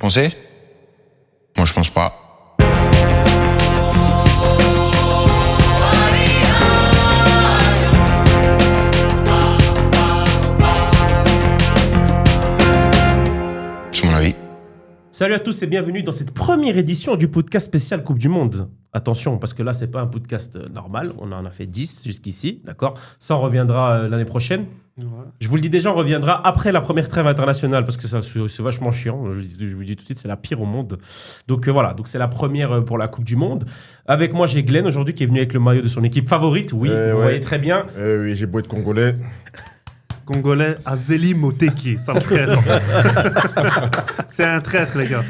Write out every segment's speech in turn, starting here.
pensez? Moi, je pense pas. C'est mon avis. Salut à tous et bienvenue dans cette première édition du podcast spécial Coupe du Monde. Attention, parce que là, c'est pas un podcast normal. On en a fait 10 jusqu'ici, d'accord? Ça, on reviendra l'année prochaine. Ouais. Je vous le dis déjà, on reviendra après la première trêve internationale parce que ça, c'est vachement chiant. Je vous dis tout de suite, c'est la pire au monde. Donc voilà, donc c'est la première pour la Coupe du Monde. Avec moi, j'ai Glenn aujourd'hui qui est venu avec le maillot de son équipe favorite. Oui, vous voyez très bien. Oui, j'ai beau être congolais. Congolais, Azeli Moteki, ça me traître. C'est un traître, les gars.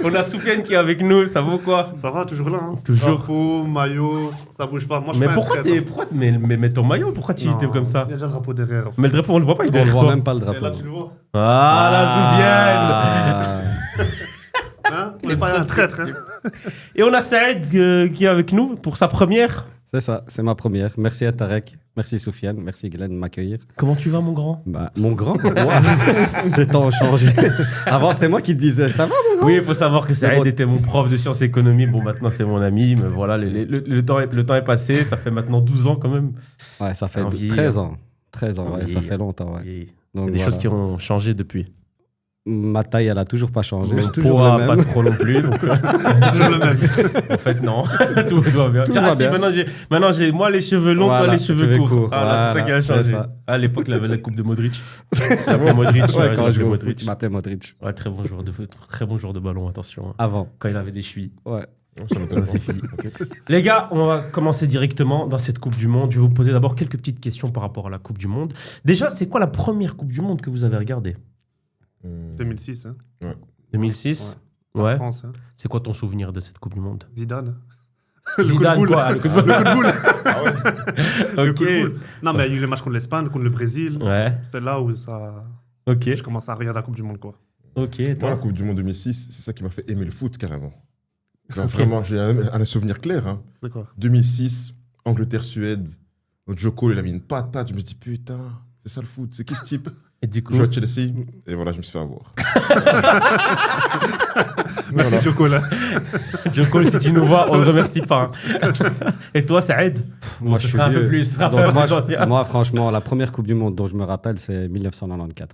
On a Soufiane qui est avec nous, ça vaut quoi? Ça va, toujours là. Hein. Toujours. Drapeau, maillot, ça bouge pas. Moi, je mais suis pourquoi mets ton maillot? Pourquoi tu étais comme ça? Il y a déjà le drapeau derrière. Mais le drapeau, on le voit pas, il est On derrière voit toi. même pas le Et drapeau. là, tu le vois. Ah, la Soufiane. Hein, on n'est pas un traître. Hein. Et on a Saïd qui est avec nous pour sa première. C'est ça, c'est ma première. Merci à Tarek, merci Soufiane, merci Glenn de m'accueillir. Comment tu vas, mon grand? Bah, mon grand, moi, les temps ont changé. Avant, c'était moi qui te disais, ça va mon grand? Oui, il faut savoir que Saïd était mon prof de sciences économie. Bon, maintenant, c'est mon ami. Mais voilà, le temps est passé. Ça fait maintenant 12 ans quand même. Ouais, ça fait Envie, 13 ans. 13 ans, ouais, envie, ça fait longtemps. Ouais. Il Donc, y a des voilà. choses qui ont changé depuis. Ma taille, elle a toujours pas changé. Le Toujours poids, le pas même. trop non plus. Donc, Toujours le même. en fait, non. Tout va bien. Tout Tiens, va si, bien. maintenant, j'ai moi les cheveux longs, Voilà, toi les cheveux courts. Ah, là, c'est ça qui a voilà, c'est changé. ça. À l'époque, il avait la coupe de Modric. J'appelais Modric. Ouais, quand je jouais au Modric. foot, je m'appelais Modric. Ouais, très bon joueur de foot, très bon joueur de ballon, attention. Hein. Avant. Quand il avait des chevilles. Ouais. Ça m'étonne. C'est fini. Les gars, on va commencer directement dans cette Coupe du Monde. Je vais vous poser d'abord quelques petites questions par rapport à la Coupe du Monde. Déjà, c'est quoi la première Coupe du Monde que vous avez regardée? 2006, hein. 2006. La Ouais. France, hein. C'est quoi ton souvenir de cette Coupe du Monde? Zidane. Zidane, quoi? Le coup de boule. Le coup de boule. Le Ok. coup de boule. Non, mais il y a eu les matchs contre l'Espagne, contre le Brésil. Ouais. C'est là où ça... Ok. je commence à regarder la Coupe du Monde, quoi. Ok. Moi, la Toi. Coupe du Monde 2006, c'est ça qui m'a fait aimer le foot carrément. Genre, vraiment, j'ai un souvenir clair. Hein. C'est quoi? 2006, Angleterre-Suède. Joko, il a mis une patate. Je me suis dit, putain, c'est ça le foot. C'est qui ce type? Et du coup. Je joue à Chelsea. Et voilà, je me suis fait avoir. Merci, Voilà. Joko, là. Joko, si tu nous vois, on ne le remercie pas. hein. Et toi, Saïd? Moi, Ce je suis sera un peu vieux. plus. Donc, moi, franchement, la première Coupe du Monde dont je me rappelle, c'est 1994.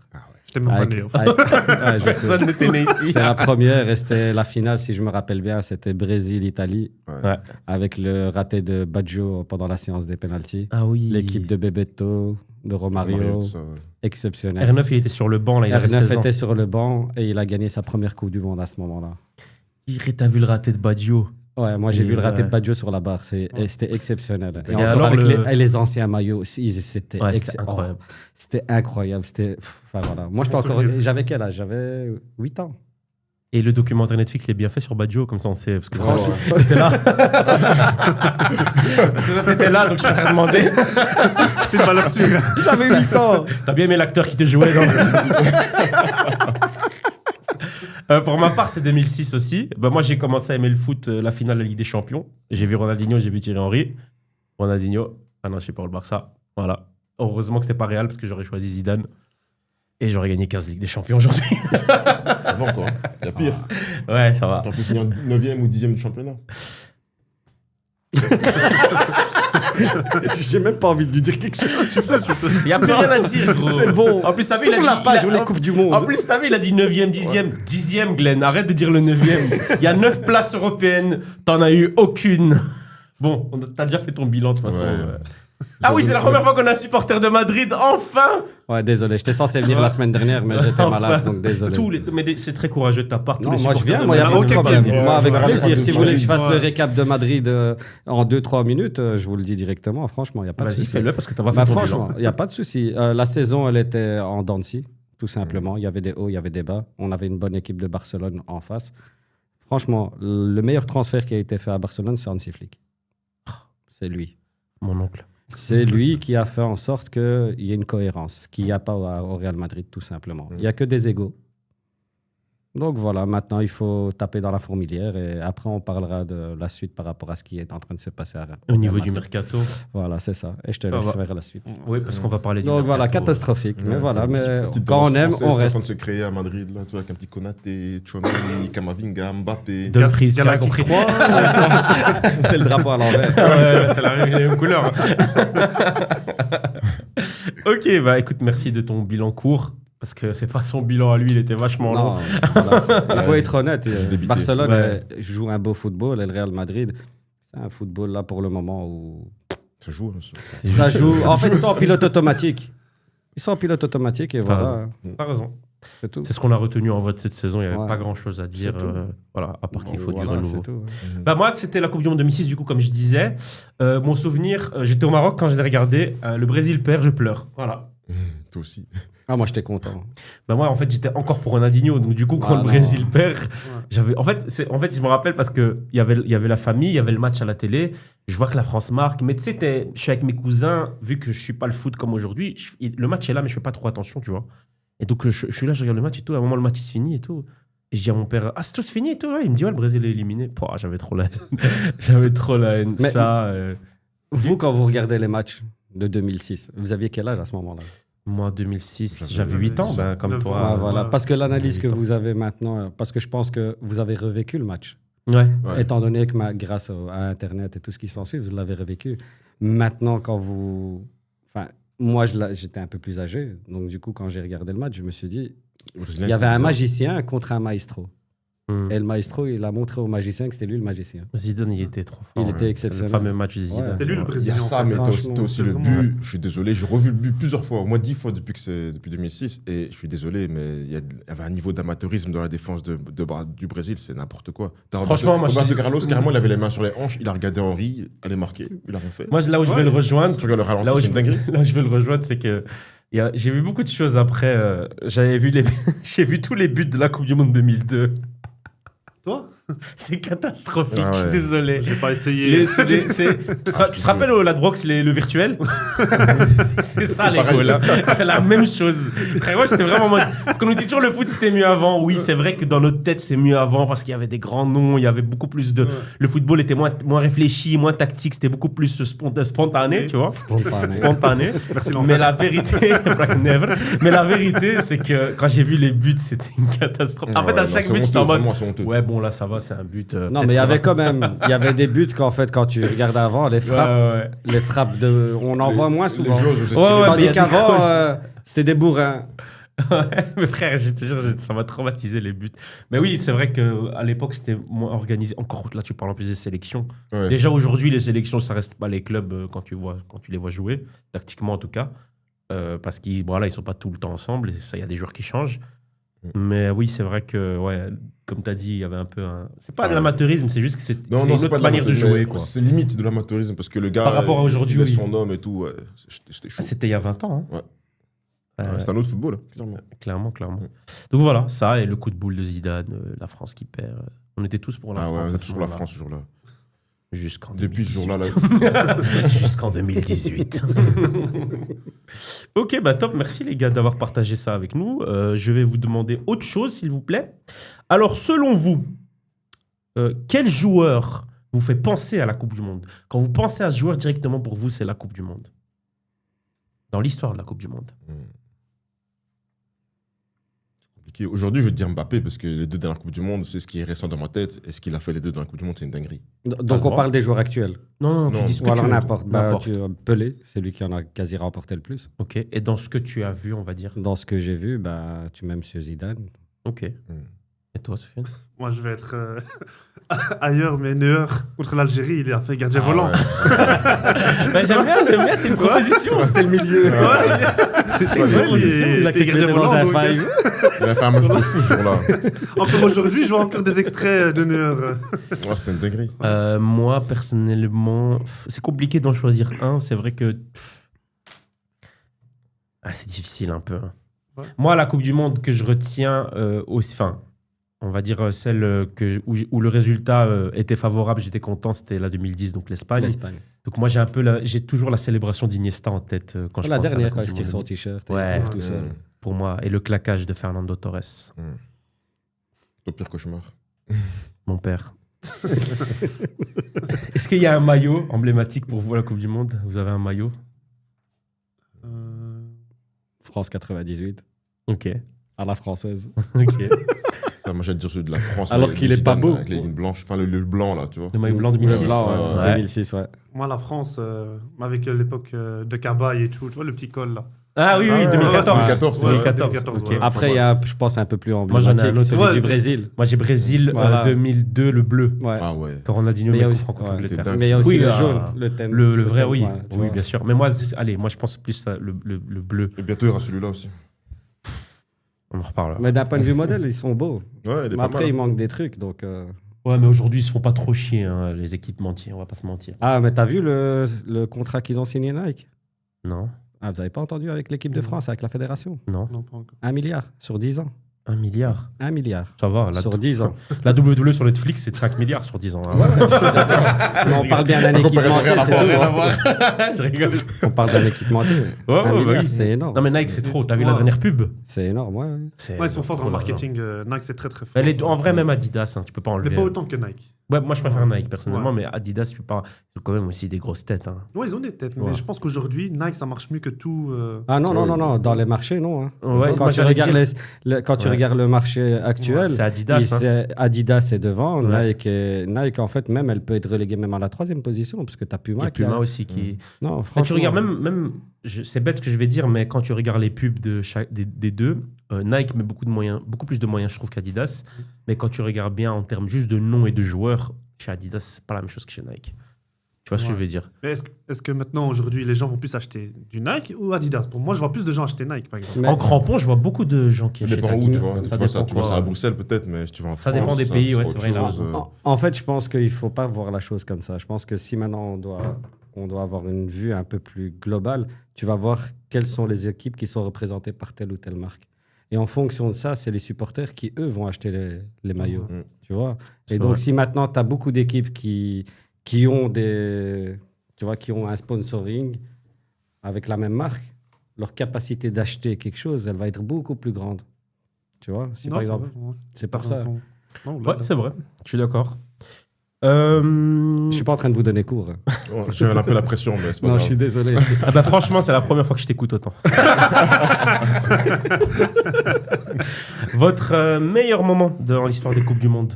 Je t'aime pas né. Ouais, je sais. Personne n'était né ici. C'est la première et c'était la finale, si je me rappelle bien, c'était Brésil-Italie Ouais. avec le raté de Baggio pendant la séance des pénaltys. Ah oui. L'équipe de Bebeto, de Romario, tout ça, ouais. exceptionnel. R9, il était sur le banc, là, il avait 16 R9 ans. était sur le banc et il a gagné sa première Coupe du Monde à ce moment-là. T'as vu le raté de Baggio? Ouais, moi j'ai Et vu le raté ouais. de Baggio sur la barre, c'était exceptionnel. Et, Et encore alors, avec le- les anciens maillots, c'était Ouais, c'était incroyable. c'était incroyable. Enfin, voilà. Moi Bon souvenir. j'avais quel âge? J'avais 8 ans. Et le documentaire Netflix, il est bien fait sur Baggio, comme ça on sait. Parce que Franchement. t'étais là. Parce que toi, t'étais là, donc je préfère demander. C'est une valeur sûre. J'avais 8 ans. T'as bien aimé l'acteur qui te jouait dans pour ma part, c'est 2006 aussi. Ben, moi, j'ai commencé à aimer le foot, la finale de la Ligue des Champions. J'ai vu Ronaldinho, j'ai vu Thierry Henry. Ronaldinho, ah non, je sais pas, le Barça. Voilà. Heureusement que c'était pas Real, parce que j'aurais choisi Zidane. Et j'aurais gagné 15 Ligues des Champions aujourd'hui. Ça va encore. Il y a pire. Ouais, ça va. T'as pu finir 9e ou 10e du championnat. J'ai même pas envie de lui dire quelque chose. Il n'y a plus rien à dire, gros. C'est bon. En plus, t'as vu, il a Tourne dit... la page il a- sur les Coupes du Monde. En plus, t'as vu, il a dit 9e, 10e. 10e, Glenn. Arrête de dire le 9e. Il y a 9 places européennes. T'en as eu aucune. Bon, t'as déjà fait ton bilan, de toute façon. Ouais. Ah oui, c'est la première fois qu'on a un supporter de Madrid. Enfin. Ouais, désolé, j'étais censé venir la semaine dernière, mais j'étais Enfin. malade, donc désolé. Mais c'est très courageux de ta part. Tous Non, les moi je supporters viens, de moi il n'y a Madrid. pas de aucun problème. problème. Moi avec Ouais, plaisir. ouais, Si ouais, vous voulez que je ouais. fasse le récap de Madrid en 2-3 minutes, je vous le dis directement. Franchement, il n'y a pas de Vas-y, souci. fais-le parce que t'as pas Bah, fait ton franchement, bilan. il n'y a pas de souci. La saison, elle était en dents de scie, tout simplement. Il y avait des hauts, il y avait des bas. On avait une bonne équipe de Barcelone en face. Franchement, le meilleur transfert qui a été fait à Barcelone, c'est Hansi Flick. C'est lui. Mon oncle. C'est lui qui a fait en sorte qu'il y ait une cohérence, qu'il n'y a pas au Real Madrid, tout simplement. Il n'y a que des égos. Donc voilà, maintenant il faut taper dans la fourmilière et après on parlera de la suite par rapport à ce qui est en train de se passer Au niveau du Madrid. mercato. Voilà, c'est ça. Et je te Ça laisse va. vers la suite. Oui, parce qu'on va parler du Donc voilà, mercato. catastrophique. Mais voilà, mais Petite quand on danse aime, française on qui est en reste. train de se créer à Madrid, là, tu vois, avec un petit Konaté, Tchouaméni, Kamavinga, Mbappé. Dumfries, qui a Galactic compris. 3. C'est le drapeau à l'envers. Ouais, c'est la même couleur. Ok, bah écoute, merci de ton bilan court. Parce que c'est pas son bilan à lui, il était vachement long. Non, voilà. Il faut être honnête. Débité. Barcelone Ouais. joue un beau football et le Real Madrid, c'est un football là pour le moment où Ça joue, hein, ça. ça joue. En fait, ils sont en pilote automatique. Ils sont en pilote automatique et T'as voilà. T'as raison. C'est tout. C'est ce qu'on a retenu en vrai de cette saison. Il n'y avait Ouais. pas grand chose à dire. C'est tout. Voilà, à part qu'il faut Voilà, du renouveau. c'est tout. Bah moi, c'était la Coupe du Monde 2006, du coup, comme je disais. Mon souvenir, j'étais au Maroc quand je l'ai regardé. Le Brésil perd, je pleure. Voilà. Toi aussi. Ah, moi, j'étais content. Bah moi, en fait, j'étais encore pour Ronaldinho. Donc, du coup, quand Ah, le non. Brésil perd, j'avais. En fait, je me rappelle parce que il y avait la famille, il y avait le match à la télé. Je vois que la France marque. Mais tu sais, je suis avec mes cousins, vu que je suis pas le foot comme aujourd'hui. Le match est là, mais je fais pas trop attention, tu vois. Et donc, je suis là, je regarde le match et tout. À un moment, le match il se finit et tout. Et je dis à mon père, ah, c'est tout fini et tout. Ouais, il me dit, ouais, le Brésil est éliminé. Pouah, j'avais trop la haine. J'avais trop la haine. Mais- Ça. Vous, quand vous regardez les matchs de 2006, vous aviez quel âge à ce moment-là? Moi, 2006, J'avais j'avais 8 ans, ben, comme 9 toi. ans. Ah, voilà. ouais. Parce que l'analyse que 8 ans. vous avez maintenant, parce que je pense que vous avez revécu le match. Ouais. Ouais. Étant donné que grâce à Internet et tout ce qui s'ensuit, vous l'avez revécu. Maintenant, quand vous... Enfin, moi, j'étais un peu plus âgé. Donc, du coup, quand j'ai regardé le match, je me suis dit, il y avait un magicien contre un maestro. Hmm. Et le maestro, il a montré au magicien que c'était lui le magicien. Zidane, il était trop fort. Il était C'est exceptionnel. le fameux match de Zidane. C'était lui le Il y Brésilien. a ça, en mais fait. t'as franchement, aussi c'est le vraiment- but. Je suis désolé, j'ai revu le but plusieurs fois, au moins 10 fois depuis 2006. Et je suis désolé, mais il y avait un niveau d'amateurisme dans la défense du Brésil, c'est n'importe quoi. Franchement, moi, Roberto je- Carlos, carrément, il avait les mains sur les hanches, il a regardé Henry, aller marquer, il a rien fait. Moi, là où je vais le rejoindre, Tu regardes le là où ralenti, je, c'est une dinguerie. là où je vais le rejoindre, c'est que j'ai vu beaucoup de choses après. J'avais vu j'ai vu tous les buts de la Coupe du Monde 2002. Toi C'est catastrophique, Ah ouais. désolé. J'ai pas essayé. Tu te rappelles la Drox, le virtuel? C'est ça les goals. Hein. C'est la même chose. Frère, moi j'étais vraiment en mode. Parce qu'on nous dit toujours le foot c'était mieux avant. Oui, c'est vrai que dans notre tête c'est mieux avant parce qu'il y avait des grands noms, il y avait beaucoup plus de. Le football était moins réfléchi, moins tactique, c'était beaucoup plus spontané, tu vois. Spontané. Merci Mais l'enfer. la vérité, never. Mais la vérité, c'est que quand j'ai vu les buts, c'était une catastrophe. En fait, à Ouais, chaque non, but, c'est j'étais en honteux, mode. vraiment, c'est honteux. Ouais, bon, là, ça va, c'est un but. Non, mais il y avait quand même... Il y avait des buts qu'en fait, quand tu regardes avant, les frappes, les frappes de... On en voit moins souvent. Les joueurs, vous êtes Ouais, tirés. ouais, mais il y Tandis a des qu'avant, goals. c'était des bourrins. Ouais, mais frère, je te jure, ça m'a traumatisé les buts. Mais oui, c'est vrai qu'à l'époque, c'était moins organisé. Encore là, tu parles en plus des sélections. Ouais. Déjà, aujourd'hui, les sélections, ça reste pas les clubs quand tu les vois jouer, tactiquement en tout cas. Parce qu'ils ils sont pas tout le temps ensemble. Il y a des joueurs qui changent. Mais oui, c'est vrai que, ouais, comme tu as dit, il y avait un peu un. C'est pas de l'amateurisme, c'est juste que c'est Non, une non, c'est autre pas de manière de l'amateurisme, jouer. mais Quoi. C'est limite de l'amateurisme parce que le gars. Par rapport à aujourd'hui, il laisse oui. son homme et tout. Ouais, c'était chaud. Ah, c'était il y a 20 ans. Hein. Ouais. Ouais, c'est un autre football, clairement. Clairement, clairement. Donc voilà, ça et le coup de boule de Zidane, la France qui perd. On était tous pour la Ah France. ouais, on à est ce tous pour la moment-là. France ce jour-là. Jusqu'en Depuis ce 2018. jour-là, là. Jusqu'en 2018. Ok, bah top. Merci les gars d'avoir partagé ça avec nous. Je vais vous demander autre chose, s'il vous plaît. Alors, selon vous, quel joueur vous fait penser à la Coupe du Monde? Quand vous pensez à ce joueur directement, pour vous, c'est la Coupe du Monde. Dans l'histoire de la Coupe du Monde. Compliqué. Aujourd'hui, je vais te dire Mbappé parce que les deux dernières Coupes du Monde, c'est ce qui est récent dans ma tête. Et ce qu'il a fait les deux dans la Coupe du Monde, c'est une dinguerie. Donc, on parle des joueurs actuels. Non, tu Non. dis ce que Ou alors tu veux. n'importe. N'importe. Pelé, c'est lui qui en a quasi remporté le plus. Ok, et dans ce que tu as vu, on va dire. Dans ce que j'ai vu, tu m'aimes sur Zidane. Ok. Et toi, Sofiane? Moi, je vais être ailleurs, mais Neuer contre l'Algérie, il a fait gardien volant. ouais. Bah, j'aime bien, c'est une proposition. C'était le milieu. C'est Ouais, vrai, Il a était cru gardien dans volant. un donc, five. Il a fait un match de fou ce jour-là. Encore aujourd'hui, je vois encore des extraits de Neuer. Ouais, c'était une dinguerie. Moi, personnellement, c'est compliqué d'en choisir un. C'est vrai que. C'est difficile un peu. Hein. Ouais. Moi, la Coupe du Monde que je retiens aussi. Enfin, on va dire celle où le résultat était favorable, j'étais content, c'était la 2010, donc l'Espagne. L'Espagne. Donc, moi, j'ai toujours la célébration d'Iniesta en tête quand je La pense à dernière, Coupe quand du il tire Monde. son t-shirt. Ouais. Tout seul. Pour moi, et le claquage de Fernando Torres. Ton pire cauchemar. Mon père. Est-ce qu'il y a un maillot emblématique pour vous à la Coupe du Monde? Vous avez un maillot? France 98, Ok. à la française. Ok. Ça, moi, j'allais dire celui de la France. Alors mais qu'il est Zidane, pas beau. Avec les lignes blanches. Enfin, le blanc, là, tu vois. Le maillot blanc 2006. Le blanc, Ouais. Ouais. 2006, ouais. Moi, la France, avec l'époque de Cabaye et tout, tu vois, le petit col là. Ah oui, oui, Ah, 2014. 2014, 2014, ok. ouais. Après, il y a, je pense, un peu plus Moi, j'en ai un emblématique, autre. celui Ouais. du Brésil. Moi, j'ai Brésil Voilà. 2002, le bleu. Ouais. Ah ouais. Quand Ronaldinho Mais il y a met aussi- coup franc contre ouais. l'Angleterre. Dingue. Mais il y a aussi Oui, le jaune, le thème. Le vrai, thème, oui. ouais, tu Oui, vois. bien sûr. Mais moi, allez, moi, je pense plus le bleu. Et bientôt, il y aura celui-là aussi. On en reparle. Mais d'un point de vue modèle, ils sont beaux. Ouais, il est Mais pas après, mal. il manque des trucs. Donc, Ouais, mais aujourd'hui, ils se font pas trop chier, hein, les équipementiers. On va pas se mentir. Ah, mais t'as vu le contrat qu'ils ont signé Nike? Non, Ah, vous avez pas entendu avec l'équipe de France, avec la fédération? non. Non, pas encore. 1 milliard sur 10 ans. 1 milliard. 1 milliard Ça va. sur 10 ans. La WWE sur Netflix, c'est de 5 milliards sur 10 ans. hein. Mais on parle bien d'un équipementier, c'est tout. hein. Je rigole. On parle d'un équipementier. Ouais, 1 ouais, milliard, oui. c'est énorme. Non, mais Nike, c'est trop. T'as vu Ouais. la dernière pub? C'est énorme, ouais. Ouais, ils sont forts dans le Trop marketing. Nike, c'est très très fort. Elle est en vrai, même Adidas, hein, tu peux pas Mais enlever. pas autant que Nike. Ouais, moi, je préfère Nike personnellement, Ouais. mais Adidas, je suis pas. Ils ont quand même aussi des grosses têtes. Hein. Ouais, ils ont des têtes, Ouais. mais je pense qu'aujourd'hui, Nike, ça marche mieux que tout. Ah non, non, non, non, dans les marchés, non. hein. Ouais, Quand moi, tu j'allais regardes, dire- quand tu Ouais. regardes le marché actuel, C'est Adidas. hein. Adidas est devant, Ouais. Nike, en fait, même, elle peut être reléguée même à la 3e position, parce que tu as Il y Puma a qui Puma a- aussi qui. Non, Mais franchement. tu regardes même c'est bête ce que je vais dire, mais quand tu regardes les pubs des deux, Nike met beaucoup plus de moyens, je trouve, qu'Adidas. Mais quand tu regardes bien en termes juste de noms et de joueurs, chez Adidas, c'est pas la même chose que chez Nike. Tu vois ce que Ouais. je veux dire? Mais est-ce que maintenant, aujourd'hui, les gens vont plus acheter du Nike ou Adidas? Pour moi, je vois plus de gens acheter Nike, par exemple. Mais- En crampon, je vois beaucoup de gens qui Ça achètent dépend où, Adidas. tu vois. Ça Tu vois dépend ça, tu vois quoi. ça à Bruxelles, peut-être, mais si tu vas en Ça France, dépend des pays, ouais, c'est autre vrai, il a chose, raison. En fait, je pense qu'il ne faut pas voir la chose comme ça. Je pense que si maintenant on doit avoir une vue un peu plus globale, tu vas voir quelles sont les équipes qui sont représentées par telle ou telle marque. Et en fonction de ça, c'est les supporters qui, eux, vont acheter les maillots. Mm. Tu vois? C'est Et donc, vrai. si maintenant, tu as beaucoup d'équipes qui ont qui ont un sponsoring avec la même marque, leur capacité d'acheter quelque chose, elle va être beaucoup plus grande. Tu vois? Si Non, par c'est exemple, vrai, ouais. c'est pour ça. Non, Ouais, c'est vrai. Je suis d'accord. Je suis pas en train de vous donner cours. Ouais, j'ai un peu la pression, mais c'est pas Non, je grave. suis désolé. Ah bah franchement, c'est la première fois que je t'écoute autant. Votre meilleur moment dans l'histoire des Coupes du Monde?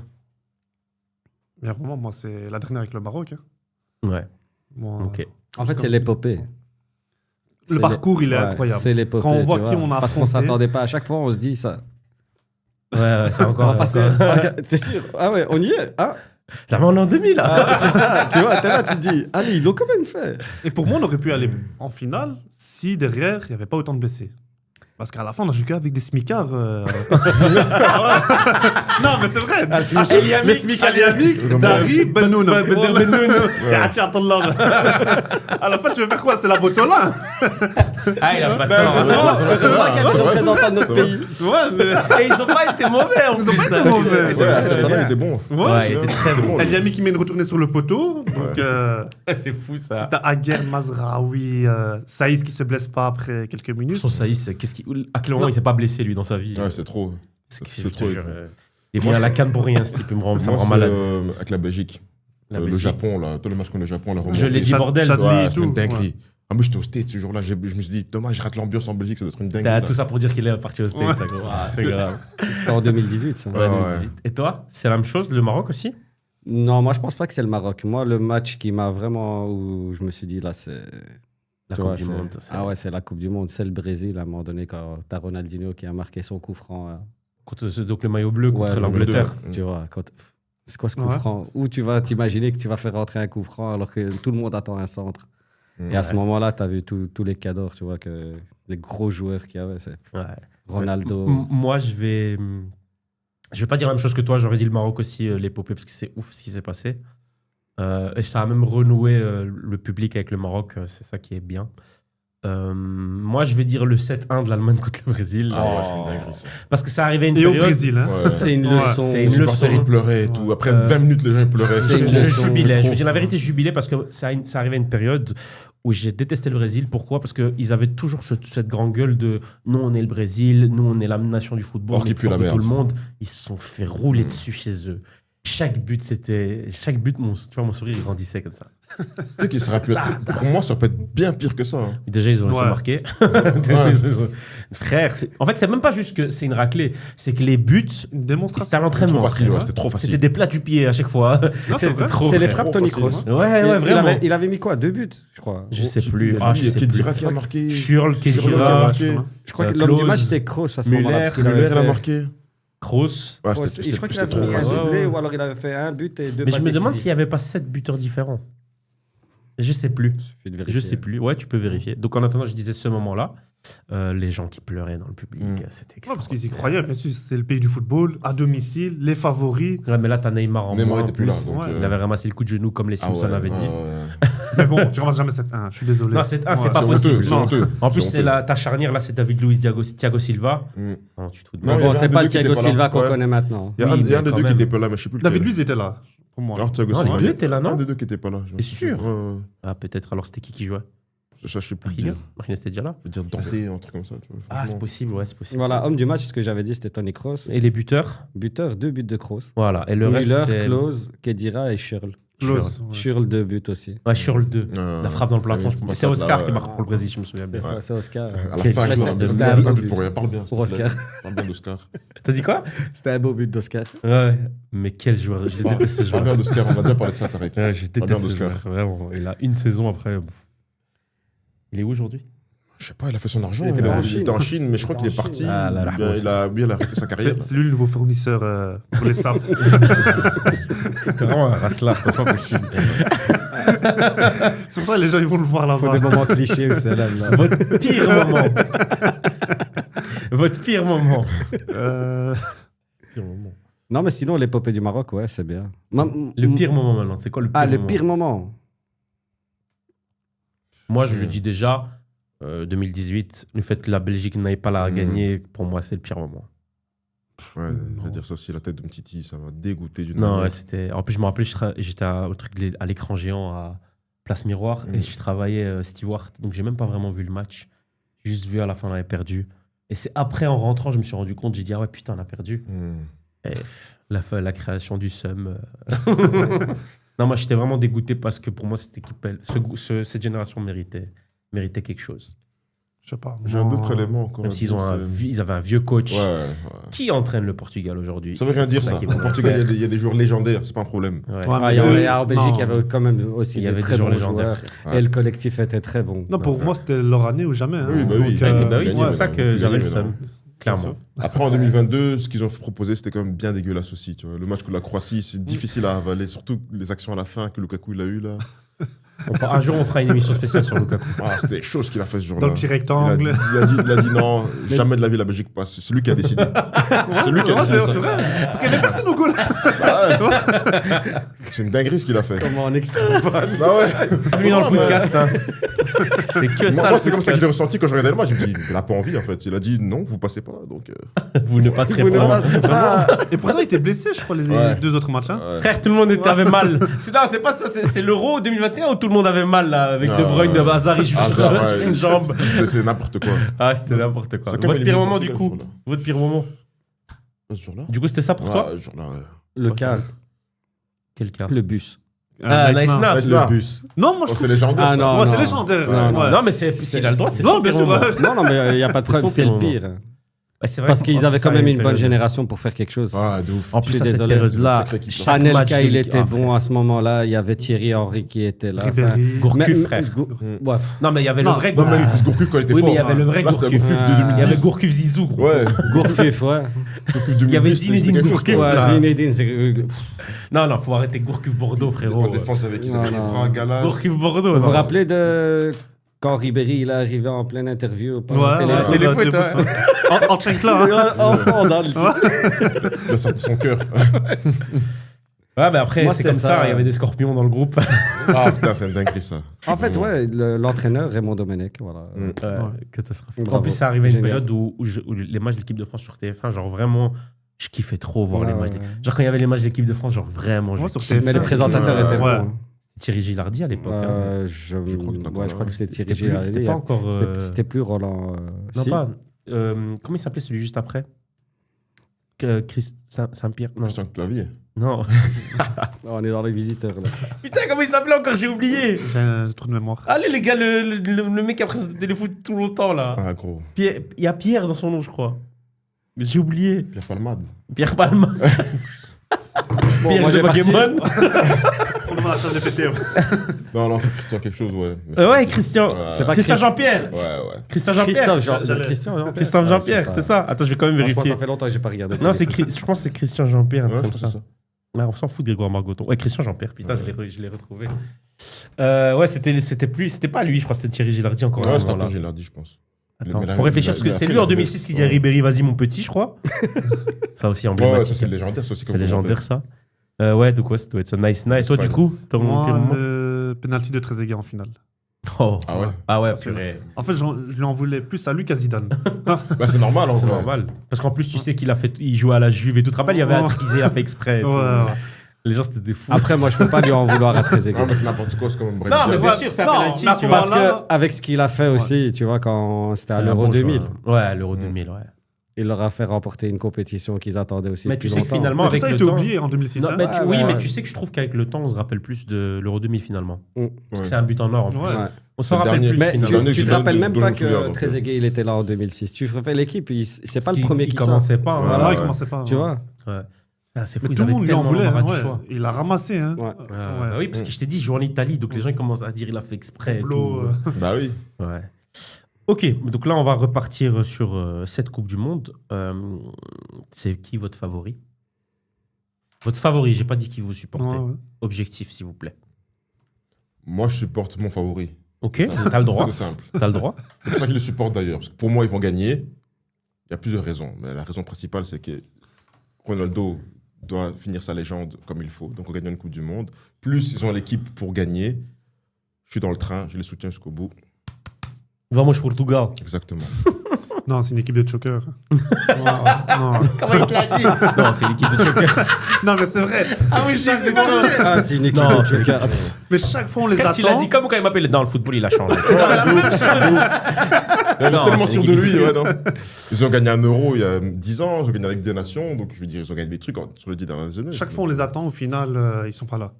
Mais vraiment, moi, c'est la dernière avec le Maroc. Hein. Ouais, Moi, ok. En fait, c'est l'épopée. Le parcours, il est incroyable. C'est l'épopée. Quand on voit tu qui vois. on a Parce qu'on affronté. s'attendait pas. À chaque fois, on se dit ça. Ouais, c'est On encore. va passer. T'es sûr? Ah ouais, on y est. Ah, Ça va en l'an 2000 là. ah, c'est ça. Tu vois, t'es là, tu te dis, allez, ils l'ont quand même fait. Et pour moi, on aurait pu aller en finale si derrière, il n'y avait pas autant de blessés. Parce qu'à la fin, on a joué qu'avec des smicards. Non, mais c'est vrai. Les smicards Aliamik, Dari, Benoun. Tiens, attends là. À la fin, tu veux faire quoi? C'est la Botola. Ah, il a pas de heureusement, sens. heureusement qu'il y a des représentants de notre pays. Ouais, mais. Et ils ont pas été mauvais en Ils ont plus. pas été mauvais. Ouais, C'est vrai, c'est Sarah, bien. il était bon. Ouais, il était très bon. Aliamik qui met une retournée sur le poteau. Donc, C'est fou ça. c'était Aguer, Mazraoui, Saïs qui se blesse pas après quelques minutes. Son Saïs, à quel moment il s'est pas blessé lui dans sa vie? Ouais, c'est trop. C'est c'est trop. Il vient à la canne pour rien, ce type. Ça me rend Moi, c'est, malade. avec la Belgique. La Le Belgique. Japon, là. Tous les matchs contre le Japon, la remontée. Je l'ai dit, bordel. Chadli Ouais, et c'était une tout. dinguerie. Ah, moi, j'étais au Stade ce jour-là. Je me suis dit, dommage, je rate l'ambiance en Belgique, ça doit être une dinguerie. T'as ça. tout ça pour dire qu'il est parti au States, Ouais. ça, gros. Ah, c'est grave. C'était en 2018, ça. Ouais, Ouais, ouais. 2018. Et toi, c'est la même chose, le Maroc aussi? Non, moi, je pense pas que c'est le Maroc. Moi, le match qui m'a vraiment. Où je me suis dit, là, c'est. La tu Coupe vois, du c'est- Monde. Ah ouais, c'est la Coupe du Monde. C'est le Brésil, à un moment donné, quand t'as Ronaldinho qui a marqué son coup franc. Donc le maillot bleu contre Ouais, l'Angleterre. bleu, ouais. Tu vois, c'est quoi ce coup Ouais. franc? Où tu vas t'imaginer que tu vas faire rentrer un coup franc alors que tout le monde attend un centre. Et à ce moment-là, tu as vu tous les cadors, tu vois, que les gros joueurs qu'il y avait. C'est Ouais. Ronaldo. Moi, je vais pas dire la même chose que toi. J'aurais dit le Maroc aussi, l'épopée, parce que c'est ouf ce qui s'est passé. Et ça a même renoué le public avec le Maroc. C'est ça qui est bien. Moi, je vais dire le 7-1 de l'Allemagne contre le Brésil. Ah ouais, c'est une dinguerie, ça. Parce que ça arrivait à une Et au période. Brésil, hein. Ouais. C'est une Ouais, leçon. c'est Les une supporters, leçon. ils pleuraient et tout. Après Euh, 20 minutes, les gens, ils pleuraient. c'est une Je leçon. jubilais. Je trop. veux dire la vérité, je jubilais parce que ça arrivait à une période Oui, j'ai détesté le Brésil. Pourquoi? Parce qu'ils avaient toujours cette grande gueule de nous, on est le Brésil, nous, on est la nation du football, Or on qu'il est pue plus fort la que tout le merde. monde. Ils se sont fait rouler dessus chez eux. Chaque but, mon sourire il grandissait comme ça. Tu sais qu'il serait pu être. Pour moi, ça peut être bien pire que ça. Hein. Déjà, ils ont laissé Ouais. marquer. Ouais. Frère, en fait, c'est même pas juste que c'est une raclée, c'est que les buts, Une c'était démonstration. à l'entraînement. Trop facile, frère. ouais, c'était trop facile. C'était des plats du pied à chaque fois. Non, c'est vrai. trop. C'est les frère. frappes Tony facile, Kroos. Ouais, vraiment. Il avait mis quoi? 2 buts, je crois. Je sais plus. Ah, Je sais plus. Kedira qui a marqué. Schürrle, Schürrle qui a Kedira, marqué. Je crois que Klose, l'homme du match, c'était Kroos à ce Müller, moment-là. parce qu'il Müller, avait il a fait- marqué. Kroos. Ouais, Je c'était crois qu'il c'était avait trop fait un facile. Ouais, doublé ouais. ou alors il avait fait un but et 2 Mais je me passes demande s'il décisives. n'y avait pas 7 buteurs différents. Je sais plus. Suffit de Je vérifier. sais plus. Ouais, tu peux vérifier. Donc en attendant, je disais ce moment-là, les gens qui pleuraient dans le public, c'était Ouais, parce extraordinaire. qu'ils y croyaient. Bien sûr, c'est le pays du football, à domicile, les favoris. Ouais, mais là, t'as Neymar en Neymar moins. était en plus là, plus. donc, Il avait ramassé le coup de genou comme les Ah Simpsons ouais, avaient dit. ouais. Mais bon, tu ramasses jamais 7-1. Je suis désolé. Non, 7-1, c'est Ouais. pas C'est possible. honteux, c'est Non. honteux. En plus, C'est c'est honteux. ta charnière, là, c'est David Luiz, Thiago Silva. Mm. Non, tu te fous de Non, moi. il y Bon, avait c'est un pas des le deux qui Thiago était pas là. Silva qu'on Ouais. connaît maintenant. Il y a Oui, un mais des quand deux qui même. n'était pas là, mais je sais plus lequel. David Luiz était là, pour moi. Ah, Thiago Non, les Silva. deux étaient là, non? Un des deux qui était pas là. je T'es suis sûr? Ouais. Ah, peut-être. Alors, c'était qui jouait? Je sais plus. Marquinhos Marquinhos était déjà là? Je veux dire Dante, un truc comme ça. tu vois, Ah, c'est franchement. possible, ouais, c'est possible. Voilà, homme du match, ce que j'avais dit, c'était Tony Kroos. Et les buteurs? Buteur, 2 buts de Kroos. Voilà. Et le reste, Müller, c'est. Klose, Kedira et Schürrle. Klose, ouais. Schürrle, 2 buts aussi. Ouais, Schürrle 2. Euh, La frappe dans le plafond. oui, je pense. pas C'est ça, Oscar là, qui ouais. marque pour le Brésil, je me souviens bien. C'est ça, c'est Oscar. À la Quel fin, je classe, joue c'était un un but but. pour rien. Parle bien. Pour Oscar. Parle bien d'Oscar. T'as dit quoi? C'était un beau but d'Oscar. Ouais. Mais quel joueur. Je déteste ce Parle joueur. bien d'Oscar. On va déjà parler de ça, Tarek. Ouais, je Pas déteste bien ce d'Oscar. joueur. Vraiment. Il a une saison après. Il est où aujourd'hui? Je sais pas, il a fait son argent. Il était en Chine. était en Chine, mais je crois qu'il est parti. Ah, là, là, Il a arrêté sa carrière. C'est lui le nouveau fournisseur pour les sables. T'es vraiment un racelard, c'est pas possible. C'est pour ça que les gens ils vont le voir Il faut là-bas. des moments clichés où c'est là. Votre pire moment. Votre pire moment. Non, mais sinon, l'épopée du Maroc, ouais, c'est bien. Le pire moment maintenant, c'est quoi le pire Ah, le moment? pire moment. Moi, je le dis déjà, 2018, le fait que la Belgique n'aille pas la gagner, pour moi, c'est le pire moment. Ouais, je vais dire ça aussi, la tête de Mtiti, ça m'a dégoûté d'une Non, manière. ouais, c'était. En plus, je me rappelais, j'étais au truc à l'écran géant à Place Miroir et je travaillais steward, donc j'ai même pas vraiment vu le match. J'ai juste vu à la fin, on avait perdu. Et c'est après, en rentrant, je me suis rendu compte, j'ai dit, ah ouais, putain, on a perdu. Et la création du SUM. Non, moi, j'étais vraiment dégoûté parce que pour moi, cette équipe, cette génération méritait quelque chose. Je sais pas. J'ai un autre élément encore. Même à s'ils dire, ils avaient un vieux coach. Ouais, ouais. Qui entraîne le Portugal aujourd'hui? Ça veut rien C'est dire pour ça. qu'ils Au vont Portugal, faire. il y a des joueurs légendaires, c'est pas un problème. Ouais. Ouais, Ah, mais en Belgique, non. il y avait quand même aussi Il y des avait très des joueurs bons légendaires. joueurs. Et le collectif était très bon. Non, pour moi, c'était leur année ou jamais. hein. Oui, bah oui. Donc, Bah oui, c'est gagné, pour ça mais que non. j'avais le Gagné, mais SUM. non. Clairement. Après, en 2022, ce qu'ils ont proposé, c'était quand même bien dégueulasse aussi. Tu vois. Le match contre la Croatie, c'est difficile à avaler, surtout les actions à la fin que Lukaku il a eu là. Un jour, on fera une émission spéciale sur Lukaku. Ah, c'était chaud ce qu'il a fait ce jour-là. Dans le petit rectangle. Il a dit non, jamais de la vie la Belgique passe. C'est lui qui a décidé. C'est lui qui a Ouais, décidé. c'est ça. vrai. Parce qu'il n'y avait personne au goal. C'est une dinguerie ce qu'il a fait. Comment on extrapole Ah ouais. Bienvenue dans le podcast. Hein. C'est que ça. Moi, le c'est comme ça que podcast. j'ai ressenti quand je regardais le match. Je me dis, il a pas envie en fait. Il a dit non, vous passez pas. Donc, Vous ne passerez Vous ne pas. passerez pas. Et pourtant, il était blessé, je crois, les Ouais. deux autres matchs. hein. ouais. Frère, tout le monde avait mal. C'est pas ça, c'est l'Euro 2021 où tout le monde avait mal là, avec Ah, De Bruyne, ouais. de Hazard, il joue Ah, sur ça, sur ouais. une jambe. C'est n'importe quoi. Ah, c'était n'importe quoi. C'est comme Votre les pire Ligue moment du du Portugal, coup. ce jour-là. Votre pire moment. Ce jour-là. Du coup, c'était ça pour toi? Ce jour-là, ouais. Le quart, Quel cas? le bus. Ah, Nice Now. Nice Now. bus. Non, moi, je Oh, c'est trouve. légendaire. Ah, ça. non. Ouais, c'est légendaire. Ouais. Non, mais s'il a le droit, c'est Non, son bien pire sûr. moment. Non, non, mais il n'y a pas de problème, son c'est le pire pire. Ouais, c'est vrai Parce qu'en qu'ils plus, avaient ça, quand il y même a une bonne période. génération pour faire quelque chose. Ah, de ouf. En Je plus, suis à cette désolé. période-là, Sacrée équipe, là. chaque match Anelka, de il l'équipe- était Ah, bon à ce moment-là. Il y avait Thierry Henry qui était là. Ribéry. Gourcuff, Mais- frère. Ouais. Non, mais il y avait le Non, vrai Non, mais Gourcuff. Gourcuff quand il était Oui, fort. mais il y avait le vrai Là, c'était Gourcuff. Gourcuff de Ah. 2010. Il y avait Gourcuff Zizou, gros. Ouais. Gourcuff, ouais. Gourcuff 2010, Il y avait c'était Zinedine quelque chose, Gourcuff, quoi. là. Zinedine, c'est. Non, non, faut arrêter Gourcuff Bordeaux, En frérot. défense avec Non, Isabelle non. Evra, Galas. Gourcuff Bordeaux. Vous vous non. rappelez de quand Ribéry il est arrivé en pleine interview par Ouais, télé ouais, c'est les ouais, foot, téléfoot, ouais. En chancla, hein. en sandales. Il a sorti son cœur. Ouais, mais après, Moi, c'est c'était comme ça, ça. il y avait des scorpions dans le groupe. Ah putain, c'est une dinguerie ça. En fait, ouais, l'entraîneur Raymond Domenech, voilà. Catastrophique. Bravo. En plus, ça arrivait à une Génial. période où les matchs de l'équipe de France sur TF1, genre vraiment, je kiffais trop voir Ouais, les matchs. ouais. Genre quand il y avait les matchs de l'équipe de France, genre vraiment. Moi, je sur kiffais. Mais les présentateurs Ouais. étaient Ouais. bons. Thierry Gilardi à l'époque. hein. Je crois que d'accord, je crois que c'était Thierry C'était plus- Gilardi. c'était pas encore, C'était plus Roland. Non, si. pas. Comment il s'appelait celui juste après Saint-Pierre. Non. Christian Clavier. Non. On est dans les visiteurs. Là. Putain, comment il s'appelait encore? J'ai oublié. J'ai un trou de mémoire. Allez, les gars, le mec qui a présenté Téléfoot tout longtemps, là. Ah, gros. Il y a Pierre dans son nom, je crois. Mais j'ai oublié. Pierre Palmade. Pierre Palma. Bon, Pierre moi, de j'ai parti- Pokémon. On va la salle de pété. Non, c'est Christian quelque chose, ouais. Mais Ouais, Christian. Ouais. C'est pas Christian Jean-Pierre. Ouais. Christian Jean-Pierre. Christophe Jean-Pierre, c'est ça. Attends, je vais quand même Franchement, vérifier. ça fait longtemps que j'ai pas regardé. Non, je pense que c'est Christian Jean-Pierre. un Ouais, truc je comme pense que c'est ça. Ouais, on s'en fout de Grégoire Margoton. Ouais, Christian Jean-Pierre, putain, je l'ai retrouvé. Ouais, c'était pas lui, je crois que c'était Thierry Gilardi encore à Ouais, ce c'était moment-là. encore Gilardi, je pense. Attends, Mais faut réfléchir parce que c'est lui en 2006 qui dit à Ribéry, vas-y mon petit, je crois. Ça aussi Ouais, emblématique. ça c'est légendaire, ça aussi. C'est légendaire ça. Ouais, donc ouais, ça doit être ça. Nice. Toi, Espagne. du coup, ton Moi, pire moment le penalty de Trezeguet en finale. Oh. Ah ouais. Ah ouais, Parce que- purée. En fait, je lui en voulais plus à lui qu'à Zidane. Bah, c'est normal, en C'est vrai. normal. Parce qu'en plus, tu sais qu'il a fait, il jouait à la Juve et tout. Tu te rappelles, il y avait un truc qu'il a fait exprès. et tout. Ouais. Les gens, c'était des fous. Après, moi, je peux pas lui en vouloir à Trezeguet. Non, mais c'est n'importe quoi, c'est comme Brahim Non, mais Diaz. bien sûr, c'est un Non, penalty, mais à tu ce vois. Parce Voilà. que avec ce qu'il a fait aussi, tu vois, quand c'était à C'est un l'Euro bon 2000, joueur. Ouais, à l'Euro 2000, ouais. il leur a fait remporter une compétition qu'ils attendaient aussi. Mais depuis tu sais que longtemps. finalement, Mais tout avec ça a le été temps. oublié en 2006. Non, hein. mais Ouais, oui, ouais, mais ouais. tu sais que je trouve qu'avec le temps, on se rappelle plus de l'Euro 2000 finalement. Mm. Parce que c'est un but en or en plus. Ouais. Ouais. On s'en C'est le rappelle dernier. plus Mais Finalement. finalement. Dernier tu te Zidane rappelles de- même dont pas je me souviens, que donc, Trezeguet, il était là en 2006. Tu refais l'équipe, c'est pas le Parce premier qu'il qui sort. commençait pas. hein. Ouais. Non, ouais. il commençait pas. Tu ouais. vois Ouais. Ah, c'est fou, Mais ils tout le avaient monde lui en tellement voulait. l'embarras du ouais. choix. Il a ramassé. Hein. Ouais. Bah oui, parce que je t'ai dit, il joue en Italie, donc les gens ils commencent à dire il a fait exprès. et Complot, tout. Bah oui. Ouais. Ok, donc là on va repartir sur cette Coupe du Monde. C'est qui votre favori? Votre favori, j'ai pas dit qui vous supportez. Ouais, ouais. Objectif, s'il vous plaît. Moi, je supporte mon favori. Ok, t'as le droit. C'est simple. T'as le droit. C'est pour ça qu'ils le supportent d'ailleurs. Parce que pour moi, ils vont gagner. Il y a plusieurs raisons. Mais la raison principale, c'est que Ronaldo doit finir sa légende comme il faut. Donc, on gagne une Coupe du Monde. Plus, ils ont l'équipe pour gagner. Je suis dans le train, je les soutiens jusqu'au bout. Vamos Portugal. Exactement. Non, c'est une équipe de choker. Non. Comment il te l'a dit? Non, c'est l'équipe de Joker. Non, mais c'est vrai. Ah oui, Chaque fois, Ah, c'est une équipe Non, de Joker. mais chaque fois, on les Quand tu l'as attend. dit, comme quand il m'appelle dans le football, il a changé. Il est Non, tellement c'est sûr de l'équipe. lui. Ouais, non. Ils ont gagné un euro il y a 10 ans. Ils ont gagné la Ligue des Nations. Donc, je veux dire, ils ont gagné des trucs sur les 10 dernières années. Chaque fois, on les attend. Au final, ils sont pas là.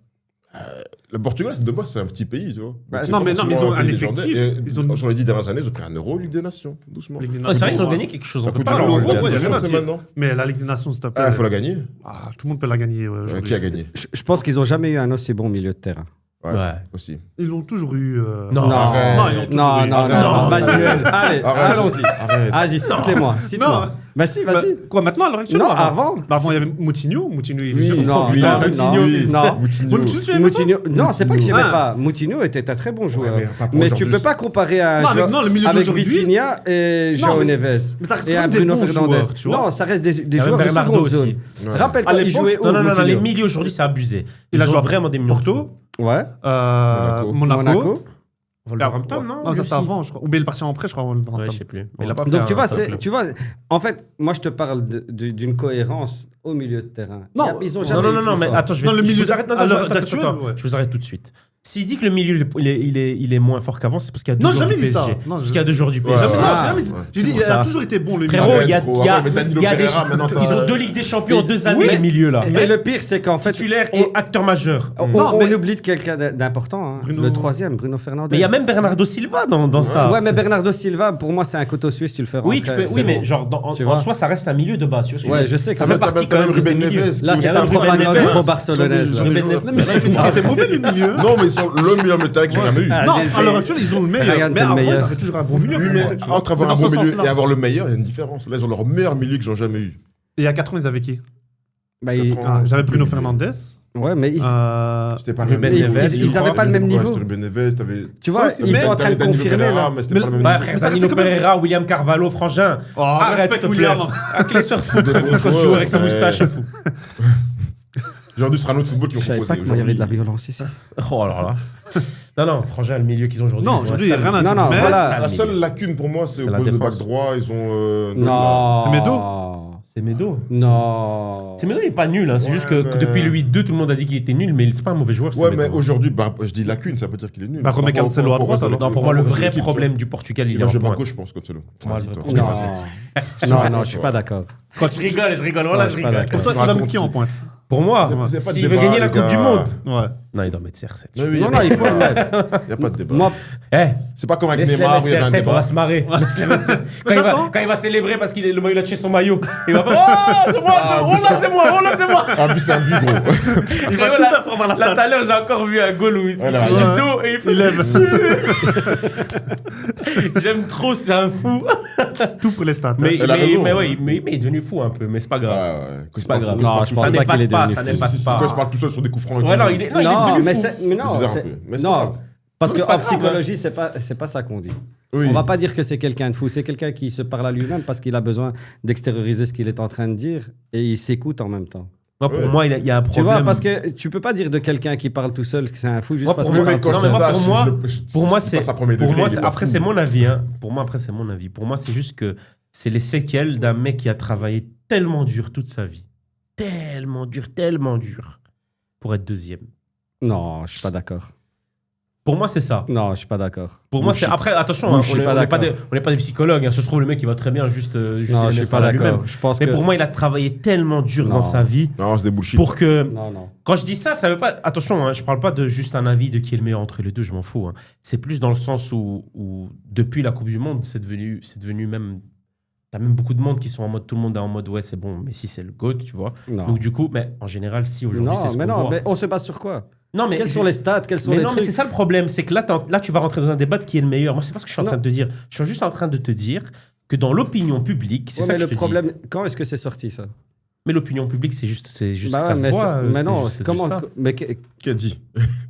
Le Portugal, c'est de base, c'est un petit pays, tu vois. Bah, Donc, non, c'est mais pas non, mais ils forcément ont un pays effectif. légendaire. Et Ils ont- Sur les 10 dernières années, ils ont pris un euro, Ligue des Nations, doucement. Ligue des Ah, c'est vrai, ils Nations, ont gagné quelque chose. On La peut Coupe pas du Monde, l'euro, la Coupe il y a du deux Monde, ans. c'est maintenant. Mais la Ligue des Nations, s'il te plaît. Ah, il faut la gagner. Ah, tout le monde peut la gagner. aujourd'hui. Qui a gagné Je pense qu'ils ont jamais eu un aussi bon milieu de terrain. Ouais. Aussi. Ils l'ont toujours eu. Non. Arrête. Non, ils l'ont toujours Non, eu. non, Arrête. non. Non, Vas-y, arrête. allez, Arrête. allons-y. Arrête. Vas-y, cite-les-moi. Cite-moi. Bah si, Bah, vas-y. quoi, maintenant, à l'heure actuelle Non, ou avant. Bah, avant, il y avait Moutinho. Moutinho, il Oui, est Non, oui, non, Moutinho, non, oui. non. Moutinho. Moutinho, tu aimais pas Moutinho, non, c'est pas que j'aimais Ah. pas. Moutinho était un très bon joueur. Ouais, mais pas pour mais tu aujourd'hui. peux pas comparer à un Non, avec- joueur non, le milieu avec d'aujourd'hui- Vitinha et Non, João mais- Neves. mais ça reste et quand un même des Bruno bons Fernandes. joueurs, tu vois. Non, ça reste des y avait joueurs de Bernardo seconde aussi. zone. Ouais. Rappelle-toi, À il l'époque- jouait où Non, non, non, Moutinho les milieux aujourd'hui, c'est abusé. Il a Ils joué ont à vraiment des millions de Porto, sous. Ouais. Monaco. Wolverhampton, non Non, ça lui c'est aussi. avant, je crois. Ou bien il est parti en prêt, je crois. Ouais, Wolverhampton. je sais plus. Mais il a pas fait Donc tu un vois, top club. tu vois, en fait, moi je te parle d'une cohérence au milieu de terrain. Non, Ils ont Non, jamais non, eu non, plus non, mais fort. attends, je Non, le je milieu vous arrête. Non, à non, l'heure attends, actuelle, attends, ouais. je vous arrête tout de suite. S'il dit que le milieu il est moins fort qu'avant, c'est parce qu'il y a deux Non, joueurs du jamais dit PSG. ça. C'est Non, parce qu'il y a deux joueurs du Ouais, PSG. ouais. Non, Ah. j'ai jamais dit. Ouais. J'ai C'est dit, pour il a ça. toujours été bon, le milieu. Frérot, Arrête, il y a, gros, il y a- arrête, mais Danilo il y a des, Pereira, maintenant, ils ont t'as- 2 Ligues des Champions en 2 années, Oui. les milieux là. Mais le pire, c'est qu'en fait, Titulaire et acteur majeur. on mais- oublie de quelqu'un d'important. hein. Bruno- Le troisième, Bruno Fernandes. Mais il y a même Bernardo Silva dans ça. Ouais, mais Bernardo Silva, pour moi, c'est un couteau suisse, tu le fais rentrer. Oui, tu peux, c'est oui, bon. mais genre Tu en vois. soi, ça reste un milieu de base. Tu vois ce que Ouais, veux dire. je sais que ça ça fait fait partie quand même Ruben des milieux. Neves. Là, qui c'est est la aussi un Ruben propagande Neves. pro-barcelonaise. là. Ruben Non, mais c'était mauvais le milieu. Non, mais ils sont le meilleur métal qu'ils ont jamais eu. Ah, Non, les- à l'heure actuelle, ils ont le meilleur. Regarde Mais le avant, meilleur. ça fait toujours un bon milieu. Oui, pour mais moi, tu vois. entre avoir C'est un dans bon ce milieu sens-là. et avoir le meilleur, il y a une différence. Là, ils ont leur meilleur milieu qu'ils n'ont jamais eu. Et il y a 4 ans, ils avaient qui Bah, il- J'avais Bruno Fernandes. Ouais, mais ils- C'était pas Ruben le même Neves, niveau. ils avaient pas le même niveau. C'était Ruben Neves, t'avais. tu vois, aussi, ils mais sont en train de Danilo confirmer Pereira, là. mais c'était Mais- pas le même Ouais, niveau. frère, Mais ça Danilo restait quand même- Pereira, William Carvalho, Frangin. Oh, Arrête, respect s'il te plaît. William. À clé sur foot, Des bons ce joueurs, joueur avec sa ouais. moustache, c'est fou. Aujourd'hui, ce sera un autre football qui Je ont savais pas proposé. que moi, il y avait de la Aujourd'hui, violence ici. Oh alors là. Non, non, Frangin, le milieu qu'ils ont aujourd'hui. Non, ils ont un aujourd'hui, il n'y a sale rien à Non, dire. non, Mais voilà. sale La milieu. seule lacune pour moi, c'est C'est au la poste de back défense. droit. Ils ont. Non. C'est Medo Semedo. Non. Semedo, il est pas nul. Hein. C'est Ouais, juste que mais- depuis le 8-2, tout le monde a dit qu'il était nul, mais c'est pas un mauvais joueur. Ouais, Semedo. mais aujourd'hui, je dis lacune, ça veut dire qu'il est nul. Bah, remets Cancelo à droite, alors. Non, pour moi, le vrai problème du Portugal, il est en Je pointe. gauche, je pense, Cancelo. Ouais, Vas-y, le toi. Non. Non, je suis pas d'accord. Je rigole, voilà, Ouais, je je suis pas rigole. d'accord. Pour toi, tu vas mettre qui en pointe? Pour moi, C'est pas de s'il veut débat, gagner la les Coupe du gars. Monde, Ouais. non, il doit mettre CR7. Mais oui, Non, non, il faut le mettre. Il n'y a pas de débat. Moi, Eh, C'est pas comme avec laisse-le Neymar où mettre il y avait un CR7, on va débat. se marrer. Laisse-le mettre CR7. j'attends. Quand il va célébrer parce qu'il a lâché son maillot, il va faire Oh, c'est moi, c'est moi. En plus, c'est un but, gros. Il va Frérot, tout là- faire pour avoir la Là, tout à stat. l'heure, j'ai encore vu un goal où il touche Voilà. le dos et il fait Il lève. J'aime trop, c'est un fou. Tout pour les stats. Mais, Elle a raison. mais il est devenu fou un peu, mais c'est pas grave. Ouais. C'est pas grave. Non, je pense Ça pas qu'il n'efface est pas, devenu ça fou. n'efface Quand il se pas. parle tout seul sur des coups francs. et Ouais, tout. non, il est non, devenu mais fou. c'est mais non, Bizarre un c'est- peu, mais c'est pas grave. non, parce Non, que c'est pas en grave, hein. psychologie, c'est pas ça qu'on dit. Oui. On va pas dire que c'est quelqu'un de fou, c'est quelqu'un qui se parle à lui-même parce qu'il a besoin d'extérioriser ce qu'il est en train de dire et il s'écoute en même temps. Moi, pour Ouais. moi, il y a un Tu problème. vois, parce que tu peux pas dire de quelqu'un qui parle tout seul que c'est un fou juste Moi, parce pour qu'il moi, parle tout quand non, seul. mais moi, ça, pour je- moi, je- pour moi, je c'est passe à premier pour degré, moi, il est c'est- pas après fou. c'est mon avis. Hein. Pour moi, après c'est mon avis. Pour moi, c'est juste que c'est les séquelles d'un mec qui a travaillé tellement dur toute sa vie, tellement dur, pour être deuxième. Non, je suis pas d'accord. Pour moi, c'est ça. Non, je suis pas d'accord. Pour moi, c'est après. Attention, hein, Bullshit. on Pas n'est pas, d'accord. on n'est pas des psychologues. Hein. Ça se trouve, le mec, il va très bien juste. Non, je les suis mettre pas à lui-même. d'accord. Je pense Mais que pour moi, il a travaillé tellement dur Non. dans sa vie Non, c'est des bullshit. pour que. non. Quand je dis ça, ça veut pas. Attention, hein, je parle pas de juste un avis de qui est le meilleur entre les deux, je m'en fous. Hein. C'est plus dans le sens où depuis la Coupe du Monde, c'est devenu même. T'as même beaucoup de monde qui sont en mode. Tout le monde est en mode ouais, c'est bon, Messi, c'est le GOAT, tu vois. Non. Donc du coup, mais en général, si aujourd'hui, c'est Non, ce mais qu'on non, voit. mais on se base sur quoi? Non, mais Quels sont les stats? Quels sont mais les non, mais trucs? c'est ça le problème, c'est que là, là, tu vas rentrer dans un débat de qui est le meilleur. Moi, c'est pas ce que je suis en Non. train de te dire. Je suis juste en train de te dire que dans l'opinion publique, c'est Ouais, ça mais que je le te dis. problème, quand est-ce que c'est sorti ça? Mais l'opinion publique, c'est juste Bah que ça ouais, se mais voit. mais non, c'est comment? juste ça. Mais Qui a dit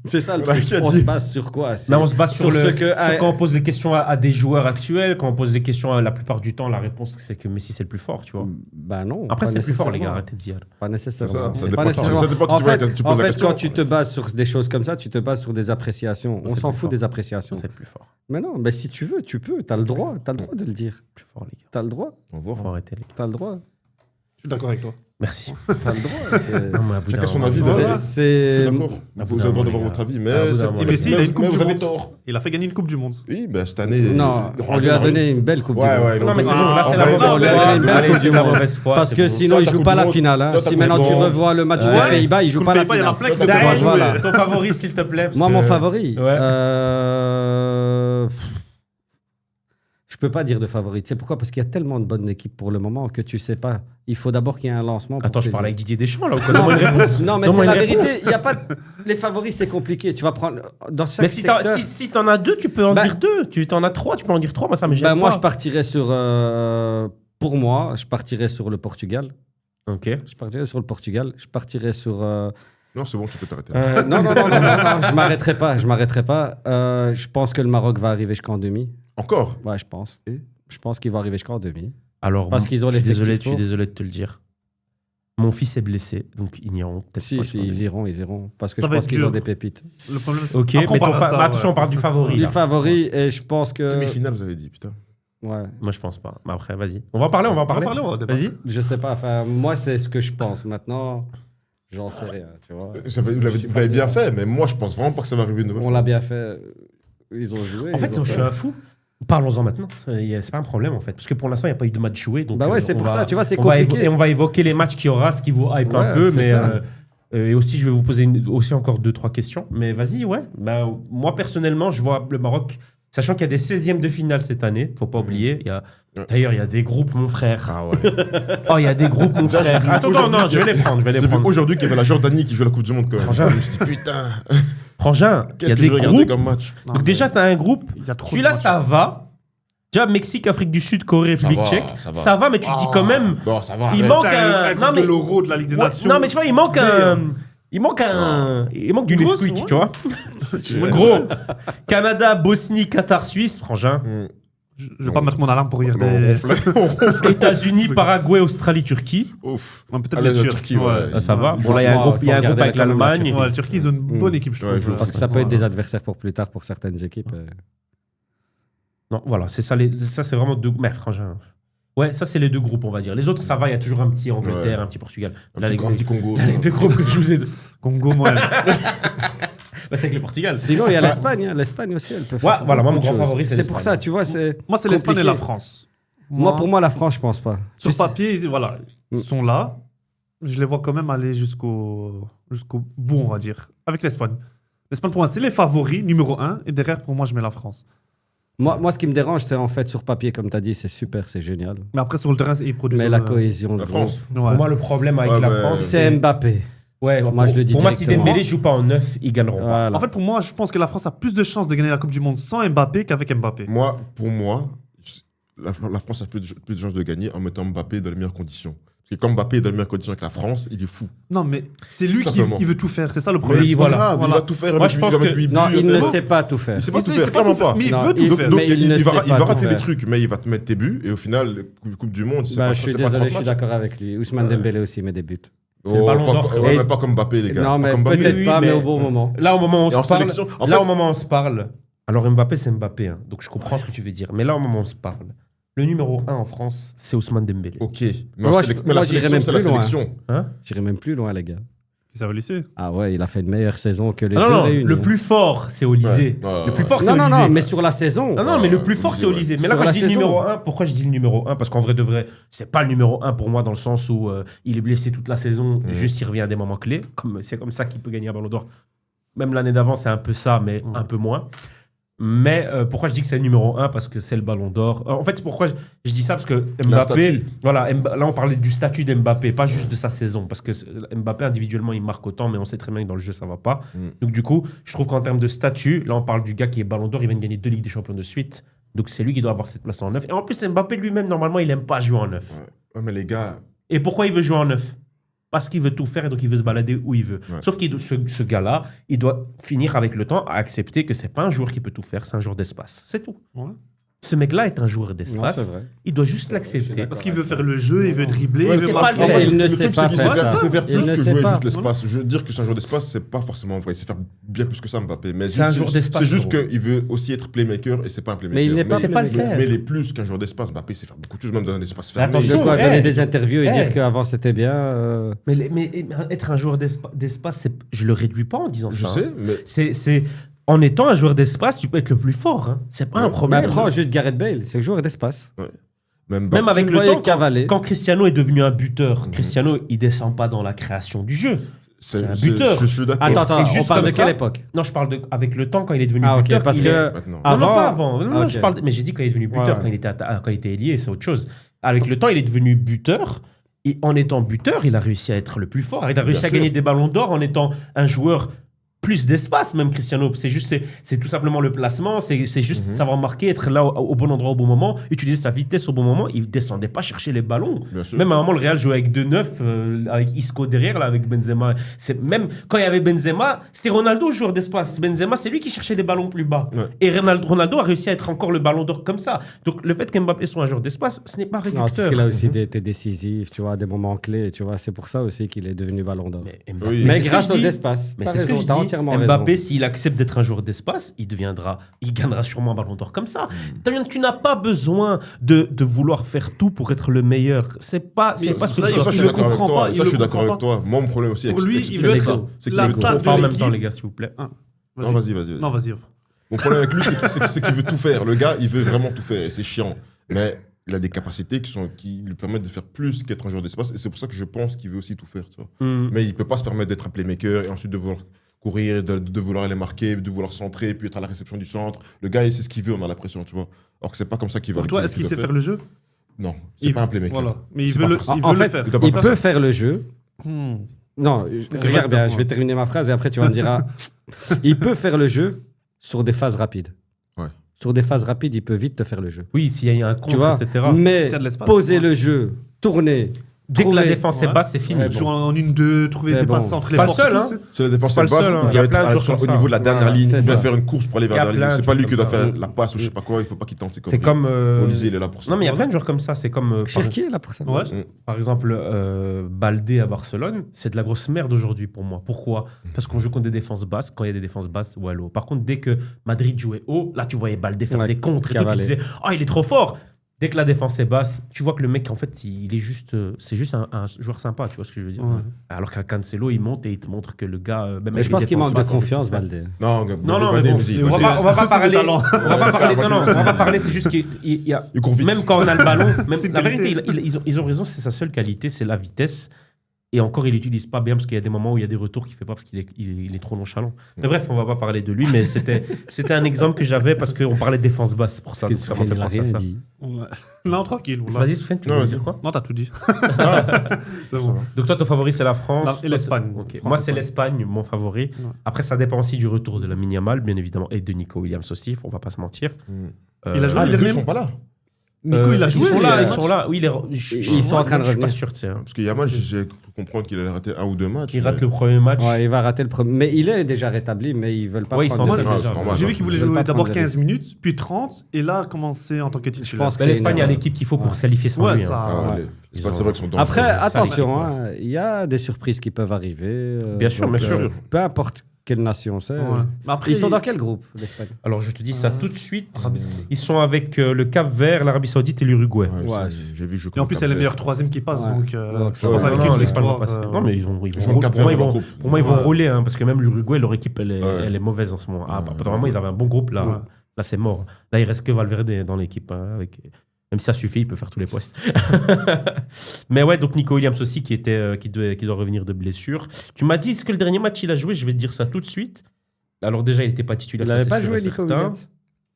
c'est ça le Bah, truc. qui a On dit se base sur quoi? Mais on se base sur, ce que sur quand on pose des questions à des joueurs actuels, quand on pose des questions, la plupart du temps, la réponse, c'est que Messi, c'est le plus fort, tu vois. Bah non. Après, pas c'est le plus fort, les gars, nécessairement. arrêtez de dire. Pas nécessairement. ça C'est dépend pas de- nécessairement. ça dépend de qui En tu vois fait, quand tu poses la question. quand tu te bases sur des choses comme ça, tu te bases sur des appréciations. On C'est s'en plus fout fort. des appréciations. C'est le plus fort. Mais non, mais si tu veux, tu peux. T'as le droit. T'as le droit de le dire. Plus fort, les gars. T'as le droit. On va voir. Faut arrêter, les gars. T'as le droit. Je suis d'accord avec toi. Merci. T'as le droit. c'est- Non, mais à bout Chacun d'un son moment, avis, vous- d'ailleurs. C'est. Je suis d'accord. bout Vous d'un avez le droit moment, d'avoir les votre gars. avis, À bout mais d'un c'est- moment, Et les Messi, gars. il a une coupe mais du vous avez monde. tort. Il a fait gagner une Coupe du Monde. Oui, ben cette année. Non, on lui a donné une belle coupe. Ouais, du Monde. ouais. Non, mais c'est bon, Ah, là, c'est on la va mauvaise aller On lui a voir. foi. donné une belle Allez, coupe c'est du la monde. mauvaise foi. Parce c'est que bon. sinon, Toi, il ta joue Coupe pas du la Monde. finale. hein. Toi, ta Si Coupe maintenant du tu Monde. revois le match Ouais. des Pays-Bas, il joue Coupe pas la Pays-Bas, il y en a finale. plein qui Toi, te t'as doivent pas joué. jouer. Ton favori, s'il te plaît. parce Moi, que- mon favori. Ouais. Je peux pas dire de favori. Tu sais pourquoi? Parce qu'il y a tellement de bonnes équipes pour le moment que tu sais pas. Il faut d'abord qu'il y ait un lancement. pour Attends, te je parle dire. avec Didier Deschamps, là. Donne-moi une réponse. Non, mais Donne-moi c'est la une réponse. vérité. Il y a pas. Les favoris, c'est compliqué. Tu vas prendre dans chaque Mais si t'en secteur. en as deux, tu peux en Bah- dire deux. Tu t'en as trois, tu peux en dire trois. Moi, ça me gêne Ben, moi, pas. je partirais sur. Pour moi, je partirais sur le Portugal. Ok. Je partirais sur le Portugal. Je partirais sur. Non, c'est bon, tu peux t'arrêter. Non, je m'arrêterai pas. Je m'arrêterai pas. Je pense que le Maroc va arriver jusqu'en demi. Encore Ouais, je pense. Et Je pense qu'il va arriver jusqu'en demi. Alors, Parce qu'ils ont je suis l'effectif désolé, je suis pour. désolé de te le dire. Mon fils est blessé, donc ils n'iront peut-être Si, pas. si, ils iront. Parce que Ça je va pense être qu'ils dur. ont des pépites. Le problème, c'est- Ok, Après, on mais parlera de ça, attention, ouais. on parle du favori. Du là. favori, et je pense que. Demi-finale, vous avez dit, putain. Ouais. Moi, je pense pas. Mais après, vas-y. On va en parler, on va en On va parler. parler, on va débattre. Vas-y. Je sais pas. Enfin, moi, c'est ce que je pense. Maintenant, j'en sais rien. Tu vois. Vous l'avez bien fait, mais moi, je pense vraiment pas que ça va arriver une nouvelle On fois. l'a bien fait. Ils ont joué. En fait, ils ont je suis un fou. Parlons-en maintenant. C'est pas un problème, en fait. Parce que pour l'instant, il n'y a pas eu de match joué. Donc, Bah ouais, c'est on pour va- ça. Tu vois, c'est on va compliqué. et on va évoquer les matchs qu'il y aura, ce qui vous hype un Ouais, peu. c'est Mais, ça. et aussi, je vais vous poser aussi encore 2-3 questions. Mais vas-y, ouais. Bah, moi, personnellement, je vois le Maroc, sachant qu'il y a des 16e de finale cette année. Faut pas oublier. D'ailleurs, il y a des groupes, mon frère. Ah ouais. Oh, il y a des groupes, mon frère. Attends, non, je vais les prendre. J'ai vu aujourd'hui qu'il y avait la Jordanie qui joue la Coupe du Monde quand même. Frangin. Je me suis dit, putain, Frangin, il y qu'est-ce a que des je vais regarder groupes. comme match Non, Donc, mais déjà, tu as un groupe. il y a trop de Celui-là, matchs. ça va. Déjà, Mexique, Afrique du Sud, Corée, République va, tchèque. ça va. Ça va, mais tu te dis quand même. Bon, ça va. Il arrête. manque C'est un. un groupe de l'Euro de la Ligue des Ouais, Nations. non, mais tu vois, il manque un. Il manque du Grosse, Nesquik, ouais. tu vois. Gros. Canada, Bosnie, Qatar, Suisse, frangin. Je vais pas mettre mon alarme pour rire Non, on des. ronfle. États-Unis, Paraguay, Australie, Turquie. Ouf. Ouais, peut-être Allez, les la Turcs. Turquie, ouais. Ah, ça va. Ouais, Bon, là, il y a un franchement, groupe, il y a un faut groupe avec regarder la l'Allemagne. Ouais, la Turquie, ils ont une bonne équipe, je Ouais, trouve. je Parce que ça peut être Voilà. des adversaires pour plus tard pour certaines équipes. Non, voilà, c'est ça. Ça, c'est vraiment deux. Mais frangin. Ouais, ça, c'est les deux groupes, on va dire. Les autres, ça va, il y a toujours un petit Angleterre, un petit Portugal. Un Là, petit Congo. là, les deux groupes que je vous ai... Congo, moi. Bah, c'est avec le Portugal. Sinon, il y a l'Espagne. Hein. L'Espagne aussi, elle peut Ouais, faire. voilà, moi, mon beaucoup de grand choses. favori, c'est C'est pour l'Espagne. ça, tu vois, c'est. Moi, c'est l'Espagne et compliqué. la France. Moi, pour moi, la France, je pense pas. Sur papier, voilà, ils sont là. Je les vois quand même aller jusqu'au bout, on va dire, avec l'Espagne. L'Espagne, pour moi, c'est les favoris, numéro 1. Et derrière, pour moi, je mets la France. Moi, ce qui me dérange, c'est en fait, sur papier, comme tu as dit, c'est super, c'est génial. Mais après, sur le terrain, ils produisent. Mais la cohésion La de France. groupe, Pour moi, le problème avec Ouais, la mais- France, c'est Mbappé. Ouais, Moi, je le dis Pour moi, si directement. Dembélé joue pas en 9, ils gagneront pas. Voilà. En fait, pour moi, je pense que la France a plus de chances de gagner la Coupe du Monde sans Mbappé qu'avec Mbappé. Pour moi, la France a plus de chances de gagner en mettant Mbappé dans les meilleures conditions. Parce que quand Mbappé est dans les meilleures conditions avec la France, il est fou. Non, mais c'est lui qui Simplement. il veut tout faire. C'est ça le Mais problème. c'est pas voilà. grave, il Voilà. va tout faire. Moi, je pense que- Non, il ne sait pas tout faire. Il sait pas Il tout sait faire, pas clairement tout faire, pas. mais il Non, veut tout il- faire. Donc, Mais il ne il sait va pas rater tout des faire. trucs, mais il va te mettre tes buts. Et au final, Coupe du Monde, c'est Bah, pas je suis c'est pas désolé, 30 je suis matchs. d'accord avec lui. Ousmane Dembélé aussi met des buts. C'est le Ballon d'Or. Ouais, Et- mais pas comme Mbappé, les gars. Non, Pas mais comme Mbappé. peut-être oui, pas, mais mais- au bon moment. Là, au moment où Et on en se parle, sélection, en là, fait- au moment où on se parle, alors Mbappé, c'est Mbappé, hein, donc je comprends ce que tu veux dire. Mais là, au moment où on se parle, le numéro 1 en France, c'est Ousmane Dembélé. Ok. Mais Moi, la j'irais sélection, même c'est la plus loin. sélection. Hein J'irai même plus loin, les gars. Ça va le lycée. Ah ouais, il a fait une meilleure saison que les Ah deux non, non, réunis. le plus fort, c'est Olysée. Ouais. Ouais, Le plus ouais. fort, c'est Non, non, Olysée. non, mais sur la saison. Non, non, mais le plus fort, c'est Olysée, Olysée. Mais là, Sur quand la je dis le saison. numéro 1, pourquoi je dis le numéro 1 Parce qu'en vrai de vrai, c'est pas le numéro 1 pour moi dans le sens où il est blessé toute la saison, juste il revient à des moments clés. C'est comme ça qu'il peut gagner un Ballon d'Or. Même l'année d'avant, c'est un peu ça, mais un peu moins. Mais pourquoi je dis que c'est le numéro 1 Parce que c'est le Ballon d'Or. En fait, pourquoi je dis ça Parce que Mbappé, statut. voilà, là on parlait du statut d'Mbappé, pas juste de sa saison. Parce que Mbappé, individuellement, il marque autant, mais on sait très bien que dans le jeu, ça va pas. Donc du coup, je trouve qu'en termes de statut, là on parle du gars qui est Ballon d'Or, il vient de gagner 2 Ligues des Champions de suite. Donc c'est lui qui doit avoir cette place en 9. Et en plus, Mbappé lui-même, normalement, il aime pas jouer en 9. Ouais, mais les gars, Et pourquoi il veut jouer en 9 Parce qu'il veut tout faire et donc il veut se balader où il veut. Ouais. Sauf que ce gars-là, il doit finir avec le temps à accepter que c'est pas un joueur qui peut tout faire, c'est un joueur d'espace. C'est tout. Ouais. Ce mec-là est un joueur Non, d'espace. c'est vrai. Il doit juste l'accepter. Parce qu'il veut faire le jeu, il veut dribbler, Ouais, il c'est veut pas marquer. le faire. Il ne le sait truc, pas c'est faire qu'il ça. sait faire Il plus ne que sait jouer pas. juste l'espace. Je veux dire que c'est un joueur d'espace, c'est pas forcément vrai. Il sait faire bien plus que ça, Mbappé. Mais C'est un joueur d'espace, C'est juste gros. qu'il veut aussi être playmaker et c'est pas un playmaker. Mais il n'est pas c'est pas le playmaker. faire. Mais il est plus qu'un joueur d'espace. Mbappé sait faire beaucoup de choses, même dans un espace Mais fermé. attention, Je dois hey. donner des interviews et Hey. dire qu'avant c'était bien. Mais être un joueur d'espace, je le réduis pas en disant Je ça. sais, mais C'est en étant un joueur d'espace, tu peux être le plus fort. Hein. C'est pas un Mais problème. prends juste Gareth Bale, c'est le joueur d'espace. même Même avec Tu le le voyais temps, cavaler. quand Cristiano est devenu un buteur, Cristiano, il descend pas dans la création du jeu. C'est un buteur. Je suis d'accord. Attends, Et on juste parle de comme quelle ça- époque Non, je parle avec le temps quand il est devenu Ah ok, buteur. parce il est- que Maintenant. Non, non, avant, pas avant. Non, non, Ok. je parle, mais j'ai dit quand il est devenu buteur, Ouais. quand il était ailier, c'est autre chose. Avec le temps, il est devenu buteur. Et en étant buteur, il a réussi à être le plus fort. Il a réussi Bien à sûr. gagner des ballons d'or en étant un joueur plus d'espace, même Cristiano. C'est tout simplement le placement, c'est juste savoir marquer, être là au bon endroit au bon moment, utiliser sa vitesse au bon moment. Il descendait pas chercher les ballons. Bien sûr. Même à un moment, le Real jouait avec 2-9, avec Isco derrière, là, avec Benzema. Même quand il y avait Benzema, c'était Ronaldo, joueur d'espace. Benzema, c'est lui qui cherchait des ballons plus bas. Ouais. Et Ronaldo a réussi à être encore le ballon d'or comme ça. Donc le fait qu'Mbappé soit un joueur d'espace, ce n'est pas non, parce réducteur. qu'il a aussi été décisif, tu vois, à des moments clés, tu vois, c'est pour ça aussi qu'il est devenu Ballon d'Or. Mais, Oui. Mais c'est ce que grâce je aux dis. espaces, Mais t'as c'est ce que raison, je t'as dis. entièrement Mbappé, raison. s'il accepte d'être un joueur d'espace, il gagnera sûrement un ballon d'or comme ça. Tu n'as pas besoin de vouloir faire tout pour être le meilleur. C'est pas ce que ça, tu Ça, il je suis le d'accord avec comprend toi. pas, il Ça, je le suis d'accord comprend avec toi. Moi, mon problème aussi Pour avec lui, avec- il c'est veut que être ça. C'est qu'il la veut star trop de Pas en même l'équipe. temps, les gars, s'il vous plaît. Non, vas-y. Non, vas-y. Mon problème avec lui, c'est qu'il veut tout faire. Le gars, il veut vraiment tout faire et c'est chiant. Mais il a des capacités qui lui permettent de faire plus qu'être un joueur d'espace. Et c'est pour ça que je pense qu'il veut aussi tout faire. Tu vois. Mais il peut pas se permettre d'être un playmaker et ensuite de vouloir courir, de vouloir aller marquer, de vouloir centrer, puis être à la réception du centre. Le gars, il sait ce qu'il veut, on a l'impression, tu vois. Alors que c'est pas comme ça qu'il va. Pour toi, est-ce qu'il sait faire le jeu? Non, c'est pas un playmaker. Voilà. Mais il C'est veut pas le forcément- il En veut le fait, faire. il doit il pas peut faire le jeu. Hmm. Non, regarde bien, je vais terminer ma phrase et après tu vas me dire. Il peut faire le jeu sur des phases rapides. Ouais. Sur des phases rapides, il peut vite te faire le jeu. Oui, s'il y a un Tu contre, vois, etc. mais C'est de l'espace. poser Ouais. le jeu, tourner, Dès que la trouver- défense est Ouais. basse, c'est fini. Ouais, Jouer en 1-2, trouver C'est des bon. passes entre les Pas le portes. seul, et tout, hein. c'est- C'est la défense C'est pas le basse, seul, hein. il Il y a doit plein de être joueurs comme au ça. niveau de la dernière Voilà, ligne, c'est il doit ça. faire une course pour aller Il y vers a la dernière plein ligne. de C'est pas lui joueurs qui doit comme faire ça. la passe ou je sais pas quoi, il faut pas qu'il tente ses C'est conneries. comme. Olysée, il est là pour ça. Non, mais il y a plein de joueurs comme ça. C'est comme. Cherki est là pour ça. Ouais. Par exemple, Baldé à Barcelone, c'est de la grosse merde aujourd'hui pour moi. Pourquoi? Parce qu'on joue contre des défenses basses. Quand il y a des défenses basses, Wallo. Par contre, dès que Madrid jouait haut, là, tu voyais Baldé faire Ouais, des contres et tout, tu cavaler. disais, oh, il est trop fort. Dès que la défense est basse, tu vois que le mec, en fait, il est juste, c'est juste un joueur sympa, tu vois ce que je veux dire. Ouais. Alors qu'un Cancelo, il monte et il te montre que le gars, même Mais avec je pense les qu'il manque de défenses basses, confiance, c'est tout Valdé. Non, Non, mais bon, vas-y. on va pas C'est parler. des talents. On va pas parler. Non, non, on va pas parler. C'est juste qu'il y a. Il court vite. Même quand on a le ballon, même, C'est une la vérité, qualité. ils ont raison, c'est sa seule qualité, c'est la vitesse. Et encore, il l'utilise pas bien parce qu'il y a des moments où il y a des retours qu'il fait pas parce qu'il est trop nonchalant. Mais bref, on va pas parler de lui, mais c'était un exemple que j'avais parce qu'on parlait de défense basse pour ça. Parce que Donc ça m'a fait Soufiane, il a penser à rien ça. dit. Ouais. Non, tranquille. Wallah. Vas-y, Soufiane, tu Non, veux vas-y. dire quoi? Non, t'as tout dit. C'est Ça bon. va. Donc toi, ton favori, c'est la France. Et l'Espagne. Ok. France, Moi, c'est Espagne. l'Espagne, mon favori. Ouais. Après, ça dépend aussi du retour de la Yamal, bien évidemment, et de Nico Williams aussi, on va pas se mentir. Il a joué Ah, le les deux dernier. sont pas là. Nico, il a Ils joué. sont il là, a- ils sont là. Oui, Ils sont en train de Je suis pas revenir. sûr, tu sais. Parce que Yamal, j'ai cru comprendre qu'il allait rater 1 ou 2 matchs. Il rate le premier match. Ouais, il va rater le premier. Mais il est déjà rétabli, mais ils veulent pas Ouais, ils prendre sont de en train de- risques. c'est normal. J'ai vu qu'il voulait Ils veulent jouer pas d'abord prendre de 15 minutes, puis 30, et là commencer en tant que titulaire. Je pense Mais que l'Espagne c'est a une- l'équipe qu'il faut pour se qualifier sans Ouais, lui. hein. ça. Ah, ouais. les- C'est pas c'est vrai qu'ils sont dangereux. Après, Ça, attention, l'équipe, hein, il y a des surprises qui peuvent arriver. Bien sûr, donc, bien sûr. Peu importe quelle nation c'est. Ouais. Mais après, Ils sont dans quel groupe, l'Espagne? Alors, je te dis ça tout de suite. Arabie Saoudite. Ils sont avec le Cap-Vert, l'Arabie Saoudite et l'Uruguay. Ouais, Ouais. j'ai vu, je Et en plus, c'est les Cap-Vert. meilleurs troisième qui passent, Ouais. donc Donc, ça je pense va. avec Non, une non, l'Espagne va victoire, passer. Non, mais ils vont jouent en pour Cap-Vert moi, ils dans vont, le groupe. pour moi, ils vont Ouais. rouler, hein, parce que même l'Uruguay, leur équipe, elle Ouais. est mauvaise en ce moment. Ah, Ouais. apparemment, ils avaient un bon groupe, là. Ouais. Là, c'est mort. Là, il reste que Valverde dans l'équipe. Hein, avec... Même si ça suffit, il peut faire tous les postes. Mais ouais, donc Nico Williams aussi, qui doit revenir de blessure. Tu m'as dit, est-ce que le dernier match, il a joué? Je vais te dire ça tout de suite. Alors déjà, il n'était pas titulaire. Il ça, n'avait c'est pas sûr joué, et Nico certain. Williams?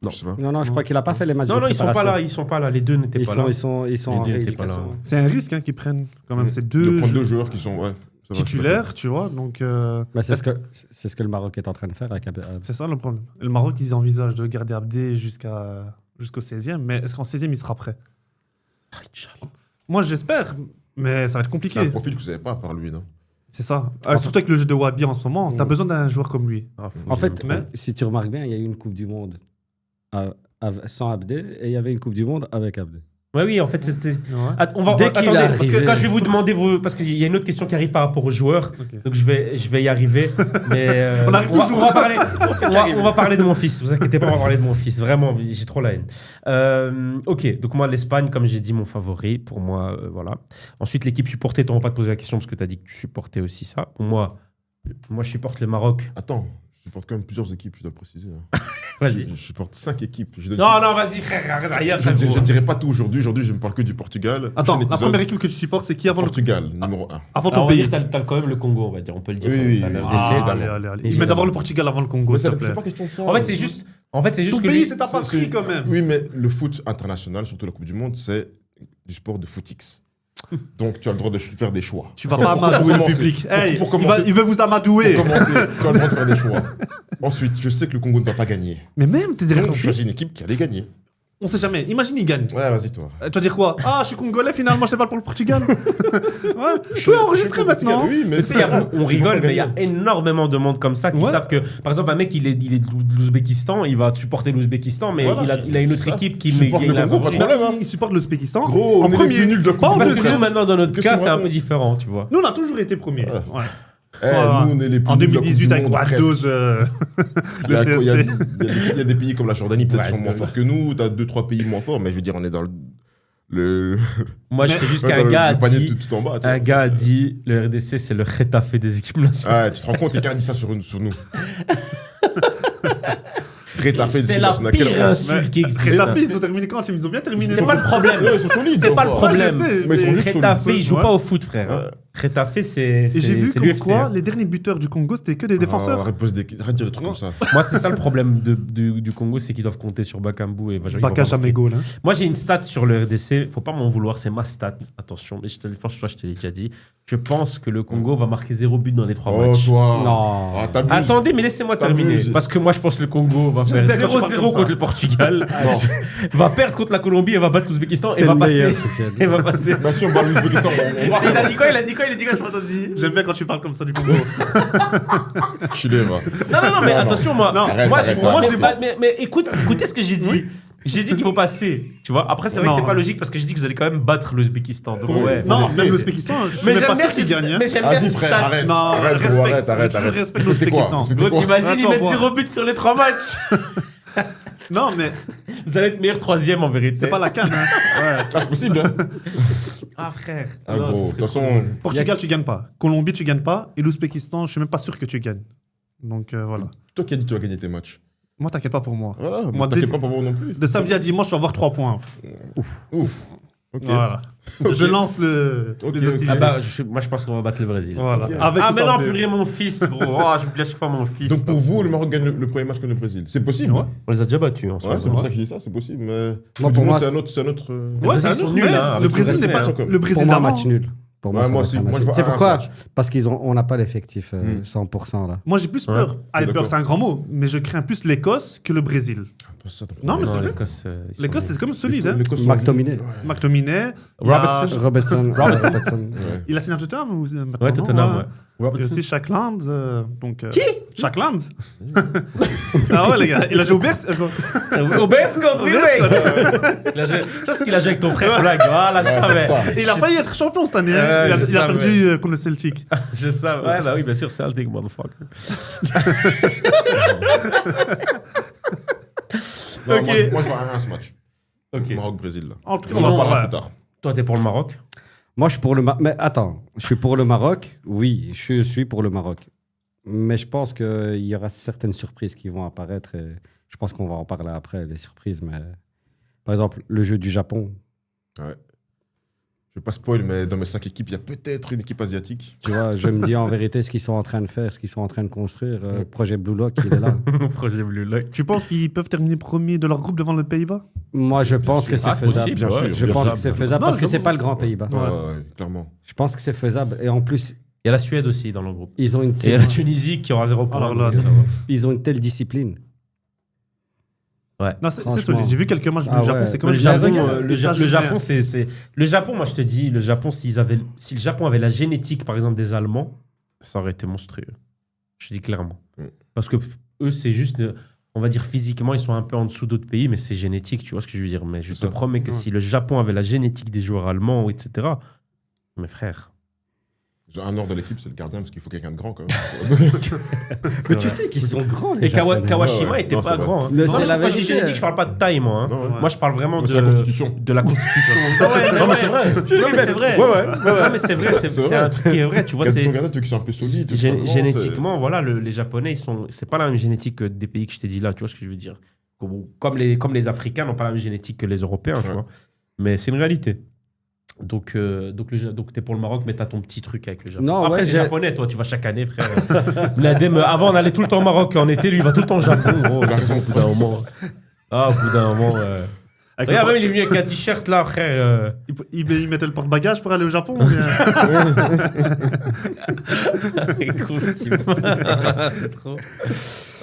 Non. Je sais pas. Non, je crois qu'il n'a pas fait les matchs Non, de non, ils sont pas préparation. là. Ils sont pas là. Les deux n'étaient pas là. Ils sont Les en deux n'étaient pas là. rééducation. c'est un risque hein, qu'ils prennent quand même ces De deux prendre 2 joueurs qui sont ouais, ça va, je suis titulaires, tu vois. Donc, Mais c'est est-ce ce que le Maroc est en train de faire avec c'est ça le problème. Et le Maroc, ils envisagent de garder Abdé jusqu'au 16e, mais est-ce qu'en 16e, il sera prêt? Moi, j'espère, mais ça va être C'est un compliqué. profil que vous n'avez pas à part lui, non? C'est ça. Surtout avec le jeu de Wabi en ce moment, t'as besoin d'un joueur comme lui. Ah, faut En que fait, je me trompe. si tu remarques bien, il y a eu une Coupe du Monde sans Abdé et il y avait une Coupe du Monde avec Abdé. Ouais, oui, en fait, c'était. Ouais. On va, Dès qu'il attendez, est parce que arrivé- quand je vais vous demander parce qu'il y a une autre question qui arrive par rapport aux joueurs, Ok. donc je vais y arriver. Mais On arrive va, toujours. on va parler de mon fils. Vous inquiétez pas, on va parler de mon fils. Vraiment, j'ai trop la haine. Ok, donc moi l'Espagne, comme j'ai dit, mon favori. Pour moi, voilà. Ensuite, l'équipe supportée. T'en vas pas te poser la question parce que t'as dit que tu supportais aussi ça. Pour moi, je supporte le Maroc. Attends, je supporte quand même plusieurs équipes, je dois le préciser. Hein. Vas-y. Je supporte 5 équipes. Je donne- Non, vas-y, frère, arrête derrière. Je ne dirai pas tout aujourd'hui. Aujourd'hui, je ne parle que du Portugal. Attends, Prochain la épisode, première équipe que tu supportes, c'est qui avant, Portugal, numéro 1. avant Alors, ton on va pays? dire, t'as quand même le Congo, on va dire. On peut le dire. Oui, oui, T'as oui. le Ah, RDC. évidemment. allez. Évidemment. Il met d'abord le Portugal avant le Congo, Mais s'il te plaît. c'est pas question de ça. En fait, c'est juste Ton que pays, lui- c'est ta patrie quand même. Oui, mais le foot international, surtout la Coupe du Monde, c'est du sport de footix. Donc, tu as le droit de faire des choix. Tu vas pas amadouer le commencer. public. Hey, Pour il commencer. veut vous amadouer. Pour commencer, tu as le droit de faire des choix. Ensuite, je sais que le Congo ne va pas gagner. Mais même, t'es derrière Donc, ton je pays. choisis une équipe qui allait gagner. On sait jamais. Imagine, il gagne. Ouais, vas-y, toi. Tu vas dire quoi? Ah, je suis congolais, finalement, je te parle pour le Portugal. Ouais. Tu es enregistré maintenant. Oui, mais Tu sais, on rigole, mais il y a énormément de monde comme ça qui Ouais. savent que, par exemple, un mec, il est de l'Ouzbékistan, il va supporter l'Ouzbékistan, mais Voilà. il a une autre Ça, équipe qui supporte le il a un Congo, pas de favori. problème. hein. Il supporte l'Ouzbékistan. Gros, en on est les premier. plus nuls de la Coupe Pas en du Parce Monde, que frère. nous, maintenant, dans notre Qu'est-ce cas, que tu c'est un racontes peu différent, tu vois. Nous, on a toujours été premiers. Ouais. Ouais. Eh, nous, on est les plus En nuls de la Coupe 2018, du avec monde, Waddos, Il y a- il y a- CSC. il y a des pays comme la Jordanie, peut-être, qui sont Ouais, moins forts que nous. T'as 2-3 pays moins forts, mais je veux dire, on est dans le Moi, je Mais- sais juste dans qu'un le gars a panier dit, tout en bas. tu un vois. gars a dit, le RDC, c'est le Getafe des équipes nationales. Ah, tu te rends compte, quelqu'un a dit ça sur nous. Rétafé des C'est équipes la nationales. Quelle pire honte. insulte qui existe. Retafe, ils ont terminé quand? Ils ont bien terminé. C'est pas le problème. Ouais, ils sont solides, C'est pas le enfin. Ouais, je problème. sais, Mais ils sont juste Getafe, solides. il joue Ouais. pas au foot, frère. hein. Getafe, c'est Et j'ai vu c'est comme l'UFC. quoi hein. les derniers buteurs du Congo, c'était que des défenseurs. Arrête de dire des trucs comme ça. Moi, c'est ça le problème du Congo, c'est qu'ils doivent compter sur Bakambu et Vajra. Baka jamais goal. Hein. Moi, j'ai une stat sur le RDC. Faut pas m'en vouloir, c'est ma stat. Attention, mais je te l'ai déjà dit. Je pense que le Congo va marquer 0 but dans les 3 Oh, matchs. toi. Non. Ah, t'abuses. Attendez, mais laissez-moi terminer. T'abuses. Parce que moi, je pense que le Congo va faire bien quand tu parles 0-0 comme ça. contre le Portugal, va perdre contre la Colombie et va battre l'Ouzbékistan et T'es va le passer. meilleur, Soufiane. Et va passer. Bah, si on bat l'Ouzbékistan, on va. Il a dit quoi je m'ai entendu. J'aime bien quand tu parles comme ça du Congo. Chiller, va. Non, mais Non, non. attention, moi. Arrête, moi, arrête, moi, arrête. je dis pas- mais écoutez ce que j'ai dit. J'ai dit qu'ils vont passer. Tu vois, après, c'est vrai que Non. c'est pas logique parce que j'ai dit que vous allez quand même battre l'Ouzbékistan. Donc, ouais. Non, même l'Ouzbékistan, je suis Mais même j'aime pas bien sûr qu'ils ces- gagnent. hein. mais j'aime bien Vas-y, cette frère, stat. arrête. Non, Arrête, respecte. gros, arrête, arrête. Je arrête. respecte C'était quoi l'Ouzbékistan. C'était Gros, quoi t'imagines, ils Attends, mettent moi. 0 but sur les 3 matchs. Non, mais Vous allez être meilleur troisième en vérité. C'est pas la canne. Hein. Ouais. Ah, c'est possible, hein. Ah frère. Ah, Non, gros. ce De serait toute trop façon, Portugal, tu gagnes pas. Colombie, tu gagnes pas. Et l'Ouzbékistan, je suis même pas sûr que tu gagnes. Donc voilà. toi qui as dit que tu vas gagner tes matchs. Moi, t'inquiète pas pour moi. Voilà, Moi, moi, t'inquiète dès- pas pour moi non plus. De samedi à dimanche, je vais avoir 3 points. Ouf. Ok. Voilà. Je lance Ok, les hostilités. Ah bah, moi je pense qu'on va battre le Brésil. Voilà. Ok. Avec Ah ou mais sans non, but. purée, mon fils, gros. Oh, j'oublie à chaque fois mon fils. Donc pour vous, le Maroc gagne le premier match contre le Brésil. C'est possible. Ouais. hein. On les a déjà battus en Ouais, c'est pour ça que je dis ça, c'est possible. Mais Moi, tout pour le monde, moi, c'est un autre. Ouais, Les c'est un Brésiliens sont autre. nuls, mais hein, avec le tout Brésil respect, n'est pas. hein. comme- Le Brésil Pour moi, d'avant. match nul. Pour Ouais, ça moi va aussi, être un moi, match je nul. vois C'est un pourquoi match. Parce qu'on n'a pas l'effectif 100% là. Moi, j'ai plus peur. Ah, d'accord. peur, c'est un grand mot. Mais je crains plus l'Écosse que le Brésil. Attends, ça, donc, Non, mais ouais. c'est vrai. l'Écosse, L'Écosse, c'est comme solide. Hein. L'Écosse sont McTominay. juste- ouais. McTominay. Robertson. Robertson. Ouais. Il a signé à Tottenham ou maintenant, Ouais, Tottenham, ouais. Il y a aussi Shackland. Qui Shackland. Ah ouais, les gars. Il a joué au Berce. Au Bescott, oui, oui. Il a joué- Ça, c'est ce qu'il a joué avec ton frère, Blague. Voilà, je savais. ça. Et il a failli être champion cette année. Ouais, Hein. Il a je savais. perdu contre le Celtic. Je savais. Ouais, bah oui, bien sûr, Celtic, motherfucker. Non, Ok. moi, je vois un ce match. Ok. Maroc-Brésil. là. En tout cas, On en parlera ouais. plus tard. Toi, t'es pour le Maroc? Moi, je suis pour le Maroc. Mais attends, je suis pour le Maroc. Oui, je suis pour le Maroc. Mais je pense qu'il y aura certaines surprises qui vont apparaître. Et je pense qu'on va en parler après, les surprises. Mais par exemple, le jeu du Japon. Ouais. Je vais pas spoil, mais dans mes 5 équipes, il y a peut-être une équipe asiatique. Tu vois, je me dis en vérité ce qu'ils sont en train de faire, ce qu'ils sont en train de construire. Projet Blue Lock, il est là. Projet Blue Lock. Tu penses qu'ils peuvent terminer premier de leur groupe devant le Pays-Bas? Moi, je pense que c'est Ah, faisable. possible, bien ouais. sûr. Je bien pense sûr. que c'est faisable Non, parce que je- c'est pas le grand Pays-Bas. Ouais, clairement. Je pense que c'est faisable. Et en plus, Il y a la Suède aussi dans le groupe. ils ont une, Et il y a la Tunisie qui aura 0 point. Alors là, donc, ils ont une telle discipline. Non, c'est Franchement. solide. J'ai vu quelques matchs du Ah Japon. ouais. C'est comme le le Japon, Japon. le Japon, le Japon, moi je te dis, le Japon, si le Japon avait la génétique, par exemple, des Allemands, ça aurait été monstrueux. Je te dis clairement. Mm. Parce que eux, c'est juste, on va dire physiquement, ils sont un peu en dessous d'autres pays, mais c'est génétique, tu vois ce que je veux dire. Mais je C'est te ça. promets que si le Japon avait la génétique des joueurs allemands, etc., mes frères. Un nord de l'équipe, c'est le gardien, parce qu'il faut quelqu'un de grand quand même. Mais tu sais qu'ils sont grands, les Et Japonais. Kawashima Ouais, était non, pas c'est vrai. grand. Hein. Mais Non, c'est je la parle pas de vérité. génétique, je parle pas de taille, moi. Hein. Non, ouais. Moi, je parle vraiment C'est la constitution. de la constitution. Non, mais c'est vrai. Non, mais c'est vrai. Non, mais c'est vrai. C'est C'est vrai. un truc qui est vrai. Tu vois, c'est Ton gardien, tu veux qu'il soit un peu solide. tu veux qu'il soit grand, génétiquement, voilà, les Japonais, c'est pas la même génétique que des pays que je t'ai dit là. Tu vois ce que je veux dire? Comme les Africains n'ont pas la même génétique que les Européens, tu Ouais. vois. Mais c'est une réalité. Donc t'es pour le Maroc, mais t'as ton petit truc avec le Japon. Non, Après, ouais, t'es j'ai- japonais, toi, tu vas chaque année, frère. Nadem, avant, on allait tout le temps au Maroc. En été, lui, il va tout le temps au Japon, gros. C'est bon, au bout d'un moment. Ah, au bout d'un moment. Avec Regarde, le même, il est venu avec un t-shirt là, frère. il mettait le porte-bagages pour aller au Japon. ou bien- Gros style. C'est trop.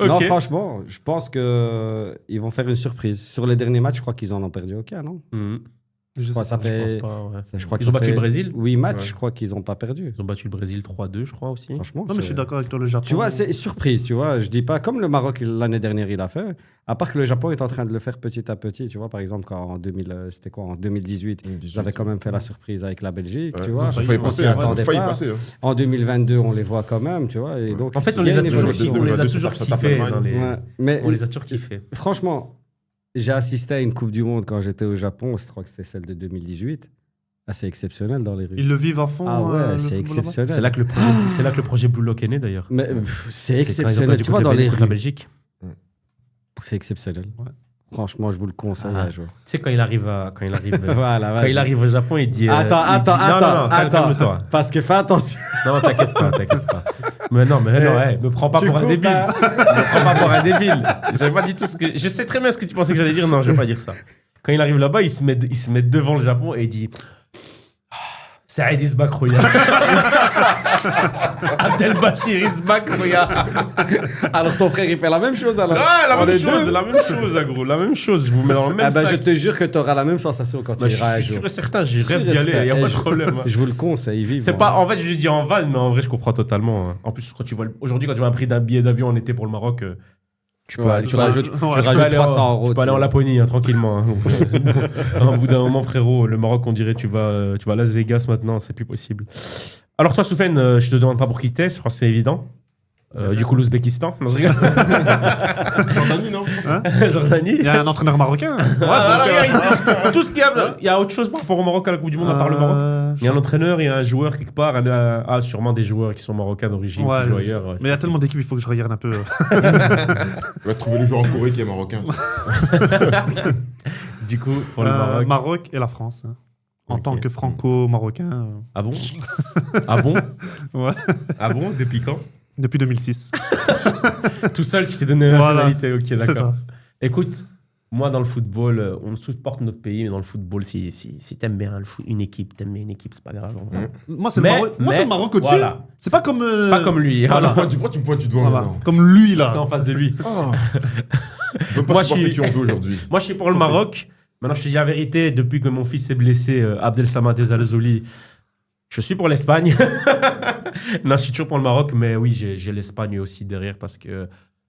Non, Ok. franchement, je pense qu'ils vont faire une surprise. Sur les derniers matchs, je crois qu'ils en ont perdu aucun, non Mhm. Je crois que ça Je pense fait. pas, ouais. Je crois que Ils ça ont battu fait le Brésil 8 matchs, Ouais. je crois qu'ils n'ont pas perdu. Ils ont battu le Brésil 3-2, je crois aussi. Franchement. Non, mais je c'est- suis d'accord avec toi, le Japon. Tu vois, c'est surprise, tu vois. Je dis pas comme le Maroc l'année dernière il a fait. À part que le Japon est en train de le faire petit à petit, tu vois. Par exemple, quand en 2018, ils avaient quand même fait la surprise avec la Belgique, tu vois. Ils ont failli On passer. s'y Ils ont attendait failli pas. passer. hein. En 2022, on les voit quand même, tu vois. Et donc, En fait, on il y les a a une toujours, évolution. on les a 2022, toujours ça tape kiffés. l'Allemagne. Ouais. Mais On les a toujours kiffés. franchement, j'ai assisté à une Coupe du Monde quand j'étais au Japon. Je crois que c'était celle de 2018. Ah, c'est exceptionnel dans les rues. Ils le vivent à fond. Ah ouais, le c'est football là-bas. exceptionnel. C'est là que le projet Blue Lock est né d'ailleurs. Mais c'est quand ils ont exceptionnel. perdu Tu vois, contre dans les contre la rues, Belgique. c'est exceptionnel. Ouais. Franchement, je vous le conseille Ah. à jouer. Tu sais, quand il arrive Voilà, quand il arrive au Japon, il dit. Attends, il dit- non, calme-toi. Parce que fais attention. Non, t'inquiète pas. Mais non, me prends pas Tu pour un coupes, débile. hein. Me prends pas pour un débile. J'avais pas dit tout ce que. Je sais très bien ce que tu pensais que j'allais dire. Non, je vais pas dire ça. Quand il arrive là-bas, il se met devant le Japon et il dit. Saïd Isbak Rouya. Abdelbachir Isbak Rouya. Alors ton frère, il fait la même chose alors. Ouais, la On même est chose, deux. la même chose, gros. La même chose. Je vous mets dans le même Ah bah, je sac. te jure que tu auras la même sensation quand Bah, tu iras je un suis jour. sûr et certain, j'ai Sûr rêve et d'y aller, certain. il n'y a Eh, pas de je- problème. Je vous le conseille, vivement. C'est pas, en fait, je dis en vanne, mais en vrai, je comprends totalement. Hein. En plus, quand tu vois, aujourd'hui, quand tu vois un prix d'un billet d'avion en été pour le Maroc, tu peux, Ouais, aller- tu rajoutes, tu peux aller 300 euros. Tu peux aller en Laponie, hein, tranquillement. Hein. Au bout d'un moment, frérot, le Maroc, on dirait tu vas à Las Vegas maintenant, c'est plus possible. Alors toi, Soufiane, je te demande pas pour qui t'es, je crois que c'est évident. Du coup, l'Ouzbékistan. Non, je rigole. Jordanie, non Jordanie. Il y a un entraîneur marocain. Regarde ici. Tout ce qu'il y a. Il y a autre chose par rapport au Maroc à la Coupe du Monde à part le Maroc. Il y a un entraîneur, il y a un joueur quelque part. Sûrement des joueurs qui sont marocains d'origine qui jouent ailleurs. Mais il y a tellement d'équipes, il faut que je regarde un peu. On va trouver le joueur en Corée qui est marocain. Du coup, pour le Maroc. Maroc et la France. Hein. En Ok. tant que franco-marocain. Ah bon Ah bon Ouais. Ah bon Depuis quand Depuis 2006. Tout seul, tu t'es donné une Voilà. nationalité. Ok, C'est d'accord. ça. Écoute, moi dans le football, on supporte notre pays, mais dans le football, si t'aimes bien une équipe, t'aimes bien une équipe, c'est pas grave. en vrai. Moi, c'est Mais- le Maroc. Moi, c'est le Maroc au-dessus. voilà. C'est pas comme. Pas comme lui. Pourquoi Voilà. tu me pointes du doigt Voilà. maintenant Comme lui, là. J'étais en face de lui. On peut pas Moi, supporter je qui suis- on veut aujourd'hui. Moi, je suis pour le Maroc. Maintenant, je te dis la vérité, depuis que mon fils s'est blessé, Abdel Samad El Zalzouli, je suis pour l'Espagne. Non, je suis toujours pour le Maroc, mais oui, j'ai l'Espagne aussi derrière parce que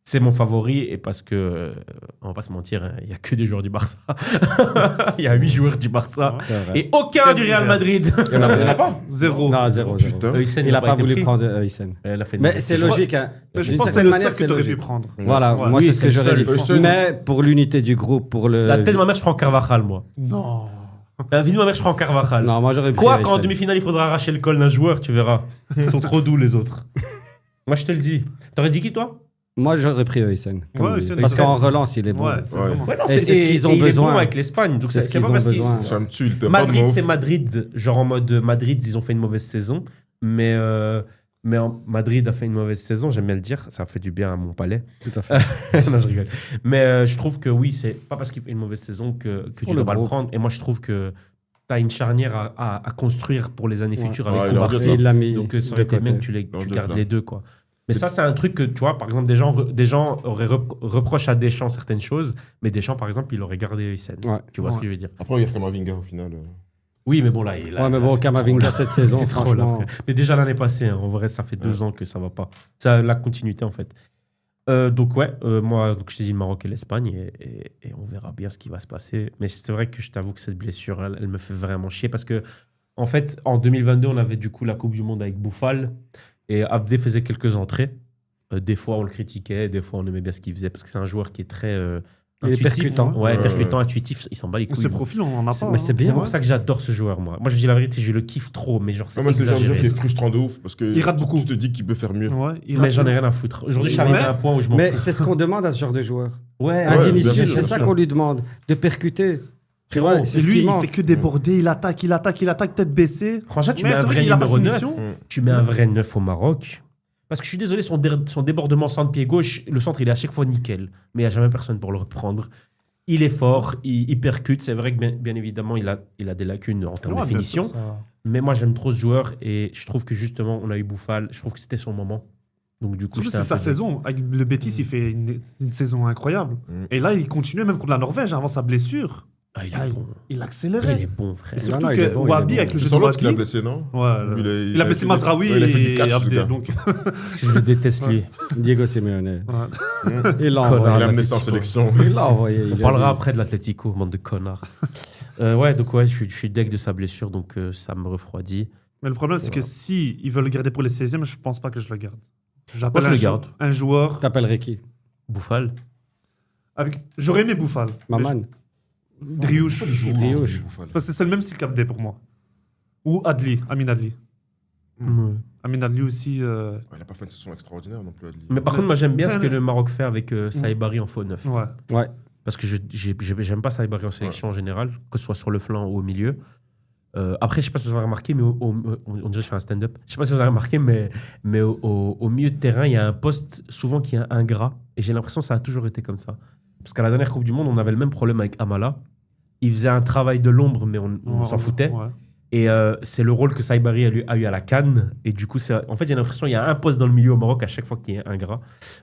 c'est mon favori et parce que, on va pas se mentir, hein, il y a que des joueurs du Barça. Il y a 8 joueurs du Barça C'est vrai. et aucun du Real Madrid. Il y en a pas. Zéro. Non, 0. Putain. Heusen, Il n'a pas été voulu pris. prendre Heusen. Elle a fait une- Mais c'est Je crois- logique. Hein. Je D'une pense que c'est certaine le manière, seul que c'est tu aurais pu logique. prendre. Voilà, Ouais. moi Oui, c'est c'est ce que le j'aurais seul. dit. Mais pour l'unité du groupe, pour le. La tête de ma mère, je prends Carvajal, moi. Non. La vie de ma mère, je prends Carvajal. Non, moi j'aurais pris Quoi, quand en Heusen. demi-finale, il faudra arracher le col d'un joueur, tu verras. Ils sont trop doux, les autres. Moi, je te le dis. T'aurais dit qui, toi Moi j'aurais pris Heusen. comme Ouais, lui. Heusen, Parce c'est- qu'en relance, il est bon. Ouais, c'est Ouais. vraiment. Ouais, non, Et c'est ce qu'ils ont il est besoin. bon avec l'Espagne. Donc C'est ce pas qu'ils ont parce qu'ils- besoin. Ça me tue, il t'aime Madrid, pas de c'est mauve. Madrid. Genre en mode Madrid, ils ont fait une mauvaise saison. Mais Madrid a fait une mauvaise saison, j'aime bien le dire. Ça fait du bien à mon palais. Tout à fait. Non, je rigole. Mais je trouve que oui, c'est pas parce qu'il fait une mauvaise saison que tu Pour le dois le groupe. prendre. Et moi, je trouve que tu as une charnière à construire pour les années Ouais. futures Ouais, avec il a Combarcé. raison. Il l'a mis. Donc ça de aurait été côté. bien que tu Dans gardes deux, les deux, quoi. Mais ça, c'est un truc que, tu vois, par exemple, des gens auraient reproché à Deschamps certaines choses, mais Deschamps, par exemple, il aurait gardé Heusen. Ouais. Tu vois ce Ouais. que je veux dire? Après, il y a Kamavinga au final. Oui, mais bon, là, il Ouais, mais bon, c'était Kamavinga, trop, là. cette saison, C'était trop, là, franchement. frère. Mais déjà l'année passée, hein, en vrai, ça fait 2 ans que ça va pas. C'est la continuité, en fait. Donc, ouais, moi, donc, je t'ai dit le Maroc et l'Espagne, et on verra bien ce qui va se passer. Mais c'est vrai que je t'avoue que cette blessure, elle me fait vraiment chier parce que, en fait, en 2022, on avait du coup la Coupe du Monde avec Bouffal, et Abdé faisait quelques entrées. Des fois, on le critiquait, des fois, on aimait bien ce qu'il faisait parce que c'est un joueur qui est très Il est intuitif. percutant. Ouais, Ouais, percutant, intuitif, il s'en bat les couilles. Ce profil, on en a pas. Mais c'est hein. bien. C'est pour ça que j'adore ce joueur, moi. Moi, je dis la vérité, je le kiffe trop, mais genre, c'est Moi, c'est le genre de joueur exagéré. qui est frustrant de ouf parce que Il rate beaucoup. tu te dis qu'il peut faire mieux. Ouais, il Mais rate- j'en ai rien à foutre. Aujourd'hui, je suis arrivé Mais- à un point où je m'en Mais fous. c'est ce qu'on demande à ce genre de joueur. Ouais, Un Ouais, Vinicius, bien c'est sûr. ça qu'on lui demande. De percuter. Tu Frérot, vois, c'est Et ce lui, qui il manque. fait que déborder, il attaque, tête baissée. Franchement, tu Mais mets un c'est vrai vrai qu'il a pas de numéro 9. finition. Tu mets un vrai 9 au Maroc. Parce que je suis désolé, son débordement centre-pied gauche, le centre, il est à chaque fois nickel. Mais il n'y a jamais personne pour le reprendre. Il est fort, il percute. C'est vrai que, bien évidemment, il a des lacunes en termes Ouais, de bien finition. sûr, ça- Mais moi, j'aime trop ce joueur. Et je trouve que justement, on a eu Bouffal. Je trouve que c'était son moment. Donc, du coup, Surtout, j'étais c'est un sa peu- saison. Avec le Betis, il fait une saison incroyable. Mm. Et là, il continuait même contre la Norvège avant sa blessure. Ah, il Ah, est bon. il Il accélérait. est bon, frère. Et surtout non, il est que bon, il est Wabi, bon. avec le C'est jeu sans de l'autre qu'il a Wabi, blessé, non ouais, Il il a blessé Mazraoui Ouais, il a fait du et catch, ce Abdé. gars. Donc, Parce que je le déteste, lui. Diego Simeone. ouais. Il l'a Connard. envoyé. Il a amené ça en sélection. Il l'a envoyé. On parlera après de l'Atlético, bande de connards. Ouais, donc ouais, je suis deg de sa blessure, donc ça me refroidit. Mais le problème, c'est que si ils veulent le garder pour les 16e, je pense pas que je le garde. J'appelle Moi, je le jou- garde. un joueur T'appellerais qui Bouffal. avec. J'aurais aimé Bouffal. Maman. Driouche. Driouche. Parce que c'est le même style qu'Abdé pour moi. Ou Adli, Amin Adli. Amin Adli aussi. Il n'a pas fait une saison extraordinaire non plus, Adli. Mais par contre, moi j'aime bien C'est ce que un- le Maroc fait avec Saïbari en faux neuf. Ouais. Ouais. Parce que j'aime pas Saïbari en sélection en général, que ce soit sur le flanc ou au milieu. Après, je sais pas si vous avez remarqué, mais on dirait que je fais un stand-up. Je sais pas si vous avez remarqué, mais au milieu de terrain, il y a un poste souvent qui est ingrat. Et j'ai l'impression que ça a toujours été comme ça. Parce qu'à la dernière Coupe du Monde, on avait le même problème avec Amala. Il faisait un travail de l'ombre, mais on s'en foutait. Ouais. Et c'est le rôle que Saïbari a eu à la CAN. Et du coup, en fait, j'ai l'impression qu'il y a un poste dans le milieu au Maroc à chaque fois qui est ingrat.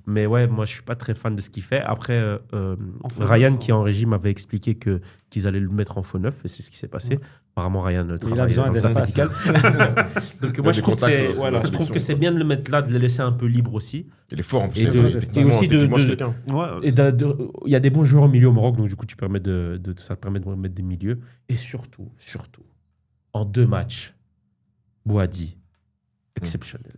Mais ouais, moi, je suis pas très fan de ce qu'il fait. Après, faux Ryan, neuf, qui est en régime, m'avait expliqué qu'ils allaient le mettre en faux neuf. Et c'est ce qui s'est passé. Apparemment, Ryan travaille besoin dans le staff d'espace. médical. Donc, moi, des je trouve, contacts, je dans la trouve que sélection. c'est bien de le mettre là, de le laisser un peu libre aussi. Il est fort en plus. Et techniquement, aussi techniquement, de- c'est quelqu'un. Ouais. Et il y a des bons joueurs au milieu au Maroc, donc du coup, ça te permet de mettre des milieux. Et surtout, en 2 matchs, Bouhaddi, exceptionnel.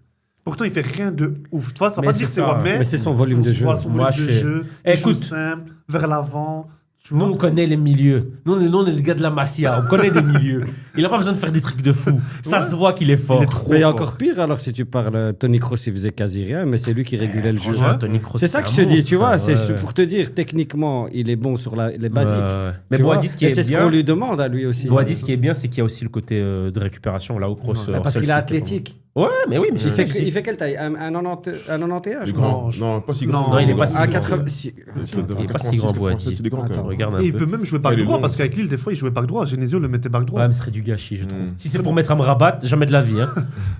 Pourtant, il fait rien de ouf. Tu vois, ça va Mais pas c'est dire c'est ça. ouais, Mais c'est son volume de jeu. Voilà, son Moi, volume de je- jeu. Il joue Écoute. simple, vers l'avant. Tu Nous, vois. on connaît les milieux. Nous, on est le gars de la Masia. On connaît des milieux. Il n'a pas besoin de faire des trucs de fou. Ça Ouais. se voit qu'il est fort. Il est trop Mais il y a fort. encore pire, alors si tu parles, Tony Kroos, il faisait quasi rien, mais c'est lui qui régulait le jeu. Franchement, Toni Kroos, C'est ça que un je te dis, monstre, tu vois, hein, c'est ouais. pour te dire, techniquement, il est bon sur les basiques. Ouais. Mais Tu vois. Boadis, ce qui Et est c'est ce bien, qu'on lui demande à lui aussi. Boadis, ce qui est bien, c'est qu'il y a aussi le côté de récupération. Là où Kroos. Bah, parce qu'il est athlétique. Ouais, mais oui, mais Il c'est fait quelle taille? Un 91 Du je crois. grand. Non, pas si grand. Non, il est pas si À grand. 80. Il est pas si grand, Boadis. Il est grand quand Attends, même. Regarde un Et il peu. peut même jouer back Il est droit long. parce qu'avec Lille, des fois, il jouait back droit. Genesio le mettait back droit. Ouais, mais ce serait du gâchis, je trouve. Mm. Si c'est pour mettre Amrabat, jamais de la vie. Hein.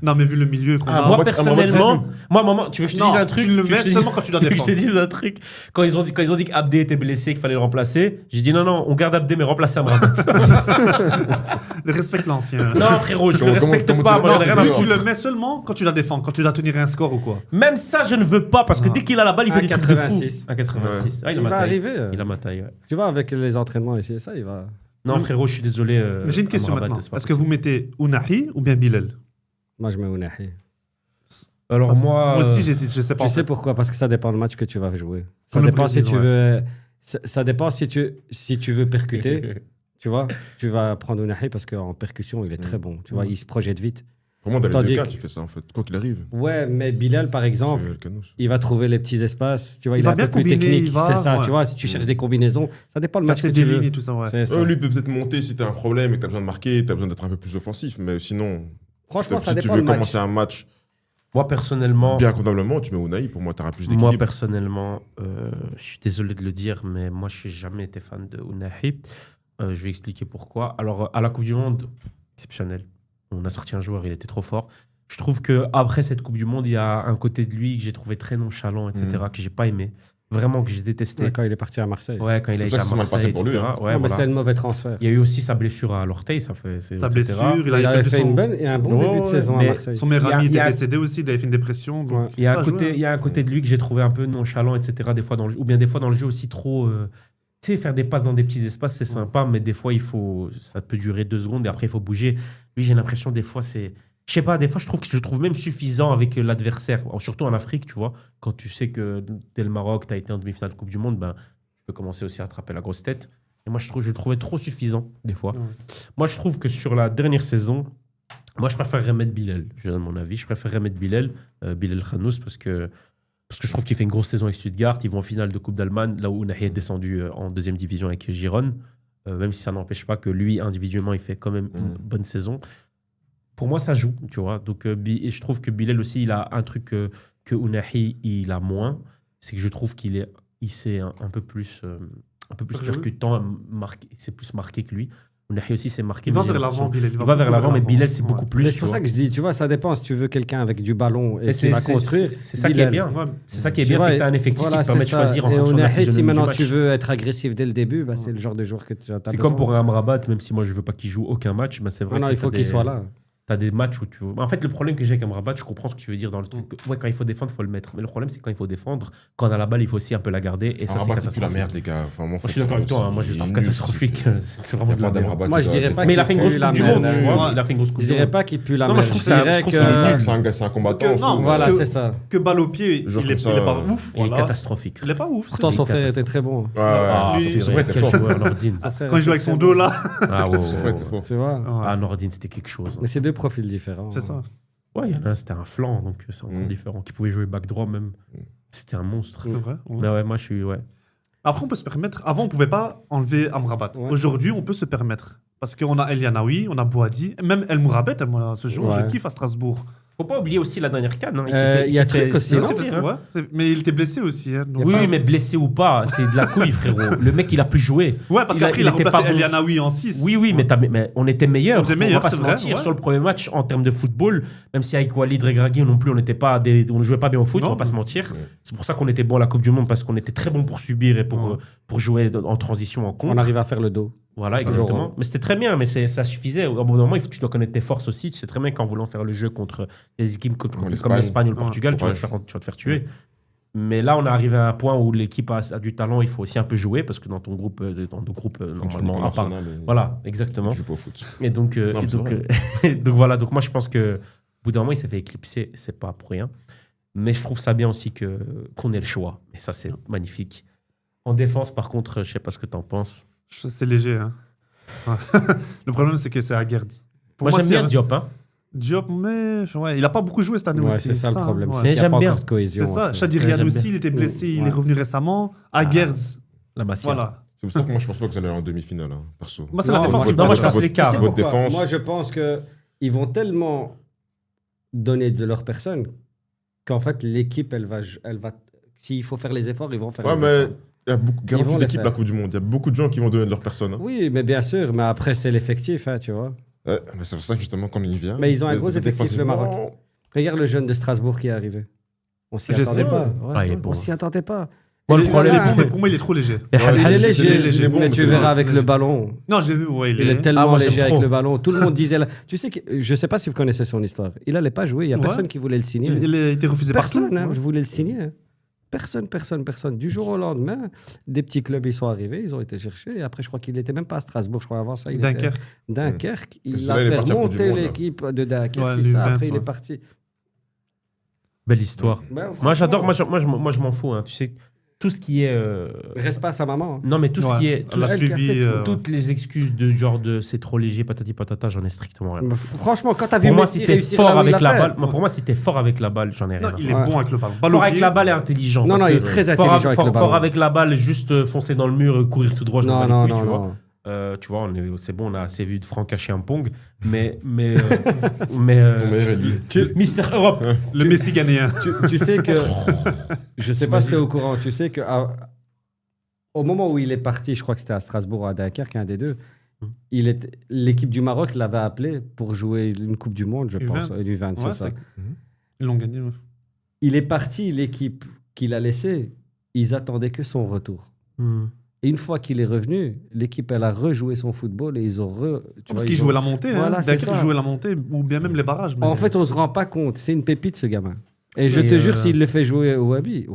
Non, mais vu le milieu. qu'on a- Moi, Amrabat, personnellement, maman, tu veux que je te Non, dise un truc tu le veux que mets je te dise- seulement quand tu dois veux que défendre. Je te dise un truc. Quand ils ont dit qu'Abdé était blessé, qu'il fallait le remplacer, j'ai dit non, on garde Abdé, mais remplacer Amrabat. Respecte l'ancien. Non, frérot, je le Comment- respecte comment pas. tu- Moi, non, j'en ai rien c'est à dur. Tu foutre. le mets seulement quand tu dois défendre, quand tu dois tenir un score ou quoi. Même ça, je ne veux pas parce que Ah. dès qu'il a la balle, il fait À des trucs de fou. 86. À 86. Ah, il a Il ma va taille. arriver. Il a ma taille, ouais. Tu vois, avec les entraînements ici et ça, il va. Non, frérot, je suis désolé. Mais j'ai une question Amrabat, maintenant. c'est pas Est-ce que vous mettez Ounahi ou bien Bilal? Moi, je mets Ounahi. Alors, Parce que moi. aussi, j'hésite, je sais pas. Tu en sais fait. pourquoi? Parce que ça dépend du match que tu vas jouer. Ça Comme le dépend si Brésil, tu ouais. veux. Ça dépend si tu veux percuter. Tu vois, tu vas prendre Ounahi parce qu'en percussion, il est très bon. Tu vois, il se projette vite. Vraiment, dans les Tandis deux cas, que- tu fais ça en fait. Quoi qu'il arrive. Ouais, mais Bilal, par exemple, C'est le canouche. il va trouver les petits espaces. Tu vois, Il il, va est un bien peu plus combiner, technique. il va, C'est ça, ouais. tu vois. Si tu cherches des combinaisons, ça dépend le match Casser que des tu veux. lignes et tout ça, ouais. C'est ça. Lui peut peut-être monter si t'as un problème et que t'as besoin de marquer, t'as besoin d'être un peu plus offensif. Mais sinon, Franchement, ça si tu dépend veux le match. commencer un match Moi, personnellement. bien convenablement, tu mets Ounahi. Pour moi, t'auras plus Moi, d'équilibre. personnellement, je suis désolé de le dire, mais moi, je n'ai jamais été fan de Ounahi. Je vais expliquer pourquoi. Alors, à la Coupe du Monde, exceptionnel. On a sorti un joueur, il était trop fort. Je trouve qu'après cette Coupe du Monde, il y a un côté de lui que j'ai trouvé très nonchalant, etc., que j'ai pas aimé. Vraiment, que j'ai détesté. Ouais, quand il est parti à Marseille. Ouais, quand il a C'est été pour ça à que ça s'est mal Marseille, passé pour lui, etc. hein. Ouais, Non, mais voilà. c'est un mauvais transfert. Il y a eu aussi sa blessure à l'orteil, ça fait. Sa etc. blessure, Il avait fait son- une bonne et un bon Ouais, début de ouais, saison à mais Marseille. Son meilleur Il y a- ami il y était a- décédé aussi, il avait fait une dépression. donc Ouais. Il y a ça un joue, côté, hein. il y a un côté de lui que j'ai trouvé un peu nonchalant, etc. Des fois dans le, ou bien des fois dans le jeu aussi trop. Tu sais, faire des passes dans des petits espaces, c'est sympa, mais des fois ça peut durer 2 secondes et après il faut bouger. Lui, j'ai l'impression des fois c'est, je sais pas, des fois je le trouve même suffisant avec l'adversaire, surtout en Afrique, tu vois. Quand tu sais que dès le Maroc, tu as été en demi-finale de Coupe du Monde, ben tu peux commencer aussi à attraper la grosse tête. Et moi, je le trouvais trop suffisant des fois. Ouais. Moi, je trouve que sur la dernière saison, moi, je préférerais mettre Bilal. Je donne mon avis. Je préférerais mettre Bilal Khanous, parce que je trouve qu'il fait une grosse saison avec Stuttgart. Ils vont en finale de Coupe d'Allemagne, là où Ounahi est descendu en deuxième division avec Giron. Même si ça n'empêche pas que lui, individuellement, il fait quand même une bonne saison. Pour moi, ça joue, tu vois. Donc, et je trouve que Bilal aussi, il a un truc que Ounahi, il a moins. C'est que je trouve qu'il s'est un peu plus percutant, c'est plus marqué que lui. Ounahi aussi, c'est marqué. Il va mais j'ai vers l'avant, l'impression- Bilal. Il va vers l'avant, mais Bilal, c'est Ouais. beaucoup plus. Mais c'est tu pour ça vois. que je dis, tu vois, ça dépend si tu veux quelqu'un avec du ballon et Et qui va construire. c'est ça qui est Bilal. bien. Ouais. C'est ça qui est Tu bien, vois, c'est que tu as un effectif voilà, qui te permet de c'est ça. choisir en Et fonction de la Ounahi, si physionomie du maintenant match. tu veux être agressif dès le début, bah, c'est le genre de joueur que tu as C'est comme pour un Amrabat, même si moi je veux pas qu'il joue aucun match, mais c'est vrai Non, que il faut t'as qu'il des- soit là. T'as des matchs où tu. En fait, le problème que j'ai avec Amrabat, je comprends ce que tu veux dire dans le truc. Ouais, quand il faut défendre, il faut le mettre. Mais le problème, c'est que quand il faut défendre, quand on a la balle, il faut aussi un peu la garder. Et ça, c'est Amrabat, c'est plus la catastrophique. merde, les gars. Enfin, Moi, je suis d'accord avec toi. Hein. Moi, je le trouve catastrophique. C'est vraiment de la merde. Moi, je dirais pas Mais il a qu'il fait une pue grosse la Coupe du merde, Monde, tu hein. vois. Il a fait une grosse Coupe Je du dirais Monde. pas qu'il pue la Non, moi, merde. je trouve que dirais je trouve que- qu'il est nul. C'est un combattant. Que- je non, trouve. Voilà, que- c'est ça. Que balle au pied, il Genre est comme ça, pas ouf. Il est voilà. catastrophique. Il est pas ouf. Pourtant, c'est son lui. frère était très bon. Ouais, Ah, lui, c'est vrai, t'es quel fort. joueur, Nordine. Quand il joue avec son dos là. Ah, ouais, C'est ouais, vrai, ouais. t'es fort. Tu vois Ah, Nordine, c'était quelque chose. Mais c'est deux profils différents. C'est ça. Ouais, il y en a un, c'était un flanc, donc c'est encore différent. Qui pouvait jouer back droit même. C'était un monstre. C'est vrai. ouais. Mais ouais, moi, je suis. Ouais. Après, on peut se permettre. Avant, on pouvait pas enlever Amrabat. Ouais. Aujourd'hui, on peut se permettre. Parce qu'on a El Yanaoui, on a Bouhaddi, même El Mourabet, moi, ce jour, Ouais. je kiffe à Strasbourg. Faut pas oublier aussi la dernière canne. Hein. Il y a truc aussi, il s'est non fait sortir, hein. Ouais, mais il était blessé aussi. Hein, donc- Oui, oui, mais blessé ou pas, c'est de la couille, frérot. Le mec, il a plus joué. Ouais, parce il a- qu'après, il a il était remplacé pas El bon. Yanaoui en 6. Oui, oui, mais on était meilleurs. On était On meilleurs, va pas c'est se vrai, mentir. ouais. Sur le premier match, en termes de football, même si avec Walid Regragui non plus, on ne jouait pas bien au foot, Non, on va pas se mais- mentir. C'est pour ça qu'on était bon à la Coupe du Monde, parce qu'on était très bon pour subir et pour jouer en transition en contre. On arrive à faire le dos. Voilà, C'est ça. exactement. Mais c'était très bien, mais ça suffisait. Au bout d'un moment, tu dois connaître tes forces aussi. Tu sais très bien qu'en voulant faire le jeu contre des équipes comme l'Espagne. l'Espagne ou le Ouais. Portugal, tu vas te faire tuer. Mais là, on est arrivé à un point où l'équipe a du talent, il faut aussi un peu jouer, parce que dans ton groupe, normalement, à part. Voilà, exactement. Tu joues pas au foot. Et donc, Non, mais c'est donc voilà. Donc moi, je pense que bout d'un moment, il s'est fait éclipser, c'est pas pour rien. Mais je trouve ça bien aussi qu'on ait le choix. Et ça, c'est magnifique. En défense, par contre, je sais pas ce que tu en penses. C'est léger. Hein. Ouais. Le problème, c'est que c'est Aguerd. Moi, j'aime c'est bien un- Diop. Hein. Diop, mais ouais, il a pas beaucoup joué cette année Ouais, aussi. c'est ça le problème. ouais. C'est Mais qu'il y a j'aime pas bien. encore de cohésion. C'est ça. entre eux. Chadirian j'aime aussi, bien. il était blessé, il Ouais. est revenu récemment. Aguerd, La Masia. voilà. C'est pour ça que moi, je pense pas que vous allez aller en demi-finale, hein, perso. Moi, c'est Non, la défense moi, qui je me non, moi, je fait pense peur. l'écart. Tu sais Votre pourquoi défense. Moi, je pense qu'ils vont tellement donner de leur personne qu'en fait, l'équipe, elle va. S'il faut faire les efforts, ils vont faire Ouais, les mais efforts. il y a beaucoup, Ils garantie vont les d'équipe faire. la Coupe du Monde. Il y a beaucoup de gens qui vont donner de leur personne. Hein. Oui, mais bien sûr. Mais après, c'est l'effectif, hein, tu vois. Ouais, mais c'est pour ça que justement, quand on y vient. Mais ils ont un gros effectif, le défensivement, Maroc. Regarde le jeune de Strasbourg qui est arrivé. On s'y Je attendait sais. pas. Ah, il est bon. On s'y attendait pas. Moi, le Et problème, là, c'est Pour moi, il est trop léger. Et Ouais, Halil, Il est il est léger, léger, bon, mais mais tu c'est verras vrai. avec le ballon. Non, j'ai vu, ouais, Il est Ah, tellement moi, léger j'aime avec trop. le ballon. Tout le monde disait là. Tu sais que je sais pas si vous connaissez son histoire. Il allait pas jouer. Il y a Ouais. personne qui voulait le signer. Il a été refusé Personne, partout. hein, Ouais. je voulais le signer. Personne. Du jour au lendemain, des petits clubs ils sont arrivés, ils ont été cherchés. Et après, je crois qu'il n'était même pas à Strasbourg. Je crois avant ça, il était Dunkerque. Dunkerque. Il C'est a là, il est fait parti à Coupe du monter Monde, là. l'équipe de Dunkerque. Ouais, et ça, l'U20, après, il ouais. est parti. belle histoire. Ouais, Moi, j'adore. franchement, Moi, je m'en fous. Hein. Tu sais, tout ce qui est. Reste pas à sa maman. Non, mais tout ce Ouais. qui est. Elle a elle qui a suivi. fait Toutes les excuses de genre de c'est trop léger, patati patata, j'en ai strictement rien. Franchement, quand t'as vu Pour moi, Messi si t'es réussir fort là où il avec l'a la fait. balle, moi, pour moi, si t'es fort avec la balle, j'en ai rien. Non, à il faire. est Ouais. bon avec le ballon. Fort avec la balle et intelligent. Non, parce non, que il est très fort intelligent avec le ballon. Fort avec la balle, juste foncer dans le mur, courir tout droit, je m'en bats Non, les non, couilles, non, tu vois. non. Tu vois, c'est bon, on a assez vu de Franck Haché un pong, mais Ton meilleur allié. Mister Europe. Le Messi ghanéen. Tu sais que. Je sais pas si t'es au courant. Tu sais que. Au moment où il est parti, je crois que c'était à Strasbourg ou à Dunkerque, un des deux, l'équipe du Maroc l'avait appelé pour jouer une Coupe du Monde, je pense. U20. Du 20, Ouais, c'est ça. Ils l'ont gagné. Ouais. Il est parti, l'équipe qu'il a laissée, ils attendaient que son retour. Et une fois qu'il est revenu, l'équipe, elle a rejoué son football et ils ont Parce qu'ils jouaient la montée. Voilà, Hein. c'est Dunkerque ça. jouait la montée, ou bien même les barrages. mais- En fait, on se rend pas compte. C'est une pépite, ce gamin. Et je Et, te jure, s'il le fait jouer au Wabi.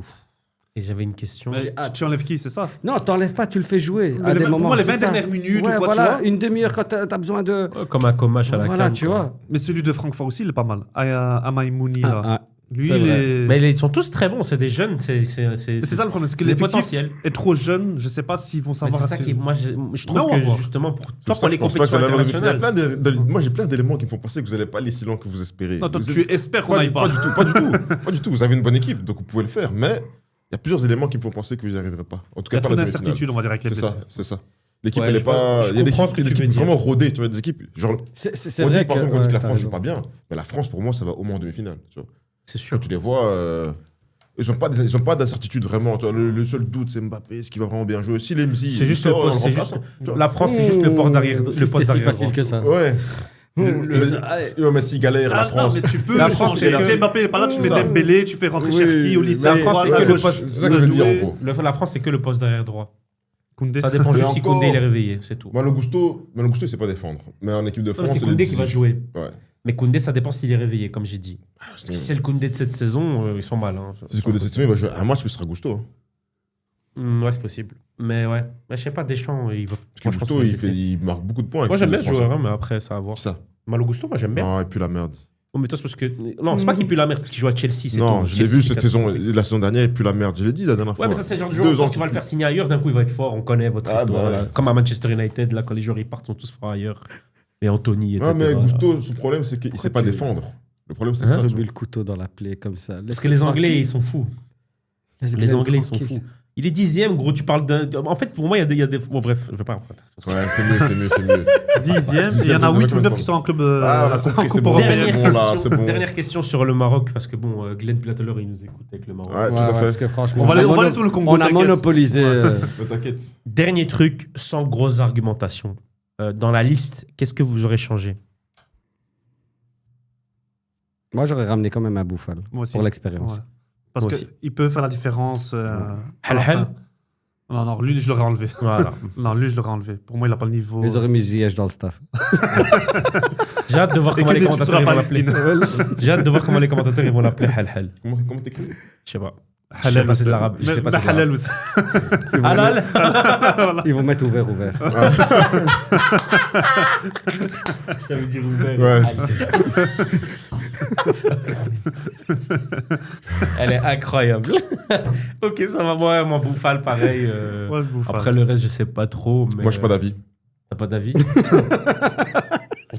Et j'avais une question. Mais tu enlèves qui, c'est ça? Non, t'enlèves pas, tu le fais jouwer. Mais À des pour moments, moi, les c'est 20 ça. dernières minutes, Ouais, ou quoi, voilà, tu vois. une demi-heure quand t'as besoin de. Comme un comache à la Voilà, canne, tu quoi. vois. Mais celui de Francfort aussi, il est pas mal. Amaï Mouni, là. Ah, Lui, c'est il vrai. est. Mais ils sont tous très bons, c'est des jeunes, c'est C'est ça le problème, c'est que les l'effectif potentiels. est trop jeune. Je sais pas s'ils vont Mais savoir. c'est ça qui, moi, je trouve Non, on va que voir. justement pour, C'est toi, ça pour que les je pense pas que compétitions ça va aller en demi-finale. internationales. Moi, j'ai plein d'éléments qui me font penser que vous n'allez pas aller si loin que vous espérez. Non, toi, Vous tu êtes- espères qu'on pas, n'aille pas. pas du tout, pas du tout. Pas du tout. Vous avez une bonne équipe, donc vous pouvez le faire. Mais il y a plusieurs éléments qui me font penser que vous n'y arriverez pas. En tout Il y cas, a pas trop la demi-finale. d'incertitudes, on va dire, avec les C'est ça, blessés. c'est ça. L'équipe, Ouais, elle je est pas. je Il y a des comprends ce que tu veux équipes dire. vraiment rodées. Tu vois, des équipes. Genre, C'est on dit vrai par que. exemple qu'on dit que la ouais, France t'as joue raison. pas bien. Mais la France, pour moi, ça va au moins en demi-finale. Tu vois. C'est sûr. Quand tu les vois, ils n'ont pas d'incertitude vraiment. Tu vois, le seul doute, c'est Mbappé, est-ce qu'il va vraiment bien jouer. Si les MZ, C'est juste le sort, on poste, le c'est remplace, juste. tu vois. La France, c'est juste le port d'arrière. Le Si poste c'était si d'arrière facile droit. que ça. Ouais. Ouais, mais s'il galère, la Ah non, France. mais tu peux La France, changer. c'est Tu sais, que- Mbappé est pas là, tu mets Ça. Dembélé, tu fais rentrer Oui, Cherki au mais lycée. la France, c'est que le poste- C'est ça que je veux dire, en gros. La France, c'est que le poste d'arrière droit. Koundé. Ça dépend Mais juste si encore- Koundé il est réveillé, c'est tout. Malo Gusto, il sait pas défendre. Mais en équipe de Non, mais France, c'est il est Koundé qui va décisif. jouer. Ouais. Mais Koundé, ça dépend s'il est réveillé, comme j'ai dit. Si c'est le Koundé de cette saison, ils sont mal. Hein. Si Koundé cette saison, il va jouer un match, puis ce sera Gusto. Hein. Ouais, c'est possible. Mais ouais. Mais je sais pas, Deschamps, il va. Parce que Moi, je pense Gusto, qu'il va il marque beaucoup de points. avec Moi, j'aime bien l'équipe ce de joueur, France. hein, mais après, ça va voir. Qui ça Malo Gusto, moi, j'aime bien. Non, et puis la merde. Oh, mais toi, c'est parce que. Non, c'est pas qu'il pue la merde, parce qu'il joue à Chelsea. c'est Non, tout. je l'ai Chelsea, vu c'est cette catastrophique. saison. La saison dernière, il pue la merde. Je l'ai dit la dernière fois. Ouais, mais ça, c'est le genre de 2 joueur, ans. quand tu vas le faire signer ailleurs, d'un coup, il va être fort. On connaît votre Ah, histoire. bah, là. ouais. Comme à Manchester United, là, quand les joueurs ils partent, ils sont tous forts ailleurs. Et Anthony, etc. Ouais, mais là. Gusto, son problème, c'est qu'il sait pas tu- défendre. Le problème, c'est Hein ça. Ça tu met vois. le couteau dans la plaie comme ça. Parce que les Anglais, ils sont fous. Les Anglais, ils sont fous. Il est 10e, gros, tu parles d'un. En fait, pour moi, il y a des. Bon, bref, je vais pas. Ouais, c'est mieux. 10e, il y en a 8 ou 9 qui sont en club. Ah, on a compris, en c'est Coupe bon. européenne. Dernière, bon, là, question, c'est bon. dernière question sur le Maroc, parce que bon, Glenn Plateleur, il nous écoute avec le Maroc. Ouais, tout à Parce fait. que franchement, On va aller mono- sur le Congo, on a t'inquiète. monopolisé. Mais t'inquiète. Dernier truc, sans grosse argumentation. Dans la liste, qu'est-ce que vous aurez changé? Moi, j'aurais ramené quand même un Bouffal Moi aussi. pour l'expérience. Ouais. Parce Moi aussi. qu'il peut faire la différence. à la Hal fin. Hal. Non, lui, je l'aurais enlevé. Voilà. Non, lui, je l'aurais enlevé. Pour moi, il n'a pas le niveau. Ils auraient mis Ziyech dans le staff. J'ai hâte de voir Et comment que les des titres commentateurs à ils vont l'appeler. Palestine. J'ai hâte de voir comment les commentateurs ils vont l'appeler Hal Hal. Comment t'écris Je sais pas. Je sais pas, c'est de l'arabe. Je sais pas, c'est de Halal l'arabe. aussi. Halal. Ils vont mettre ouvert. Ça veut dire ouvert. Ouais. Elle est incroyable. Ok, ça va. Moi, mon Bouffal, pareil. Ouais, le Bouffal. Après, le reste, je sais pas trop. Mais Moi, je n'ai pas d'avis. T'as pas d'avis?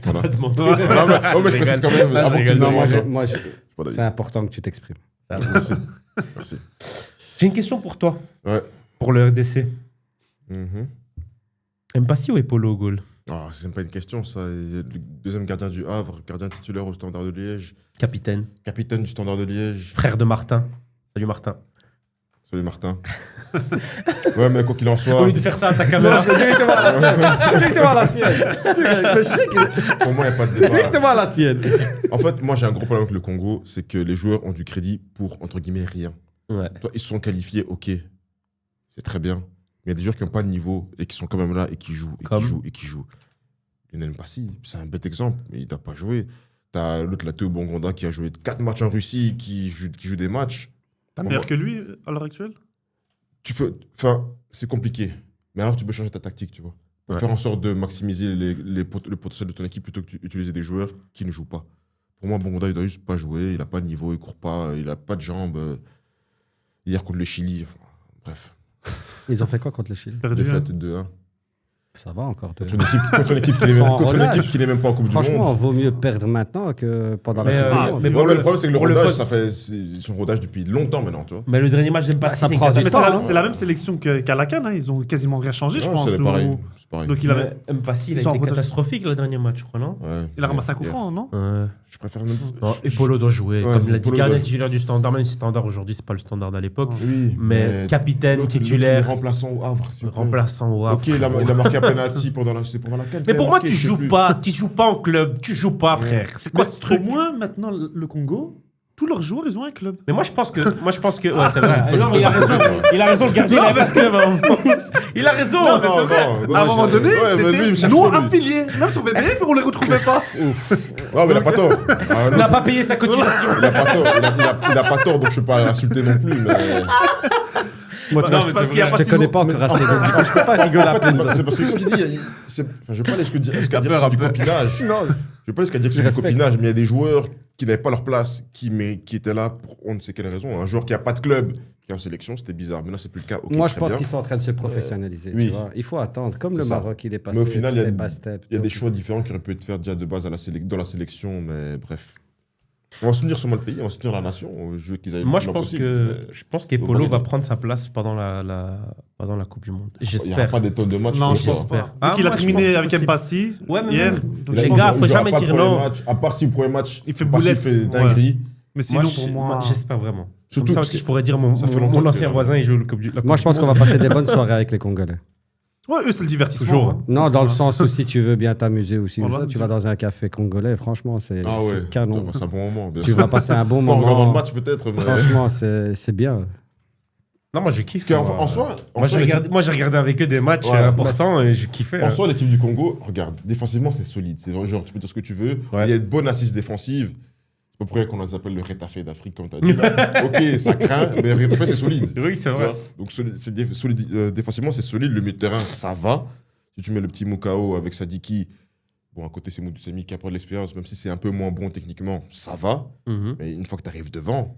Voilà. Pas demandé. Non, mais je précise quand même. Ah, je Avant que tu rigole. me Non, moi, demandes, moi, j'ai pas d'avis. c'est important que tu t'exprimes. Merci. Merci. J'ai une question pour toi. Ouais. Pour le RDC. Mhm. Mpassi ou Epolo au goal? Ah, c'est même pas une question, ça. Il y a le deuxième gardien du Havre, gardien titulaire au Standard de Liège, Capitaine. capitaine du Standard de Liège. Frère de Martin. Salut Martin. Salut Martin. Ouais, mais quoi qu'il en Au soit, lieu de faire ça à ta caméra. Directement à la sienne. pour moi, il n'y a pas de débat. Directement à la sienne. En fait, moi, j'ai un gros problème avec le Congo, c'est que les joueurs ont du crédit pour, entre guillemets, rien. Ouais. Toi, ils se sont qualifiés, ok, c'est très bien. Mais il y a des joueurs qui n'ont pas de niveau et qui sont quand même là et qui jouent, et Comme qui jouent, et qui jouent. Lionel Mpassi, c'est un bête exemple, mais il n'a pas joué. T'as l'autre, la Théo Bongonda, qui a joué 4 matchs en Russie, qui joue des matchs. T'as meilleur que lui à l'heure actuelle? Enfin, c'est compliqué. Mais alors, tu peux changer ta tactique, tu vois. Pour faire en sorte de maximiser le potentiel de ton équipe plutôt que d'utiliser des joueurs qui ne jouent pas. Pour moi, Bongonda, il doit juste pas jouer. Il n'a pas de niveau, il court pas, il n'a pas de jambes. Hier contre le Chili, enfin, bref. Ils ont fait quoi contre le Chili? Perdu, hein. Défaite 2-1. Ça va encore. Contre une équipe qui n'est Sans même pas en Coupe du Franchement, Monde. vaut mieux perdre maintenant que pendant Mais, la Coupe du mais Monde. Mais pour le le- problème, c'est que le pour le rodage, poste- ils sont rodage depuis longtemps maintenant, tu vois. Mais le dernier match d'Mpassi, ça c'est une prend du Mais catastrophe. temps, c'est la même sélection qu'à la CAN, hein. Ils ont quasiment rien changé, je Ouais, pense. c'est pareil. ou- C'est pareil. Donc il avait, Mais Mpassi, il Ils a sont en été rodage. catastrophique le dernier match, je crois, non? Ouais. il a ramassé un coup Ouais. franc, non? Je préfère même. Non, Epolo doit jouer. Ouais, Comme l'a dit, Epolo gardien doit- titulaire du Standard, même si Standard aujourd'hui, c'est pas le Standard à l'époque. Oui, Mais capitaine, l'autre, titulaire, remplaçant au Havre. s'il vous plaît. remplaçant au Havre. Ok, il a marqué un penalty pendant la CAN. Mais pour moi, tu joues pas en club, tu joues pas, frère. C'est quoi ce Pour truc? moi, maintenant, le Congo, tous leurs joueurs, ils ont un club. Mais moi, je pense que, ouais, c'est vrai. Non, mais il a raison. Il a raison, le gardien, il a pas de club. hein. Il a raison. Non, mais c'est vrai. À un moment donné, c'était non affilié. Même sur BBF, on les retrouvait pas. Non, mais il a pas tort. Ah, Il n'a pas payé sa cotisation. Il a pas tort. Il a pas tort, donc je peux pas l'insulter non plus. Mais... Moi, tu Non, vois, mais parce c'est qu'il y a vrai. pas je te si connais long- pas encore assez, donc du coup, je peux pas rigoler à pleine dents. C'est parce que quand je dis, je vais pas aller jusqu'à dire que c'est du copinage. Non. Je vais pas aller jusqu'à dire que c'est du respecte. copinage, mais il y a des joueurs qui n'avaient pas leur place, qui étaient là pour on ne sait quelle raison. Un joueur qui a pas de club, qui est en sélection, c'était bizarre. Mais là, c'est plus le cas. Ok, Moi, je très pense bien. qu'ils sont en train de se professionnaliser. oui. Tu vois. Il faut attendre. Comme le C'est ça. Maroc, il est passé. Mais au final, step by step. Il y a des Donc, choix différents qui auraient pu être faits déjà de base dans la sélection, mais bref. On va soutenir sûrement le pays, on va soutenir la nation. Je veux qu'ils aillent Moi, le je plus pense possible, qu'Epolo Faut pas va les- prendre sa place pendant la Coupe du Monde. il n'y aura J'espère. pas des tonnes de matchs. Non, pour je le pense soir. pas. Ah, Vu qu'il a moi, je terminé pense que avec c'est possible. Mpassi Ouais, mais hier. même. donc Les je gars, pense- faut il jouera jamais pas le dire premier non. match, à part si le premier match, Il fait Mpassi boulette. fait dinguerie. Mais sinon, Moi, pour moi. moi, j'espère vraiment. Surtout Comme ça que aussi, je pourrais dire mon ça fait longtemps ancien que- voisin, il joue la Coupe du Moi, je pense qu'on va passer des bonnes soirées avec les Congolais. Ouais, eux, c'est le divertissement. Toujours. hein. Non, dans le sens où si tu veux bien t'amuser aussi, ou Voilà. ça, tu vas dans un café congolais, franchement, c'est Ah ouais, canon. c'est un bon moment. bien Tu sûr. vas passer un bon Pas en regardant le moment. match peut-être, mais. Franchement, c'est bien. Non, moi, je kiffe. Parce qu'en- moi. en soi, Moi, j'ai regardé avec eux des matchs Ouais, importants et je kiffais. En hein. soi, l'équipe du Congo, regarde, défensivement, c'est solide. C'est genre, tu peux dire ce que tu veux. Ouais. Il y a de bonnes assises défensives. C'est pas pour rien qu'on les appelle le Rétafé d'Afrique, comme tu as dit. Là. Ok, ça craint, mais Rétafé, c'est solide. Oui, c'est Tu vrai. vois. Donc, défensivement, c'est solide. Le milieu de terrain, ça va. Si tu mets le petit Mukao avec Sadiki, bon, à côté, c'est Moudou Semi qui a pris de l'expérience, même si c'est un peu moins bon techniquement, ça va. Mhm. Mais une fois que tu arrives devant,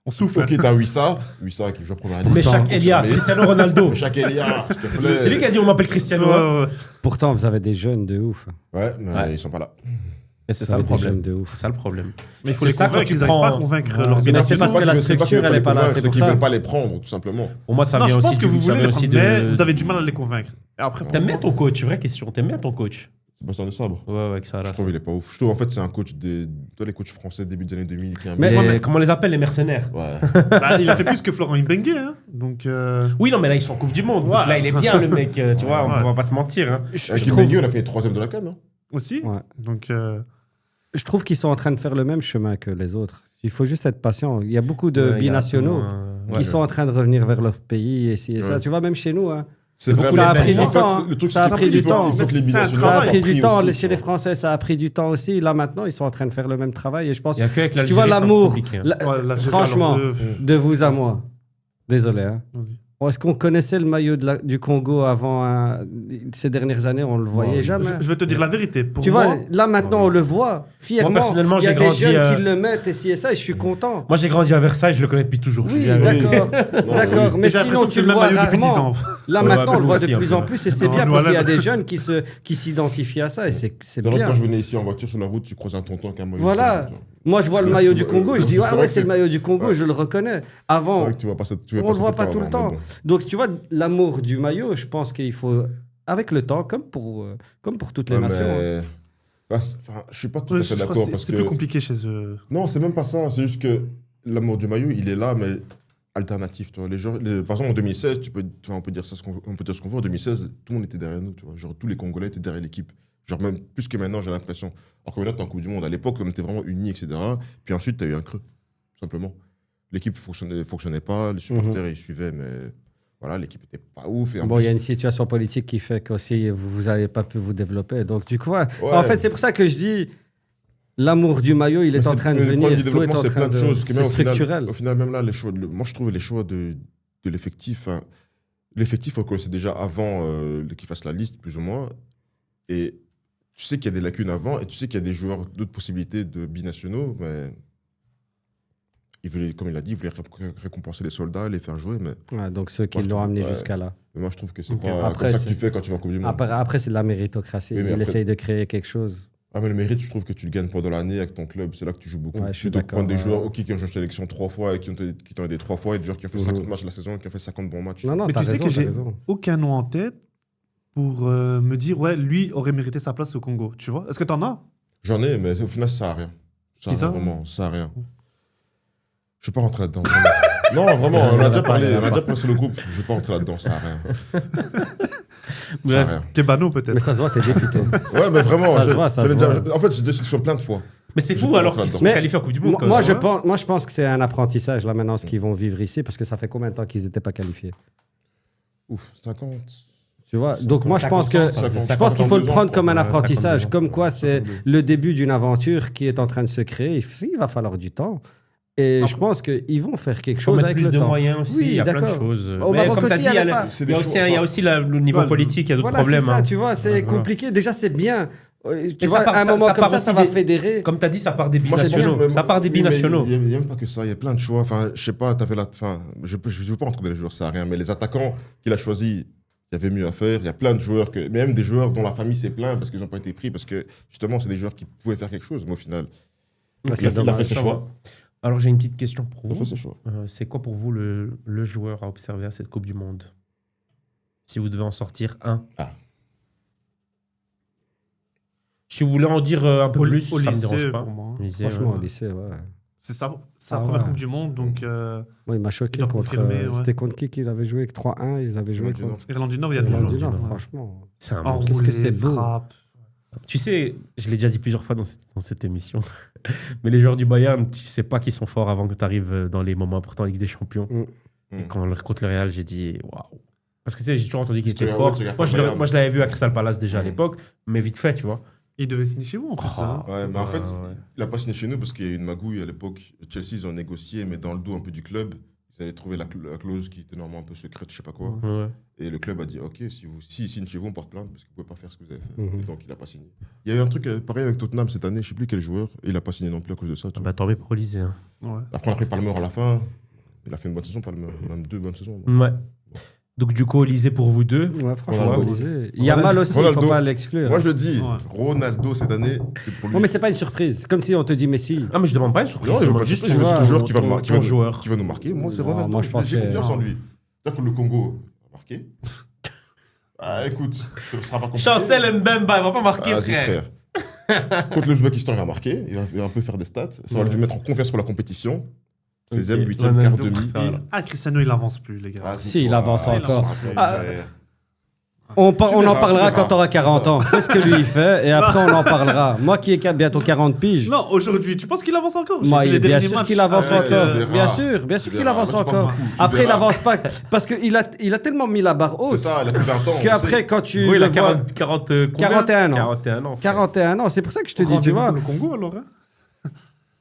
On souffle. ok, t'as Wissa qui joue à première année. Mais chaque Elia, Cristiano Ronaldo. Chaque Elia, s'il te plaît. C'est lui qui a dit on m'appelle Cristiano. hein. Ouais, ouais. Pourtant, vous avez des jeunes de ouf. Ouais, mais Ouais. ils sont pas là. Mais c'est Vous ça avez le des problème. jeunes de ouf. C'est ça le problème. Mais il faut C'est les ça, convaincre. quand tu Ils n'arrivent pas à prends- convaincre Ouais. leur Mais binationaux. c'est parce que la structure, elle est pas là, c'est C'est pour qu'ils ça. veulent pas les prendre, tout simplement. Pour moi, ça Non, vient je aussi pense que vous ça voulez vient les aussi prendre, mais de. vous avez du mal à les convaincre. Et après, T'aimes bien ton coach, vraie question. T'aimes bien ton coach. Sébastien de Sabre. Ouais, ouais, que ça Je là. trouve qu'il est pas ouf. Je trouve en fait c'est un coach toi les coachs français début des années 2000 qui est un Mais- peu- Comment on les appelle les mercenaires? Ouais. bah, il a fait plus que Florent Ibenge. Hein. Donc, Oui, non, mais là ils sont en Coupe du Monde. Donc Ouais. là il est bien le mec. Tu vois, Ouais. on va pas se mentir. hein. Avec Bengue, on a fait 3ème de la CAN, non? aussi. Ouais. Donc, Je trouve qu'ils sont en train de faire le même chemin que les autres. Il faut juste être patient. Il y a beaucoup de Ouais, il y a binationaux ouais. qui sont en train de revenir vers leur pays. Et, et ça. Ouais. Tu vois, même chez nous. Hein. C'est beaucoup ça a les pris Belges. du temps. hein. Le truc, Ça a c'est pris du temps. Il faut que les C'est un binationaux Ça a travail. pris du temps. aussi, Chez les tu vois. Français, ça a pris du temps aussi. Là, maintenant, ils sont en train de faire le même travail. Et je pense, Il y a que avec tu l'Algérie, vois, c'est un peu l'amour, compliqué, hein. la- ouais, l'Algérie, franchement, alors, de vous à moi. Désolé. Hein. vas-y. Est-ce qu'on connaissait le maillot du Congo avant ces dernières années? On le voyait jamais. Je vais te dire la vérité. Pour Tu moi, vois, là maintenant on le voit fièrement. Moi, personnellement, il y a j'ai des grandi, jeunes qui le mettent et ci et ça et je suis content. Moi, j'ai grandi à Versailles, je le connais depuis toujours. je Oui, suis bien- d'accord, d'accord. Mais j'ai l'impression sinon que c'est tu le le même vois maillot depuis 10 rarement. ans. Là Ouais, maintenant ouais, on le nous voit aussi, de un plus peu. en plus et c'est Non, bien nous, parce qu'il y a voilà. des jeunes qui s'identifient à ça et c'est C'est vrai que bien. quand je venais ici en voiture sur la route, tu croises un tonton avec un maillot. Voilà. du Congo, Moi je vois le maillot du Congo, je dis C'est ah vrai ouais que c'est le c'est- maillot du Congo, Ouais. je le reconnais. C'est Avant vrai que tu vois pas ça. Tu vois on le voit pas tout le mais temps. bon. Donc tu vois l'amour du maillot, je pense qu'il faut avec le temps comme pour toutes les Ouais, nations. hein. mais- Enfin, je suis pas tout à Je fait crois d'accord que parce c'est que plus compliqué chez eux. non, c'est même pas ça. C'est juste que l'amour du maillot, il est là, mais alternatif. Tu vois. Par exemple, en 2016, on peut dire ça, on peut dire ce qu'on veut. En 2016, tout le monde était derrière nous. Tu vois. Genre, tous les Congolais étaient derrière l'équipe. Genre, même plus que maintenant, j'ai l'impression. Alors que maintenant, t'es en Coupe du Monde. À l'époque, on était vraiment unis, etc. Puis ensuite, tu as eu un creux, tout simplement. L'équipe fonctionnait pas, les supporters, ils suivaient, mais voilà, l'équipe était pas ouf. Et en Bon, plus- il y a une situation politique qui fait qu'aussi vous n'avez pas pu vous développer. Donc, du coup, Ouais. en fait, c'est pour ça que je dis l'amour du maillot, il est Mais en train de le venir. problème du Tout est développement, en c'est train plein de choses. C'est structurel. Au final, même là, moi, je trouve les choix de l'effectif. Hein, l'effectif, on le connaissait déjà avant qu'ils fassent la liste, plus ou moins. Et tu sais qu'il y a des lacunes avant, et tu sais qu'il y a des joueurs, d'autres possibilités de binationaux, mais comme il a dit, il voulait récompenser les soldats, les faire jouer. Mais Ouais, donc, ceux qui Moi, je l'ont trouve- amené ouais. jusqu'à là. moi, je trouve que c'est Ok. pas Après, comme ça que c'est- tu fais quand tu vas en Coupe du Monde. Après, c'est de la méritocratie. Oui, mais il après- essaye de créer quelque chose. Ah, mais le mérite, je trouve que tu le gagnes pendant l'année avec ton club. C'est là que tu joues beaucoup. Ouais, je suis Plutôt que d'accord, prendre des ouais. joueurs qui ont joué en sélection 3 fois et qui t'ont aidé 3 fois, et des joueurs qui ont fait 50 matchs la saison et qui ont fait 50 bons matchs. Non, non, Mais t'as tu sais raison, que t'as j'ai raison. aucun nom en tête pour me dire, ouais, lui aurait mérité sa place au Congo. Tu vois? Est-ce que t'en as? J'en ai, mais au final, ça sert à rien. Ça Qui sert ça vraiment, ça sert à rien. Je vais pas rentrer là-dedans. Vraiment. Non, vraiment, on a déjà parlé sur le groupe. Je vais pas rentrer là-dedans, ça sert à rien. Ça sert à rien. Kebano, peut-être. Mais ça se voit, t'es député. Ouais, mais vraiment. Ça se voit, ça j'avais se déjà- voit. En fait, j'ai des discussions plein de fois. Mais c'est Je fou peux alors rentrer qu'ils sont Mais- qualifiés en Coupe du Monde. Moi, quand moi, même, je hein. pense que c'est un apprentissage là maintenant ce qu'ils vont vivre ici parce que ça fait combien de temps qu'ils n'étaient pas qualifiés. Ouf, 50. Tu vois. Donc moi je pense qu'il 50, faut le 52 ans, prendre comme un ouais, apprentissage, 52 ans. comme quoi c'est le début d'une aventure qui est en train de se créer. Il va falloir du temps. Et je pense qu'ils vont faire quelque Il faut chose mettre avec plus le de temps. moyens aussi, Oui, il y a plein de d'accord. choses. Au Mais Maroc comme tu as aussi, dit, il y avait pas. C'est il y a des aussi, choix, il y a aussi le niveau Ouais, politique, il y a d'autres Voilà, problèmes. c'est ça, hein. tu vois, c'est Voilà. compliqué. Déjà, c'est bien. Tu ça vois, part- à un ça- moment ça comme part ça, aussi ça va des- fédérer. Comme tu as dit, ça part des Moi, c'est binationaux. bien, mais- Ça part des oui, mais binationaux. Il n'y a même pas que ça, il y a plein de choix. Enfin, je sais pas, t'avais la. Enfin, je veux pas rentrer dans les joueurs, ça sert à rien. Mais les attaquants qu'il a choisis, il y avait mieux à faire. Il y a plein de joueurs, même des joueurs dont la famille s'est plaint parce qu'ils n'ont pas été pris, parce que justement, c'est des joueurs qui pouvaient faire quelque chose, mais au final, Ouais, il a fait dommage. ses choix. Alors j'ai une petite question pour Il a vous. fait ses choix. C'est quoi pour vous le joueur à observer à cette Coupe du Monde? Si vous devez en sortir un. Ah. Si vous voulez en dire un peu Au plus, ça me lycée, dérange pas. pour moi. Lycée, Franchement, ouais. au lycée, ouais. C'est ça, sa Ah première ouais. Coupe du Monde, donc Moi, il m'a choqué Il a contre. confirmé, ouais. C'était contre qui qu'il avait joué avec 3-1. Ils avaient joué Irlande du contre. Irlande du Nord, il y a Irlande deux du jours. Nord, ouais. franchement. C'est un Enroulé, monstre. Qu'est-ce que c'est beau. frappe. Tu sais, je l'ai déjà dit plusieurs fois dans cette émission, mais les joueurs du Bayern, tu sais pas qu'ils sont forts avant que tu arrives dans les moments importants en Ligue des Champions. Et quand contre le Real, j'ai dit waouh. Parce que tu sais, j'ai toujours entendu qu'il Tu était regardes- fort. tu regardes Moi, pas je Bayern. moi, je l'avais vu à Crystal Palace déjà à Mm. l'époque, mais vite fait, tu vois. Il devait signer chez vous en plus. hein. Ouais, mais en fait, ouais. il n'a pas signé chez nous parce qu'il y a eu une magouille à l'époque. Chelsea, ils ont négocié, mais dans le dos un peu du club, ils avaient trouvé la clause qui était normalement un peu secrète, je sais pas quoi. Ouais. Et le club a dit ok, si il signe chez vous, on porte plainte parce que vous pouvez pas faire ce que vous avez fait. Mhm. Et donc il n'a pas signé. Il y a eu un truc pareil avec Tottenham cette année, je sais plus quel joueur, et il n'a pas signé non plus à cause de ça. tu Ah vois. bah, tant mieux pour Olysée. Hein. Ouais. Après, on a pris Palmer à la fin. Il a fait une bonne saison, Palmer. Même 2 bonnes saisons. Ouais. Donc, du coup, Olysée pour vous deux. Ouais, franchement, Ronaldo. au lycée. Il y a mal aussi, il Ronaldo. faut pas l'exclure. Moi, je le dis, Ouais. Ronaldo cette année, c'est pour lui. Ouais, mais c'est pas une surprise. C'est comme si on te dit Messi. Ah, mais je demande pas une surprise. Non, je il demande va juste juste tu vois, un joueur qui va, ton- marquer, ton joueur. qui va nous marquer. Moi, c'est Non, Ronaldo. moi, je pense J'ai que- confiance en non. lui. C'est-à-dire que le Congo a marqué. Ah, écoute, ce sera pas compliqué. Chancel Mbemba, il va pas marquer, Vas-y, frère. Contre l'Ouzbékistan, il va marquer. Il va un peu faire des stats. Ça va Ouais. lui mettre en confiance pour la compétition. 16e, Ok. 8e, quart, Ronaldo, demi. ça va. Ah, Cristiano, il avance plus, les gars. Vas-y, Si, il toi. avance Ah, encore. il avance Ah, frère. On en verras, parlera tu quand verras. tu auras 40 ans. Fais ce que lui il fait et après on en parlera. Moi qui ai bientôt 40 piges, Non, aujourd'hui, tu penses qu'il avance encore? moi, J'ai vu les bien derniers sûr matchs. qu'il avance Ouais, encore. tu verras. Bien sûr Tu qu'il verras. avance Moi, tu parles encore. beaucoup, tu Après, il verras. avance pas parce qu'il a tellement mis la barre C'est haute ça, il a plus 20 ans. on qu'après, sait. quand tu Oui, il le a vois, 41 ans. 41 ans. 41 ans. frère. 41 ans, c'est pour ça que je te dis, tu Rendez-vous vois. pour le Congo, alors. Hein.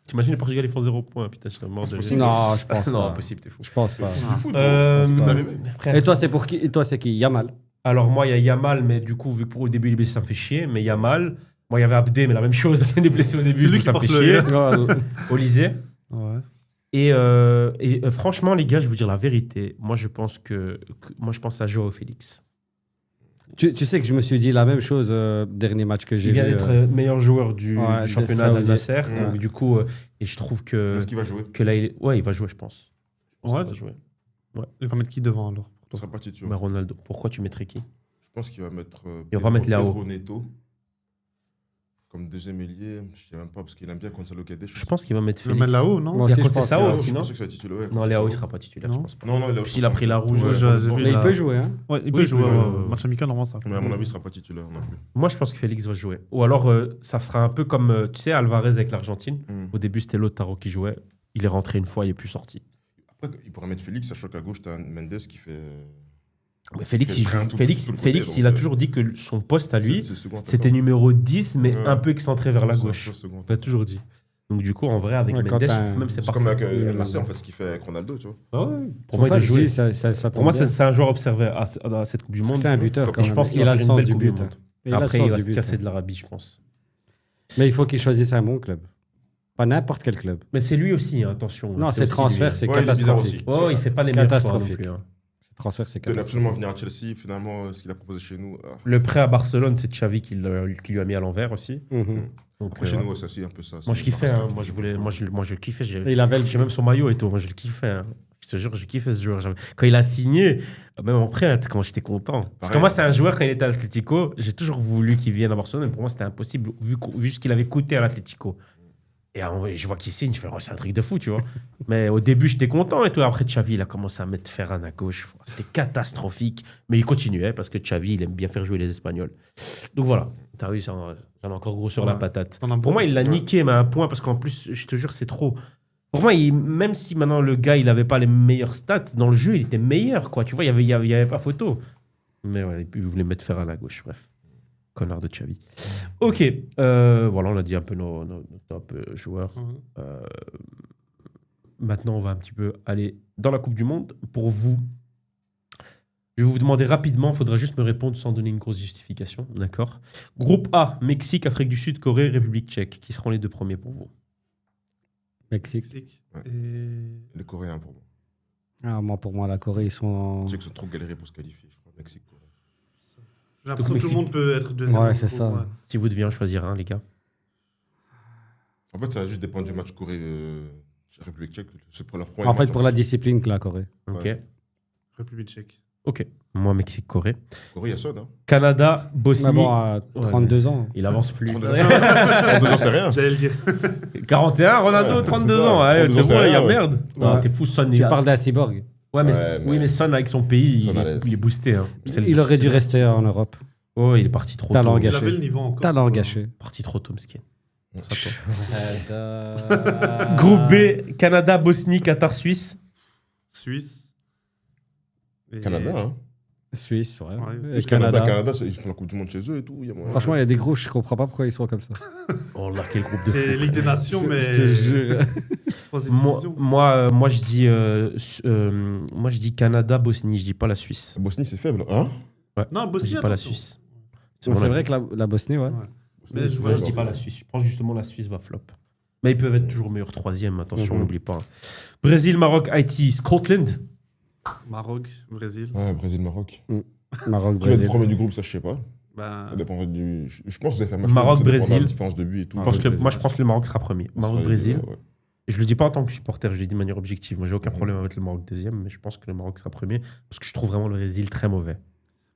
T'imagines, les Portugais, ils font 0 points. Putain, je serais mort de possible. Non, je pense Non, pas. impossible, t'es fou. Je pense pas. C'est du foot. Euh, c'est arrivé. frère, Et toi, c'est pour qui? Et toi, c'est qui? Yamal. alors, moi, il y a Yamal, mais du coup, vu que pour le début, il est blessé, ça me fait chier. Mais Yamal, moi, il y avait Abdé, mais la même chose. Il est blessé au début, C'est lui donc qui ça me fait porte le- chier. Olysée. Ouais. Et franchement, les gars, je vais vous dire la vérité. Moi, je pense à Joao Félix. Tu sais que je me suis dit la même chose dernier match que j'ai Il vu. vient d'être meilleur joueur du ouais, championnat des d'Al Nasser. Saoudiens. Donc, du coup, et je trouve Est-ce qu'il va jouer? que là, il va jouer, je pense. Je pense Ouais. qu'il va jouer. Il va mettre qui devant alors? Il ne sera pas titulaire. Mais Ronaldo, pourquoi tu mettrais qui? Je pense qu'il va mettre. Il va mettre Léao. Pedro Neto comme deuxième ailier. Je ne sais même pas parce qu'il aime bien Gonzalo Guedes. Je pense qu'il va mettre Le Félix. mettre là-haut, non? Moi Il y a aussi, je Costa pense Sao que- aussi, Je non? pense que c'est titulaire. Non, Léao, il sera pas titulaire, Non. je pense pas. Non, Léao. S'il a pris la rouge, Ouais, j'ai vu Mais il là. peut jouer, hein. Ouais, il Oui, peut jouer. oui. Match amical, normalement, ça. Mais à mon avis, il ne sera pas titulaire non plus. Moi, je pense que Félix va jouer. Ou alors, ça sera un peu comme, tu sais, Alvarez avec l'Argentine. Au début, c'était Lautaro qui jouait. Il est rentré une fois, il est plus sorti. Après, il pourrait mettre Félix, sachant qu'à gauche, tu as Mendes qui fait. Mais Félix, Il fait un tout Félix, tout le côté, Félix, donc, il a toujours dit que son poste à lui, c'est second attaquant. c'était numéro 10, mais Ouais. un peu excentré vers la C'est un gauche. peu second Il a attaquant. toujours dit. Donc, du coup, en vrai, avec Ouais, Mendes, quand je t'as trouve même c'est C'est parfait. comme avec El Nasser, en fait, ce qu'il fait avec Ronaldo, tu vois. Ah ouais. Pour Pour moi, il ça, doit je jouer. dis, ça Pour tombe moi, bien. c'est un joueur observé à cette Coupe du Parce Monde. que c'est un buteur quand Je même. pense qu'il il va a le faire une sens belle du Coupe du but. Monde. Il a le Après, sens il va du se but, casser hein. de l'Arabie, je pense. Mais il faut qu'il choisisse un bon club. Pas n'importe quel club. Mais c'est lui aussi, hein, attention. Non, C'est ces aussi transferts, lui. c'est Ouais, il est bizarre catastrophique. aussi. Oh, il fait pas les meilleurs choix non Catastrophique. plus, hein. Ces transferts, c'est Il devait catastrophique. absolument venir à Chelsea. Finalement, ce qu'il a proposé chez nous. Le prêt à Barcelone, c'est Xavi qui lui a mis à l'envers aussi. Mhm. Donc, Après, chez nous, c'est aussi un peu ça. moi, je C'est kiffais. Barça. Hein. Moi, je kiffais. Et il avait le- J'ai même son maillot et tout. Moi, je le kiffais. Hein. Je te jure, je kiffais ce joueur. Quand il a signé, même en prêt, comment j'étais content. Parce que Pareil. moi, c'est un joueur, quand il était à l'Atlético, j'ai toujours voulu qu'il vienne à Barcelone. Mais pour moi, c'était impossible, vu ce qu'il avait coûté à l'Atlético. Et je vois qu'il signe, je fais, oh, c'est un truc de fou, tu vois. Mais au début, j'étais content. Et tout. Après, Xavi, il a commencé à mettre Ferran à gauche. C'était catastrophique. Mais il continuait parce que Xavi, il aime bien faire jouer les Espagnols. Donc voilà. T'as vu, j'en ai encore gros sur la Ouais. patate. T'en as Pour moi, il l'a Ouais. niqué, mais à un point, parce qu'en plus, je te jure, c'est trop. Pour moi, même si maintenant le gars, il avait pas les meilleures stats, dans le jeu, il était meilleur, quoi. Tu vois, il y avait pas photo. Mais ouais, et puis, il voulait mettre Ferran à gauche, bref. Connard de Xavi. Ok, voilà, on a dit un peu nos top joueurs. Maintenant, on va un petit peu aller dans la Coupe du Monde. Pour vous, je vais vous demander rapidement, il faudra juste me répondre sans donner une grosse justification, d'accord? Groupe A, Mexique, Afrique du Sud, Corée, République tchèque. Qui seront les deux premiers pour vous? Mexique. Mexique. Ouais. Et... Les Coréens, pour moi. Ah, pour moi, la Corée, ils sont en... Je sais qu'ils sont trop galérés pour se qualifier, je crois. Mexique. Corée. J'ai l'impression que tout Mexique. le monde peut être deuxième. Ouais, c'est ça. Ouais. Si vous deviez en choisir un, les gars. En fait, ça a juste dépendu du match Corée-République tchèque. C'est pour leur premier En fait, match, pour la plus. discipline que la Corée. Ok. Ouais. République tchèque. Ok. Moi, Mexique, Corée. Corée, il y a Son. Hein. Canada, Bosnie. Mais bon, à 32 ans. Il avance plus. 32 ans, c'est rien. J'allais le dire. 41, Ronaldo, Ouais, 32 c'est ça. ans. Ouais, 32 c'est ans, c'est vrai, il y a rien, ouais. merde. Ouais. Ah, t'es fou, Son. Tu parles d'un cyborg. Ouais, mais, Ouais, oui, mais- mais Son, avec son pays, Son à l'aise. il est boosté. Hein. Il aurait dû rester en Europe. Oh, il est parti trop Talent tôt. Il gâché. avait le niveau encore. Talent gâché. Parti trop tôt, Mskin. Groupe Groupe B, Canada, Bosnie, Qatar, Suisse. Suisse. Et- Canada, hein. Suisse, ouais. Ouais, Et Parce que Canada, ils font la Coupe du Monde chez eux et tout. Il y a moyen. Franchement, il y a des groupes, je comprends pas pourquoi ils sont comme ça. Oh là, quel groupe de C'est fous. Ligue des Nations, mais. Je te jure. Troisième Moi, division. moi, je dis Canada, Bosnie, je dis pas la Suisse. La Bosnie, c'est faible. Hein Non, Je Bosnie, dis pas la attention. Suisse. C'est mon vrai avis. que la Bosnie, ouais. Mais je Ouais, je dis pas la Suisse. Je pense justement la Suisse va flop. Mais ils peuvent être toujours meilleurs troisième, attention, Mhm. n'oublie pas. Brésil, Maroc, Haïti, Scotland. Maroc, Brésil. Ouais, Brésil-Maroc. Maroc, Qui va être Brésil. premier du groupe, ça, je sais pas. Ben, Ça dépendra du. Je pense que vous avez fait un match. Maroc, ça dépendra de Brésil. La différence de but et tout. Je pense Maroc, que, Brésil. moi, je pense que le Maroc sera premier. Ça sera Maroc, les deux, Brésil. ouais. Et je le dis pas en tant que supporter, je le dis de manière objective. Moi, j'ai aucun problème avec le Maroc deuxième, mais je pense que le Maroc sera premier parce que je trouve vraiment le Brésil très mauvais.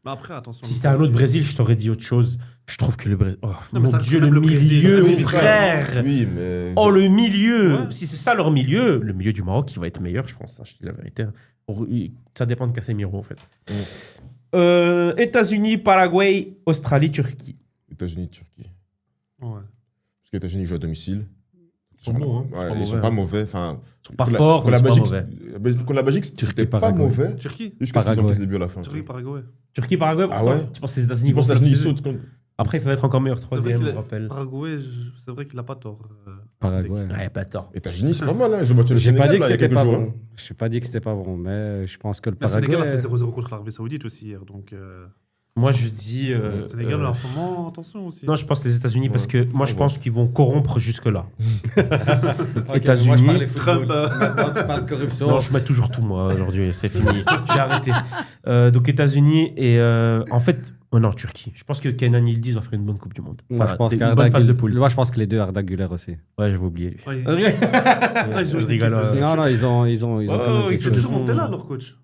mais après, attention. Si c'était un autre Brésil, je t'aurais dit autre chose. Je trouve que le Brésil. Oh, mais mon ça reste Dieu, quand le même le Brésil. milieu, Oui, mon c'est ça. frère. Oui, mais. Oh, le milieu. Ouais. Si c'est ça leur milieu, le milieu du Maroc, il va être meilleur, je pense. Hein, je dis la vérité. Ça dépend de Casemiro, en fait. États-Unis, Paraguay, Australie, Turquie. États-Unis, Turquie. Ouais. Parce que les États-Unis jouent à domicile. Ils sont bons, hein. Ouais, Ils ils sont sont pas pas mauvais. Enfin, Ils sont pas contre la- forts, contre mais la ils sont pas Belgique, mauvais. contre la Belgique, Turquie, c'était pas Paraguay. mauvais. Turquie. Jusqu'à ce qu'ils Paraguay. encaissent les buts à la fin. Turquie, Paraguay. Turquie, Paraguay, Ah pourtant, ouais tu penses que les Je États-Unis pense vont que les États-Unis flotter sautent. Après, il peut être encore meilleur C'est vrai troisième, qu'il je est- me rappelle. Paraguay, c'est vrai qu'il a pas tort. Paraguay. Ouais, pas tort. États-Unis, c'est pas mal, hein. Ils ont battu le J'ai pas Sénégal dit que là, il y a c'était quelques pas jours. bon. Je pas dit que c'était pas bon, mais je pense que le Le Sénégal a Paraguay. fait 0-0 contre l'Arabie Saoudite aussi hier. Donc, Moi, je dis. le Sénégal, en ce moment, attention aussi. Non, je pense les États-Unis parce que moi, je Ouais. pense qu'ils vont corrompre jusque-là. Ok, États-Unis. moi, je parlais football. Trump, Maintenant, tu parles de corruption. Non, je mets toujours tout, moi, aujourd'hui. C'est fini. J'ai arrêté. Donc, États-Unis et en fait. Oh non, Turquie. Je pense que Kenan Yildiz va faire une bonne Coupe du Monde. Moi, je pense une bonne phase de poule. Moi, je pense que les deux Arda Güler aussi. Ouais, j'avais oublié lui. Ouais, Je ils ont rigole. une équipe, Non, non, ils ont Oh, quand même ils quelque C'est sont chose. toujours Montella, leur coach.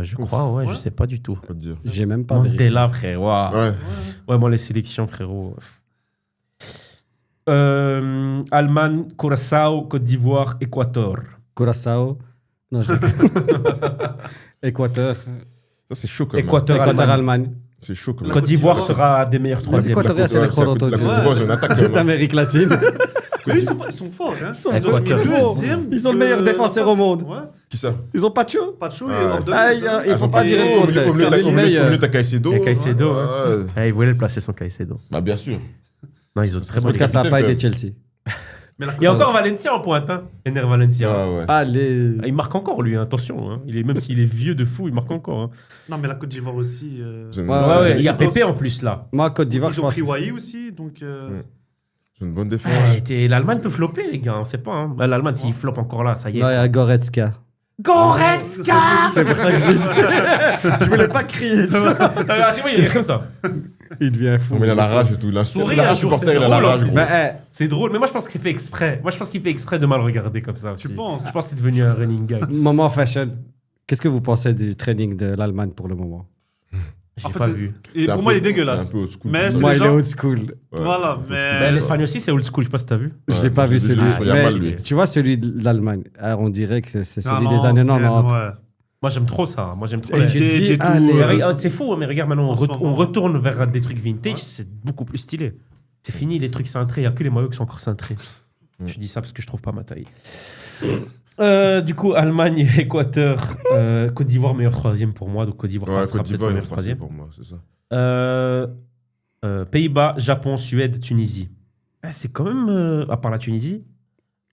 Je crois, ouais, Ouais. je sais pas du tout. Pas te dire. J'ai même pas vérifié. Mandela, frère. Waouh. Ouais. Ouais, moi, les sélections, frérot. Allemagne, Curaçao, Côte d'Ivoire, Équateur. Curaçao. Non, je dis Équateur. Ça, c'est chaud quand même. Équateur, Équateur, Allemagne. Allemagne. C'est chaud quand même. Côte d'Ivoire d'Ivoire. sera des meilleurs troisièmes. Équatoriens, c'est les Corotos. La tu Côte vois. d'Ivoire, c'est une attaque quand C'est même. d'Amérique latine. Ils sont forts. Hein. Ils ont mis Équateur. deuxième. Ils ont le meilleur défenseur au monde. Ouais. Qui ça? Ils ont pas de chaud. Pacho Ouais. et Ordonez. Ah, hein. il faut pas Et dire le contraire. Au milieu, C'est t'as- le au milieu, meilleur. t'as Caicedo. Et Caicedo, Ouais, hein. ouais. Il voulait le placer son Caicedo. Bah, bien sûr. Non, ils ont très En bon tout cas, ça n'a pas capitaine, aidé Chelsea. Mais la Il y a encore Valencia en pointe, hein. Ener Valencia. Ah ouais. Allez. Il marque encore, lui, hein. Attention. Hein. Même s'il est vieux de fou, il marque encore. Hein. Non, mais la Côte d'Ivoire aussi. C'est une- Ouais, Ouais, ouais, il y a Grosse- Pépé en plus, là. Moi, Côte d'Ivoire, je Ils ont pense. pris Wai aussi. Donc, c'est une bonne défense. L'Allemagne peut flopper, les gars. On sait pas. Hein. Bah, L'Allemagne, s'il floppe encore là, ça y est. Non, il y a Goretzka. Goretzka. C'est pour ça que je l'ai dit. Je voulais pas crier. tu vois. À chaque fois, il est comme ça. Il devient fou. Non, mais il a la rage et tout. Souris, La un rage jour, supporter, c'est il a la drôle, rage, en gros. Mais, C'est drôle, mais moi je pense qu'il fait exprès. Moi je pense qu'il fait exprès de mal regarder comme ça. Tu aussi. penses? Je pense que c'est devenu un running gag. moment fashion. Qu'est-ce que vous pensez du training de l'Allemagne pour le moment? J'ai En fait, pas c'est- vu. Et C'est un pour moi, peu- il est dégueulasse. C'est un peu old school. Mais c'est Moi, les il est gens- old school. Ouais. Voilà, Mais mais. l'Espagne aussi, c'est old school. Je sais pas si t'as vu. Je Ouais, l'ai pas vu j'ai celui. sur Yamal, Mais lui. tu vois celui de l'Allemagne. Ah, on dirait que c'est Ah, celui des années 90. ouais. Moi j'aime trop ça. Moi j'aime trop. Et Mais tu te dis, Vintage et tout, allez. regarde, c'est fou, mais regarde maintenant, En ce moment. on retourne vers des trucs vintage, c'est beaucoup plus stylé. C'est fini les trucs cintrés, il n'y a que les maillots qui sont encore cintrés. Je dis ça parce que je trouve pas ma taille. Du coup, Allemagne, Équateur, Côte d'Ivoire, meilleur troisième pour moi. Donc Côte d'Ivoire Ouais, passera Côte peut-être d'Ivoire, il meilleur est passé troisième. pour moi, c'est ça. Pays-Bas, Japon, Suède, Tunisie. Ah, c'est quand même, à part la Tunisie,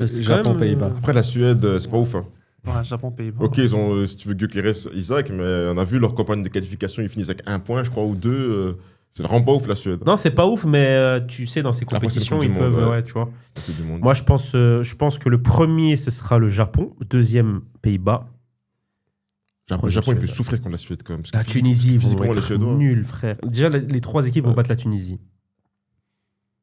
c'est quand Japon, même, Pays-Bas. Après, la Suède, c'est pas ouf. Hein. Ouais, Japon, Pays-Bas. Ok, ils ont, si tu veux, Gyökeres, Isaac, mais on a vu leur campagne de qualification, ils finissent avec 1 point, je crois, ou 2. C'est vraiment pas ouf, la Suède. Non, c'est pas ouf, mais tu sais, dans ces Après, c'est compétitions, le Coupe ils du peuvent, Monde, ouais. ouais, tu vois. Coupe du monde. Moi, je pense que le premier, ce sera le Japon. Le deuxième, Pays-Bas. Le Japon, il peut souffrir contre la Suède quand même. parce que La Tunisie, ils vont physiquement, les être Suédois. nuls, frère. Déjà, les trois équipes vont Ouais. battre la Tunisie.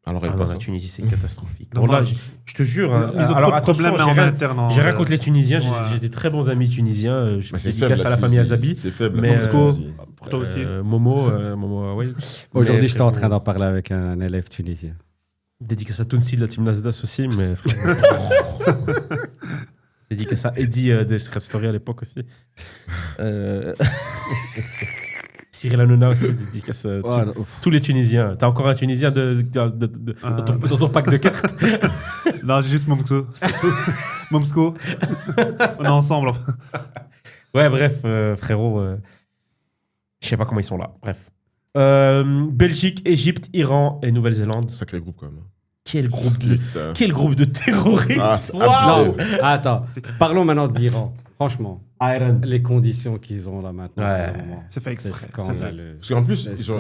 Alors, Ah elle non, passe. la hein. Tunisie, c'est catastrophique. Non, Bon, là, moi, je te jure. Hein, Ils ont alors, trop de problèmes attention, en j'ai rien- interne. j'ai rien contre les Tunisiens. Ouais. J'ai des très bons amis tunisiens. Je Mais c'est dédicace faible, à la famille Tunisie. Azabi. C'est faible. Mais, la Tunisie. Pour toi aussi. Momo, oui. Aujourd'hui, Mais, j'étais en frérot, train d'en parler avec un élève tunisien. Dédicace à Tounsi de la team Nasdaq aussi, mais frérot. Dédicace à Eddie des Secret Story à l'époque aussi. Cyril Hanouna aussi, dédicace à Voilà, ouf. tous les Tunisiens. T'as encore un Tunisien dans ton pack de cartes. Non, j'ai juste Momsko. C'est tout. Momsko. On est ensemble. Ouais, bref, frérot. Je sais pas comment ils sont là. Bref. Belgique, Égypte, Iran et Nouvelle-Zélande. Sacré groupe quand même. Quel groupe Putain. quel groupe de terroristes. Ah, c'est Waouh. abusé. Attends, parlons maintenant de l'Iran. Franchement, Iron. les conditions qu'ils ont là maintenant. Ouais. pour le moment, C'est fait c'est exprès. scandaleux. Parce qu'en plus, C'est ils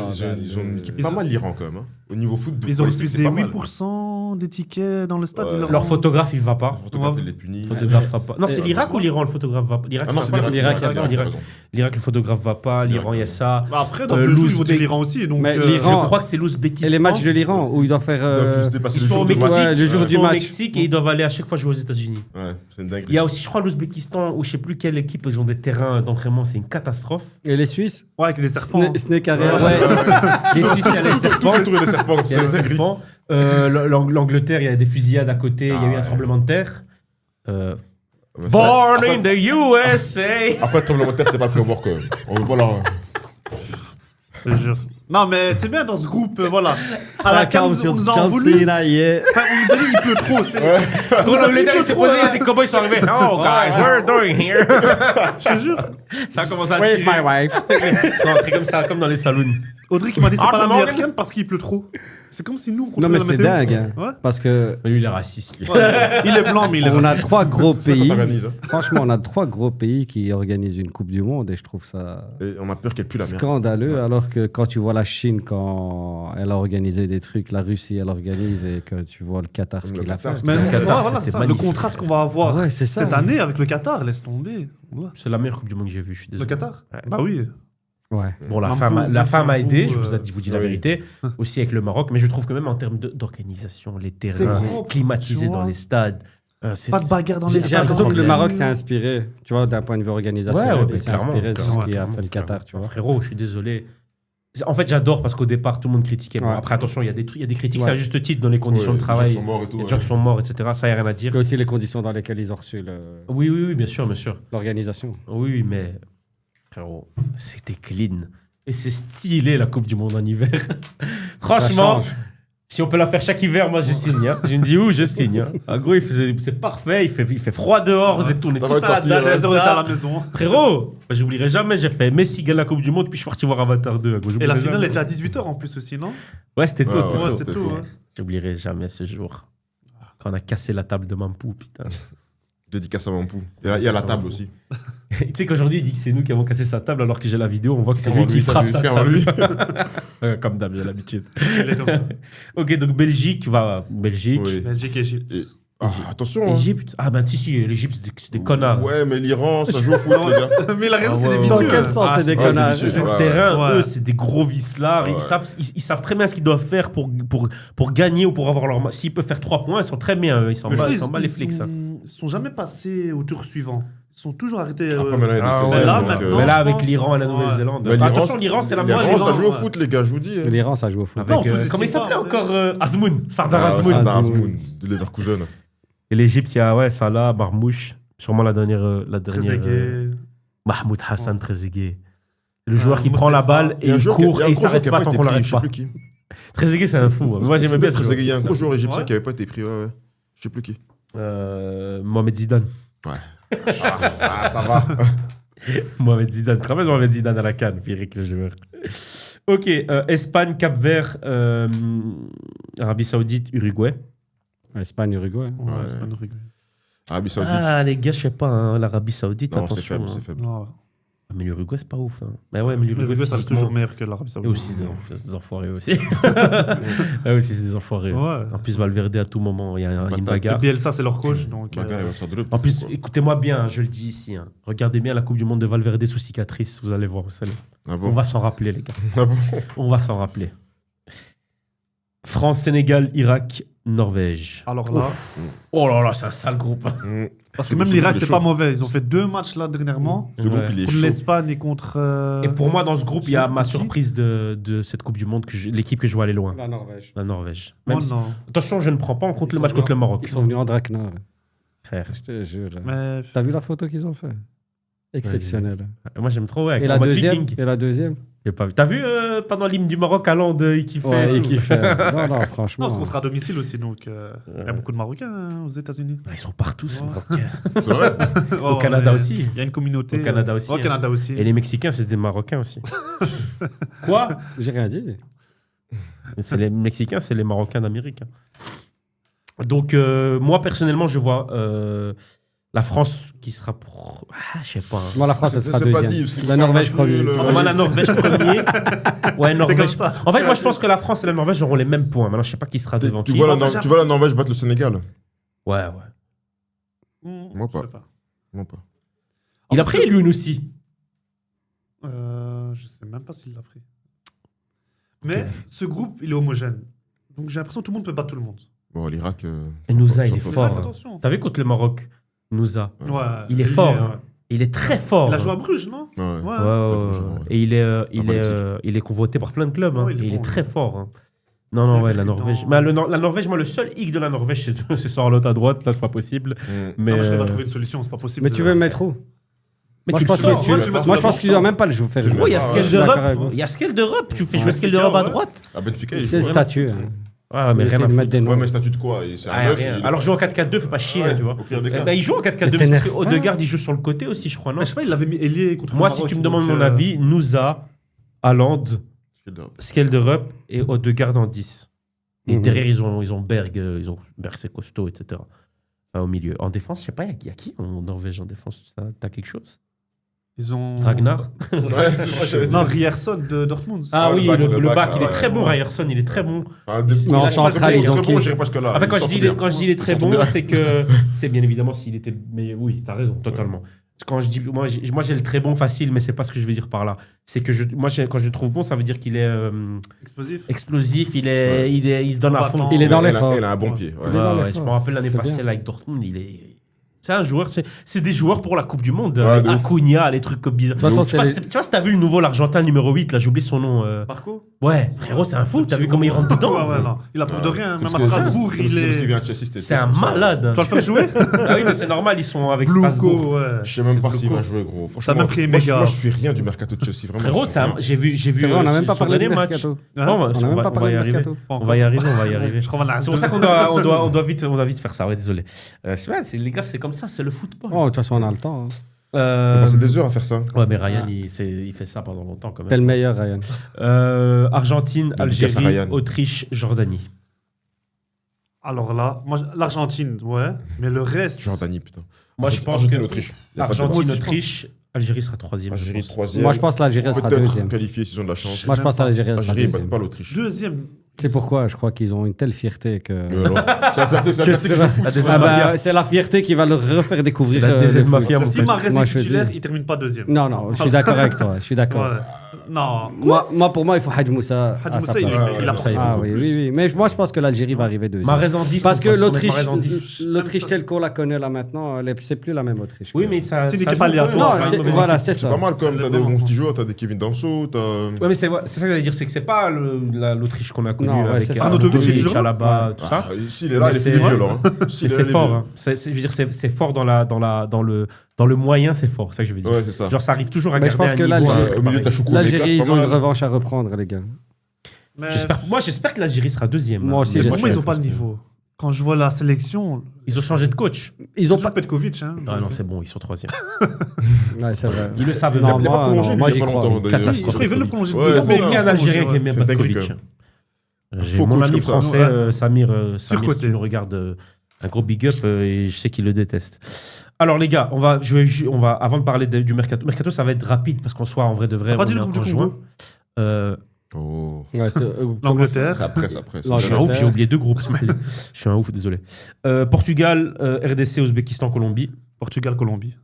ont une équipe Ils pas ont- mal l'Iran quand même. Hein. Au niveau foot, Ils ont politique, c'est refusé pas mal. 8% des tickets dans le stade. Ouais. ils leur Leur ont- photographe, il va pas. Le photographe, il les punit. Le photographe va pas. Non, c'est Et- l'Irak ou l'Iran, le photographe va pas. L'Irak, Ah non, il c'est va pas. l'Irak. L'Irak, L'Irak, le photographe va pas. C'est L'Iran, il y a l'Irak. ça. Bah, après, dans Euh, 2 jours, ils vont dire l'Ouzbék- l'Iran aussi. Donc, Mais Je l'Iran- crois que c'est l'Ouzbékistan. Et les matchs de l'Iran où ils doivent faire. Ils doivent juste dépasser Ils le sont au jour de Mexique, match. Ouais, le jour ils du sont au match. Mexique et ils doivent aller à chaque fois jouer aux États-Unis. Ouais, c'est une dinguerie. Il y a aussi, je crois, l'Ouzbékistan où je sais plus quelle équipe, ils ont des terrains d'entraînement, c'est une catastrophe. Et les Suisses ouais, avec des serpents. Snake Area. Ouais, les Suisses, il y a les serpents. Tout est des serpents, Il y a les c'est une dinguerie. serpents. L'Angleterre, il y a des fusillades à côté, il y a eu un ouais. tremblement de terre. Ouais, ça- Born après- in the USA. Après, le tremblement de terre, c'est pas le prévoir quand même. On veut pas leur. Je te jure. Non, mais c'est bien dans ce groupe, voilà. À la cam, on nous a en voulu. Cena, yeah. Enfin, on nous a dit, il pleut trop. C'est... Quand l'Angleterre s'est posé, il y a des cowboys qui sont arrivés. Oh, guys, what are you doing here? Je te jure. Ça a commencé à Where's tirer. my wife? Ils sont rentrés comme ça, comme dans les saloons. Audrey qui m'a dit c'est Ah, pas la comment meilleure on- canne parce qu'il pleut trop. C'est comme si nous, on Non, contrôlait mais la c'est météo. dingue. Hein. Ouais. Parce que Lui, il est raciste. lui. Ouais. Il est blanc, mais il est on a raciste. 3 gros C'est ça qu'on pays. t'organise, hein. Franchement, on a 3 gros pays qui organisent une Coupe du Monde et je trouve ça Et on a peur qu'elle pue la merde. scandaleux. Ouais. Alors que quand tu vois la Chine, quand elle a organisé des trucs, la Russie, elle organise et que tu vois le Qatar, ce Le qu'il a Qatar, fait. Mais Le Qatar, voilà, c'était c'est ça. Le magnifique. contraste qu'on va avoir Ouais, c'est ça. cette année avec le Qatar, laisse tomber. Voilà. C'est la meilleure Coupe du Monde que j'ai vue, je suis Le désolé. Qatar Ouais. Bah oui. Ouais. Bon, la Mampou, femme a aidé, je Mampou, vous dis la oui. vérité, aussi avec le Maroc, mais je trouve que même en termes d'organisation, les terrains propre, climatisés tu dans vois. les stades. Pas de bagarre dans les J'ai l'impression que le Ouais. Maroc s'est inspiré, tu vois, d'un point de vue organisationnel. Ouais, il mais s'est clairement, inspiré de ce clairement, qui a clairement, fait le Qatar, tu vois. Frérot, je suis désolé. En fait, j'adore parce qu'au départ, tout le monde critiquait. Bon, Ouais. après, attention, il y a des trucs, il y a des critiques, Ouais. c'est à juste titre dans les conditions Ouais, de travail. Les gens sont morts et tout. Il y a des ouais. gens qui sont morts, etc. Ça, il n'y a rien à dire. Il y a aussi les conditions dans lesquelles ils ont reçu Oui, bien sûr, bien sûr. l'organisation. Oui, mais frérot, c'était clean. Et c'est stylé la Coupe du Monde en hiver. Franchement, change. si on peut la faire chaque hiver, moi je signe. Hein. Je me dis où je signe. Hein. En gros, c'est parfait, il fait froid dehors, vous êtes tournés Ça tous va à la sortir, dalle. 16 heures, on était à la maison. Frérot, j'oublierai jamais, j'ai fait Messi gagne la Coupe du Monde, puis je suis parti voir Avatar 2. Et la J'oublierai finale jamais. était à 18h en plus aussi, non Ouais, c'était tôt, Ouais, c'était ouais, tôt. c'était c'était tout. tôt. hein. J'oublierai jamais ce jour. Quand on a cassé la table de Mampou, putain. Dédicace à Mampou. Il y a la table aussi. Tu sais qu'aujourd'hui, il dit que c'est nous qui avons cassé sa table, alors que j'ai la vidéo, on voit que c'est Frérot, lui qui lui, t'as frappe vu, sa frérot, table. lui. Comme d'hab, j'ai l'habitude. Il est comme ça. Ok, donc Belgique, Belgique. Oui. Belgique, Égypte. Et- Ah, attention. hein. Égypte. Ah ben si, l'Égypte, c'est des connards. Ouais, mais l'Iran, ça joue au foot, les gars. Mais la raison, Ah c'est ouais, des ouais. Dans vicieux. quel sens c'est des ouais, connards c'est des Sur le Ouais, terrain, ouais. eux, c'est des gros vicelards. Ouais. Ils savent très bien ce qu'ils doivent faire pour gagner ou pour avoir leur match. S'ils peuvent faire 3 points, ils sont très bien. Ils s'en Mais je battent trouve les flics, ça. Ils sont jamais passés au tour suivant. Ils sont toujours arrêtés. Après, maintenant, il y a des Ah, saisons, ouais, là, donc, maintenant, Mais là, je avec pense. l'Iran et la Ouais. Nouvelle-Zélande. Mais l'Iran, Attention, l'Iran, c'est la l'Iran, moindre. ça joue au ouais. foot, les gars, je vous dis. hein. L'Iran, ça joue au foot. Avec, Non, sous-estime comment il s'appelait pas, encore Azmoun, Sardar Ah, Azmoun. Sardar Azmoun, de Leverkusen. Et l'Égypte, il y a Salah, Marmouche, sûrement la dernière. Trezeguet. Mahmoud Hassan Ouais. Trezeguet. Le joueur qui Moustapha. prend la balle Il y et a un il joueur qui- court il y a et un il gros joueur s'arrête qui a pas pas tant été qu'on pris, l'arrête je sais pas. plus qui. Trezeguet, c'est un fou. Moi, j'aimais bien ce Trezeguet, il y a un joueur. gros joueur égyptien Ouais. qui avait pas été pris, ouais. Je sais plus qui. Mohamed Zidane. Ah, ça va. Mohamed Zidane. Tu te rappelles Mohamed Zidane à la canne, Pierrick, le joueur. Ok, Espagne, Cap-Vert, Arabie Saoudite, Uruguay. Espagne, Uruguay. Ouais, Ouais. c'est pas une règle. Arabie Saoudite. Ah, les gars, je sais pas, hein, l'Arabie Saoudite, Non, attention. c'est faible, hein. c'est faible. Non. Mais l'Uruguay, c'est pas ouf. Hein. Mais ouais, mais Le l'Uruguay, Uruguay, ça reste physiquement- toujours meilleur que l'Arabie Et Saoudite. aussi, c'est des enfoirés aussi. Eux aussi, c'est des enfoirés. Ouais. En plus, Valverde, à tout moment, il y a une Patate. bagarre. C'est Bielsa, c'est leur coach. Donc, Bagarre, il va se faire de l'autre. En plus, Quoi. écoutez-moi bien, je le dis ici. Hein. Regardez bien la Coupe du Monde de Valverde sous cicatrice, vous allez voir. Ah On bon va s'en rappeler, les gars. Ah bon On va s'en rappeler. France, Sénégal, Irak, Norvège. alors là, Oh là là, c'est un sale groupe. hein. parce que Ce même groupe, l'Irak, il est c'est chaud. pas mauvais. Ils ont fait 2 matchs là dernièrement. Ce groupe, Ouais. il est Contre chaud. l'Espagne et contre. Et pour moi, dans ce groupe, il y a c'est ma qui surprise de cette Coupe du Monde, l'équipe que je vois aller loin, La Norvège. la Norvège. Oh Même si- non. Attention, je ne prends pas en compte Ils le sont match contre le venus- Maroc. Ils sont venus en Draknar. Frère. Je te jure. Mais. T'as vu la photo qu'ils ont fait Exceptionnel. Moi, j'aime trop. Ouais, avec Et en la mode deuxième viking. Et la deuxième J'ai pas vu. T'as vu pendant l'hymne du Maroc à Lande, il kiffait. Ouais, et et tout. qui fait. Non, non, franchement. Non, parce qu'on sera à domicile aussi. Donc, il y a beaucoup de Marocains hein, aux États-Unis. Ah, ils sont partout, ces Ouais. Marocains. C'est vrai. Au Canada aussi. Il y a une communauté. Au Canada aussi, Au hein. Canada aussi. Et les Mexicains, c'est des Marocains aussi. Quoi J'ai rien dit. C'est les Mexicains, c'est les Marocains d'Amérique. hein. Donc, moi, personnellement, je vois la France qui sera pour. Ah, je sais pas. hein. Moi, la France, elle C'est- sera c'est pas deuxième. dit, parce qu'il La faut Norvège faire premier. un peu le- On va la Norvège premier. Ouais, Norvège. comme ça. En fait, moi, je pense que la France et la Norvège auront les mêmes points. Maintenant, je sais pas qui sera devant Tu qui. vois la Norvège, Nor- tu vois la Norvège battre le Sénégal Ouais. Moi pas. Je sais pas. Non, pas. Il a pris lui aussi. Je sais même pas s'il l'a pris. Mais ce groupe, il est homogène. Donc j'ai l'impression que tout le monde peut battre tout le monde. Bon, l'Irak. Et Nouza, il est Ils sont fort. Faites hein. attention. T'as vu contre le Maroc, Nouza. Ouais, Il est fort. ouais. hein. Il est très fort. Il a hein. joué à Bruges, non Ouais. Ouais. Ouais, ouais, Très ouais. bon, ouais. Et Politique. il est convoité par plein de clubs. hein. Ouais, il est Et il est bon, très lui. fort. hein. Non, non, Il est ouais, la percutant. Norvège. Mais la Norvège, moi, le seul hic de la Norvège, c'est Sorloth à droite. Là, c'est pas possible. Mais, Non, mais je vais trouver une solution, c'est pas possible. Mais tu veux me mettre où mais Moi, tu je pense le sors. que tu. moi, je le mets sur Moi, le je pense banc, que tu dois même pas le jouer faire. Tu le Oh, il y a Ah, Skel ouais, je suis de d'accord avec Rep. vous. Il y a Skel de Rep. Tu fais jouer Ouais. Skel de Rep à Ouais. droite. À Benfica, il C'est le joue. statut. hein. Ah, mais Essayer rien à de foutre. mettre des noms. Ouais, mais statut de quoi C'est Ah, un neuf. rien. il- Alors, jouer en 4-4-2, faut pas chier, Ouais, tu vois. au pire des Eh cas. ben, il joue en 4-4-2, Mais parce que t'énerve Odegaard, il joue sur le côté aussi, je crois, non Je sais pas, il l'avait mis ailier contre Moi, le si Maroc, tu me demandes donc, mon avis, Nouza, Haaland, Skelderup et Odegaard en 10. Et Mhm. derrière, ils ont Berg, Berg c'est costaud, etc. Enfin, au milieu. En défense, je sais pas, il y a qui en Norvège en défense? T'as quelque chose? Ils ont. Ragnar? Ouais, c'est ça que j'allais dire. Non, Rierson de Dortmund. Ah oui, le back, il est ouais. très bon, Ryerson, il est très bon. Enfin, Mais en il a centrale, ils ont très bon, qui j'irai presque là. En fait, quand Ils je s'en dis foutent bien. quand je dis il est très Ils s'en bon, foutent bien. c'est que c'est bien évidemment s'il était. Mais oui, t'as raison, totalement. Quand je dis moi j'ai le très bon facile, mais c'est pas ce que je veux dire par là. C'est que quand je le trouve bon, ça veut dire qu'il est Explosif. explosif, il se donne à fond. Combattant. Il est dans l'effort. Il a un bon pied. ouais. Il est dans Ouais, l'effort. je me rappelle l'année C'est passée bien. là, avec Dortmund, c'est un joueur, c'est des joueurs pour la Coupe du Monde. Ouais, de ouf. Acuna, les trucs bizarres. De toute façon, Je sais pas c'est si- tu vois, si t'as vu le nouveau l'Argentin numéro 8, là, j'ai oublié son nom. Marco. Ouais, frérot, c'est un fou. T'as vu comment il rentre dedans? Ouais, ouais, non. Il a peur de rien. C'est Même parce à que- Strasbourg, c'est parce il que- parce qu'il est. vient de Chelsea, c'était- C'est un pour ça. malade. Tu vas le faire jouer Ah oui, mais c'est normal, ils sont avec Strasbourg. Blouko, ouais. Je sais même pas C'est s'il va Blouko. jouer, gros. Franchement, même pris moi, méga. moi, je suis rien du mercato de Chelsea. Vraiment, Frérot, je suis rien. j'ai vu. C'est vrai, on n'a même pas son parlé de dernier match. mercato. Hein Bon, On n'a même pas va parlé y de arriver. mercato. On va y arriver. Je crois qu'on a un C'est pour ça qu'on doit vite faire ça. Ouais, désolé. Les gars, c'est comme ça, c'est le football. Oh, de toute façon, on a le temps. hein. On a passé des heures à faire ça. Ouais, mais Ryan, il fait ça pendant longtemps quand T'es le même. meilleur, Ryan. Argentine, Dédicace à Algérie, Ryan. Autriche, Jordanie. Alors là, moi, l'Argentine, ouais. Mais le reste. Jordanie, putain. Moi, je pense Argentine, que Autriche. Y a pas de Argentine, débat. Autriche, Algérie sera troisième. je Algérie, pense. troisième. Moi, je pense que l'Algérie sera Peut-être deuxième. qualifié s'ils ont de la chance. Moi, je pense que l'Algérie sera Algérie, ils battent deuxième. pas l'Autriche. Deuxième. C'est pourquoi je crois qu'ils ont une telle fierté que. Alors, c'est la fierté, c'est la fierté que je fous. La deuxième Ah bah, mafia. c'est la fierté qui va leur refaire découvrir. C'est la deuxième le foot. mafia, mon Si pote. Mahrez Moi, est je te titulaire, dis. il termine pas deuxième. Non, non, je suis d'accord avec toi. Je suis d'accord. Ouais. Non. Pour moi, il faut Hadj Moussa. Hadj à Moussa, sa il place. il a pris Ah beaucoup oui, plus. oui, oui. Mais moi, je pense que l'Algérie va arriver deuxième. Mahrez en 10. Parce mon que pote, faut mettre l'Autriche, Mahrez en 10. l'Autriche telle qu'on la connaît là maintenant, c'est plus la même Autriche. Oui, mais ça. C'est une ça équipe joue aléatoire. quand même, Non, c'est pas une mauvaise voilà, équipe. c'est C'est ça. pas mal quand même. T'as des Vraiment. bons petits joueurs, t'as des Kevin Danso, t'as. Ouais, mais c'est ça que j'allais dire, c'est que c'est pas l'Autriche qu'on a connue Non, ouais, avec c'est ça. Arnautovic, il est toujours là Alaba, tout ça. Ah, s'il est là, Mais il est c'est- plus violent. hein. Et S'il est là, c'est il est fort. violent. Hein. Je veux dire, c'est fort dans le moyen, c'est fort. C'est ça que je veux dire. Ouais, c'est ça. Genre, ça arrive toujours à Mais je garder pense que un niveau. l'Algérie- Au milieu, t'as Choukou. L'Algérie, ils ont une revanche à reprendre, les gars. Mais J'espère que l'Algérie sera deuxième. Moi aussi, Mais j'espère. pour moi, ils n'ont pas le niveau. Quand je vois la sélection, Ils ont changé de coach. Ils ont toujours pas. Petkovic. Hein. Ah non, c'est bon, ils sont troisième. Ouais, c'est vrai. Ils le savent. Non, Il a pas prolongé, non, lui, moi, il y a j'y pas crois. longtemps, d'ailleurs. Catastrophe. Je crois qu'ils veulent le prolonger. Ouais, deux ans, c'est Mais ça. aucun Algérien qui aime bien C'est dinguerie, Petkovic. J'ai Faux mon coach ami comme ça. français, Ouais. Samir, si Surcoté. tu nous regardes, un gros big up, et je sais qu'il le déteste. Alors les gars, on va avant de parler du mercato, ça va être rapide parce qu'on soit en vrai de vrai. T'as pas on dit est le en Coupe du juin. Congo Oh. Ouais, L'Angleterre. C'est après, c'est après. Je suis un ouf, j'ai oublié deux groupes. Je suis un ouf, désolé. Portugal, RDC, Ouzbékistan, Colombie. Portugal, Colombie.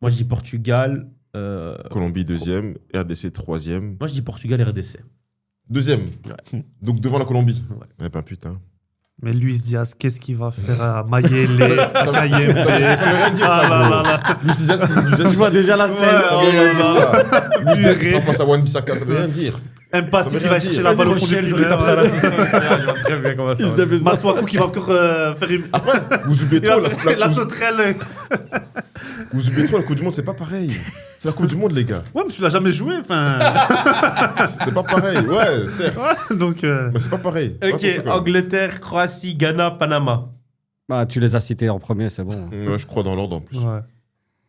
Moi je dis Portugal. Colombie, deuxième. RDC, troisième. Moi je dis Portugal et RDC. Deuxième. Donc devant la Colombie. Ouais. Eh ben putain. Mais Luis Diaz, qu'est-ce qu'il va faire à Mayele, Ça Kayembe veut rien dire, ça, Ah là gros. là là. Luis Diaz, je vois déjà la scène. Ça veut rien dire, ça. Luis Diaz qui Purée. sera face à Wan-Bissaka, ça veut rien dire. Mpassi Ça qui veut va rien chercher dire. la balle au fond du Rochelle, je filet. tape ça à la ouais. saucisse. Je vois très bien comment ça va. Masuaku qui va encore faire une. Vous oubliez Il va trop, faire la sauterelle. vous oubliez trop, la Coupe du Monde, c'est pas pareil. C'est la Coupe du Monde, les gars. Ouais, mais tu l'as jamais joué. Enfin. C'est pas pareil. Ouais, certes. Donc. Mais c'est pas pareil. Ok, Attention, quand même. Angleterre, Croatie, Ghana, Panama. Bah, tu les as cités en premier, c'est bon. Ouais, je crois dans l'ordre en plus. Ouais.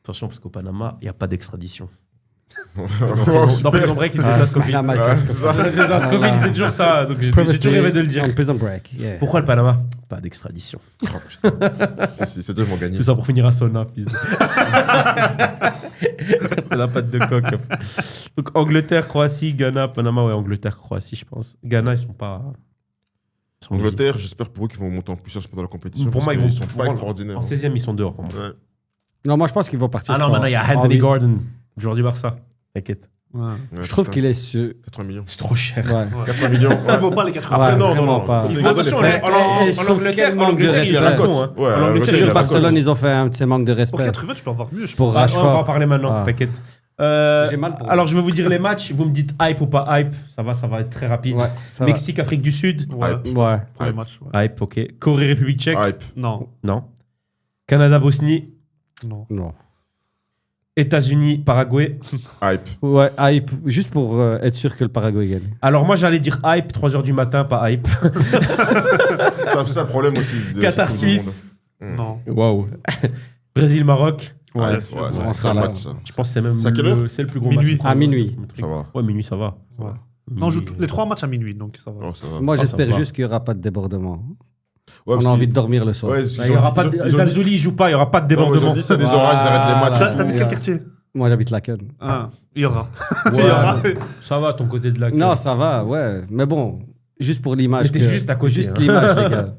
Attention, parce qu'au Panama, il n'y a pas d'extradition. Ouais, Dans Prison Break, il disait ça, Scofield. Panama, Ouais, c'est ça. Dans Scofield, c'est toujours ça. Donc j'ai toujours rêvé de le dire. On Prison Break, yeah. Pourquoi le Panama? Pas d'extradition. Oh, putain. C'est tellement gagné. Tout ça pour finir à Sona, fils de... La patte de coq. Donc Angleterre, Croatie, Ghana, Panama. Ouais, Angleterre, Croatie, je pense. Ghana, ils sont pas... ils sont Angleterre, j'espère pour eux qu'ils vont monter en puissance pendant la compétition. Pour moi, parce ils qu'ils vont... sont pas extraordinaires. En 16e, ils sont dehors pour moi. Ouais. Non, moi, je pense qu'ils vont partir. Ah non, pour- maintenant, il y a Ah Anthony oui. Gordon, joueur du Barça. T'inquiète. Ouais. Ouais, Je trouve putain. qu'il est sur. 80 millions. C'est trop cher. Ouais. 80 millions. Il ne vaut pas les 80. Après, Ouais, non, vraiment non. pas. Il Il faut faut donner attention, fait. Et sur quel manque de il a respect. la cote. Ouais, En Angleterre, Angleterre, il Je a jure, la Barcelone, cote. ils ont fait un de ces manques de Pour respect. 80, tu peux avoir mieux, je Pour pense. Ah, on va en Rashford. parler maintenant, Ah. t'inquiète. J'ai mal pour Alors, je vais vous dire les matchs. Vous me dites hype ou pas hype. Ça va être très rapide. Ouais, ça Mexique, Afrique du Sud. Ouais. Hype. va. Ouais. Pour les matchs. Ouais. Hype, ok. Corée, République tchèque. Hype. Non. Non. Canada, Bosnie. Non. Non. États-Unis, Paraguay. Hype. Ouais, hype, juste pour être sûr que le Paraguay gagne. Alors, moi, j'allais dire hype, 3h du matin, pas hype. C'est ça le problème aussi. de Qatar, cette Coupe du Suisse. Non. Waouh. Brésil, Maroc. Monde. Ouais, Ouais, on c'est sera un là. match, ça. Je pense que c'est même C'est à quelle heure c'est le plus gros Minuit. match. À minuit. Ça va. Ouais, minuit, ça va. Ouais. Non, on joue les 3 matchs à minuit, donc ça va. Oh, ça va. Moi, ça j'espère va. juste qu'il n'y aura pas de débordement. Ouais, On parce a envie qu'ils- de dormir le soir. Ouais, Il y aura pas de... Zalzouli, il joue pas, il y aura pas de Non, mais ils ont débordement. dit ça des orages, ils arrêtent les matchs. Voilà. et T'habites tout. quel quartier? Moi, j'habite Laken. Ah, il y aura. Ouais, Il y aura. ça va, ton côté de la Non, ça va, ouais. Mais bon, juste pour l'image. Mais t'es juste à côté, Juste hein. l'image, les gars.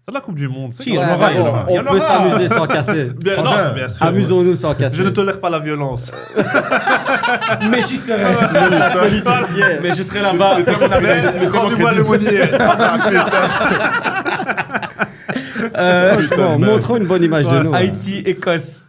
C'est de la Coupe du Monde. c'est Si, quoi? on aura, il y en aura. Il y en On peut aura. s'amuser sans casser. Bien, non, Franchement, c'est bien sûr. Amusons-nous sans casser. Je ne tolère pas la violence. Mais j'y serai. Mais je serai là-bas. Mais rendez-moi le monnier. Franchement, montrons une bonne image de nous. Haïti, Écosse.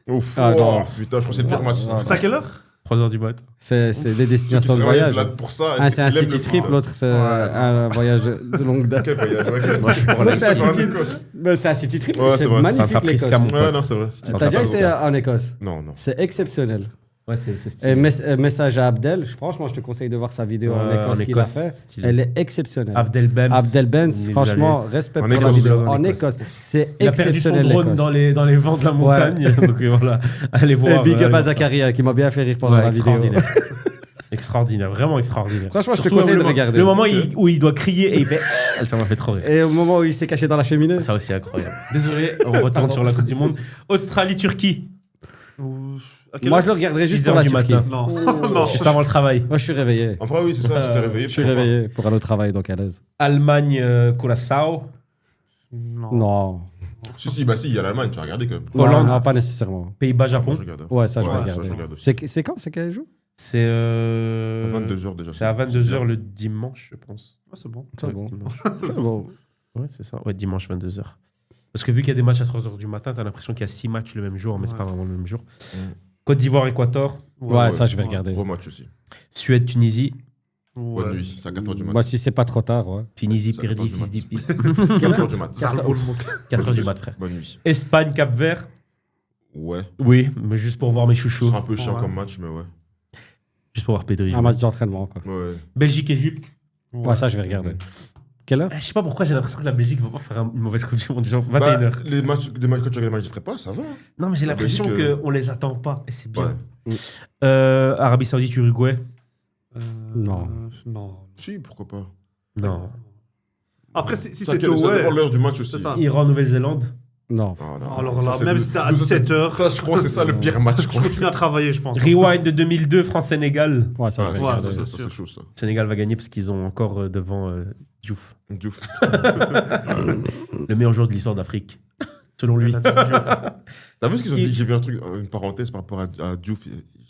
Ouf. Ah, oh, non. putain, je crois que c'est le pire match. C'est à quelle heure? 3h du mat. C'est des destinations de Tu voyage. là pour ça. Un, c'est un lève city le trip, foot. l'autre, c'est un voyage de longue date. Quel voyage, ouais, Moi, je suis pour Non, la c'est un Écosse. city- Écosse. Mais c'est un city trip, Ouais, c'est c'est vrai. magnifique C'est un l'Écosse. Prisca, mon Ouais, non, c'est vrai. T'as déjà été en Écosse? Non, non. C'est exceptionnel. Ouais, c'est Et stylé. message à Abdel, franchement, je te conseille de voir sa vidéo en Écosse qu'il a Écosse, fait. stylé. Elle est exceptionnelle. Abdel Benz. Abdel Benz, Les franchement, respect En pour la Écosse. vidéo. En En Écosse. Écosse, c'est Il a perdu son exceptionnel drone l'Écosse. dans les vents de la montagne. Donc voilà, allez Et voir. big up allez à voir ça. Zakaria qui m'a bien fait rire pendant Ouais, la vidéo. extraordinaire. Extraordinaire, vraiment extraordinaire. Franchement, je te Surtout conseille le de moment- regarder. Le moment où il doit crier et il fait. Ça m'a fait trop rire. Et au moment où il s'est caché dans la cheminée. Ça aussi incroyable. Désolé, on retourne sur la Coupe du Monde. Australie-Turquie, Moi, je le regarderai juste 6 pour heures la du Turquie. matin. Non. Oh. Non. juste avant le travail. Moi, je suis réveillé. En vrai, oui, c'est ça, j'étais réveillé. Je suis pourquoi pas. réveillé pour aller au travail, donc à l'aise. Allemagne, Curaçao. Non. Non. Si, bah si, il y a l'Allemagne, tu as regardé quand même. Hollande. Non, pas nécessairement. Pays-Bas-Japon. Je regarde. Ouais, ça, je vais Ouais, regarder. ça, je regarde aussi. C'est quand C'est qu'elle joue C'est À 22h déjà. C'est à 22h le dimanche, je pense. Ah, c'est bon. C'est Ouais, bon. dimanche. C'est bon. Ouais, c'est ça. Ouais, dimanche 22h. Parce que vu qu'il y a des matchs à 3h du matin, t'as l'impression qu'il y a 6 matchs le même jour, mais c'est Ouais. pas vraiment le même jour. Mm. Côte d'Ivoire, Équateur. Ouais, ça, je vais regarder. Gros match aussi. Suède, Tunisie. Bonne Ouais. nuit, c'est à 4h du matin. Moi, si c'est pas trop tard, ouais. Tunisie, Ça Perdi, dépend du fils match. d'Ipi. 4h du matin. Charles Boulmouk. 4h du mat, frère. Bonne nuit. Espagne, Cap-Vert. Ouais. Oui, mais juste pour voir mes Ce chouchous. sera un peu chiant Ouais. comme match, mais ouais. Juste pour voir Pedri. Un match d'entraînement, quoi. Ouais. Belgique, Égypte. Ouais, ça, je vais regarder. Quelle heure Je sais pas pourquoi j'ai l'impression que la Belgique va pas faire une mauvaise Coupe du Monde. Genre Bah, 21h. les matchs, quand tu regardes les matchs de prépa, ça va. Non, mais j'ai la l'impression Belgique, qu'on les attend pas. Et c'est bien. Ouais. Arabie Saoudite, Uruguay. Non. Non. Si, pourquoi pas. Non. Après, si Ça, c'était ça dépend de ouais. l'heure du match aussi. C'est ça. Iran, Nouvelle-Zélande. Non. Ah, non, Alors ça, là, c'est même le- si c'est à 17h, Ça, je crois que c'est ça le pire match. je continue à travailler, je pense. Rewind de 2002, France-Sénégal. Ouais, ça, je vais Ouais, regarder. ça, c'est c'est chaud, ça. Sénégal va gagner parce qu'ils ont encore devant Diouf, Diouf. le meilleur joueur de l'histoire d'Afrique, selon lui. T'as vu ce qu'ils ont Et- dit? J'ai vu un truc, une parenthèse par rapport à Diouf.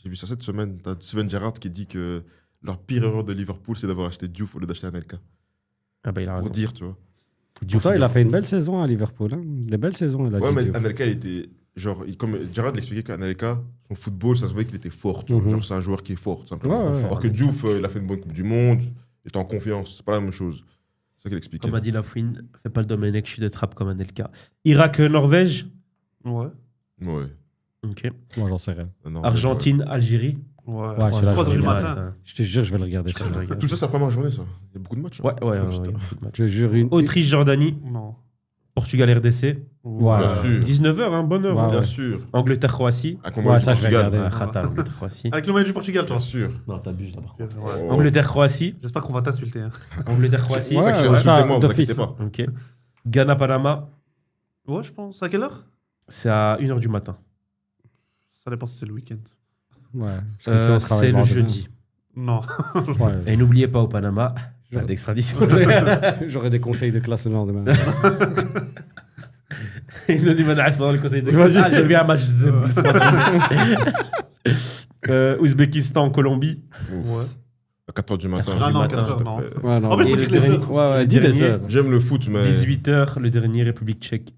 J'ai vu ça cette semaine. T'as Steven Gerrard qui dit que leur pire erreur de Liverpool, c'est d'avoir acheté Diouf au lieu d'acheter Anelka. Ah bah il a Pour raison. dire, tu vois. Diouf, Pourtant, il a fait une belle saison à Liverpool. Hein. Des belles saisons, il a Ouais, dit mais Diouf. Anelka, il était. Genre, comme Gerrard l'expliquait qu'Anelka, son football, ça se voyait qu'il était fort. Tu vois. Mhm. Genre, c'est un joueur qui est fort, tout simplement. Ouais, ouais. Alors que Diouf, il a fait une bonne Coupe du Monde, il est en confiance. C'est pas la même chose. C'est ça qu'il expliquait. Comme a dit Lafouine, fais pas le Domenech, je suis de trappe comme Anelka. Irak, Norvège. Ouais. Ouais. Ok. Moi, j'en sais rien. Non, Argentine, Algérie. Ouais. Ouais, c'est la 3h du journée. matin. Je te jure, je vais le regarder. Je celui-là. regarde. Tout ça, c'est la première journée, ça. Il y a beaucoup de matchs. hein. Ouais, Putain. beaucoup de matchs. Je jure une. Autriche, Jordanie. Non. Portugal, RDC. Ouais. Bien sûr. 19h, hein, bonne heure. Ouais, hein. Bien ouais. sûr. Angleterre, Croatie. Avec Ouais, mon ça, je vais Portugal. regarder. Ah, Khata, Angleterre, Croatie. Avec le maillot du Portugal, toi. Bien sûr. Non, t'abuses d'abord. Ouais. Oh. Angleterre, Croatie. J'espère qu'on va t'insulter. Hein. Angleterre, Croatie. C'est ça que Ouais, j'ai ouais, insulté, ça, moi, vous inquiétez d'office. pas. Ok. Ghana, Panama. Ouais, je pense. À quelle heure? C'est à 1h du matin. Ça dépend si c'est le week-end. Ouais. Parce que si on travaille C'est le lendemain. jeudi. Non. Ouais. Et n'oubliez pas au Panama, pas Je- d'extradition. J'aurais des conseils de classe le lendemain. Il nous dit Manaas pendant le conseil de T'imagines Ah, j'ai vu un match. Ouzbékistan, Colombie. Ouais. À 4h du matin. Ah non, matin, 4h, non. Ouais, non. En fait, Et faut le dire les dernier- heures. Ouais, ouais, le dis les dernier, heures. J'aime le foot, mais. 18h, le dernier, République tchèque.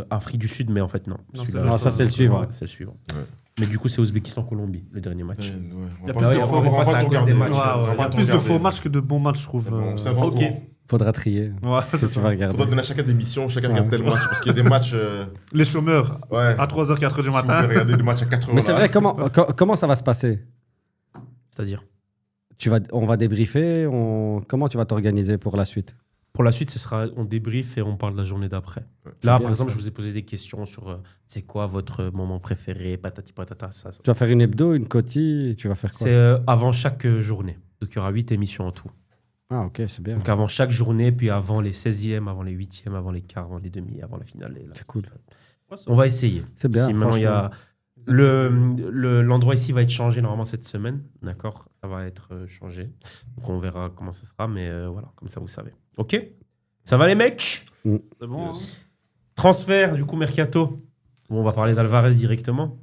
Afrique du Sud, mais en fait, non. Non, Celui-là, c'est Non, ça, c'est le suivant. Ouais, c'est le suivant. Ouais. Mais du coup, c'est Ouzbékistan-Colombie, le dernier match. Ouais, Il y a on plus va de pas- faux- on va des fois, c'est pas à tout cause regarder. des Ouais, matchs. On va ouais. Il y pas a tout plus de regarder. faux matchs que de bons matchs, je trouve. Bon, c'est un vrai Ok. courant. Faudra trier. Ouais, c'est Ça, tu ça. vas regarder. Faudra donner à chacun des missions, chacun Ouais. regarde tel match. Parce qu'il y a des matchs. Les chômeurs, Ouais. à 3h, 4h du Vous pouvez matin. regarder le match à 4h. Mais c'est vrai, comment ça va se passer C'est-à-dire On va débriefer comment tu vas t'organiser pour la suite Pour la suite, ce sera on débrief et on parle de la journée d'après. C'est Là, bien, par exemple, ça. je vous ai posé des questions sur c'est quoi votre moment préféré, patati patata, ça. Tu vas faire une hebdo, une cotille, tu vas faire quoi C'est avant chaque journée. Donc il y aura 8 émissions en tout. Ah, ok, c'est bien. Donc avant chaque journée, puis avant les 16e, avant les 8e, avant les quarts, avant les demi, avant la finale. Et là. C'est cool. On va essayer. C'est bien, Si maintenant il y a l'endroit ici va être changé normalement cette semaine, d'accord. Ça va être changé. Donc on verra comment ça sera, mais voilà, comme ça vous savez. Ok. Ça va les mecs? C'est bon. Hein. Transfert du coup mercato. Bon, on va parler d'Alvarez directement.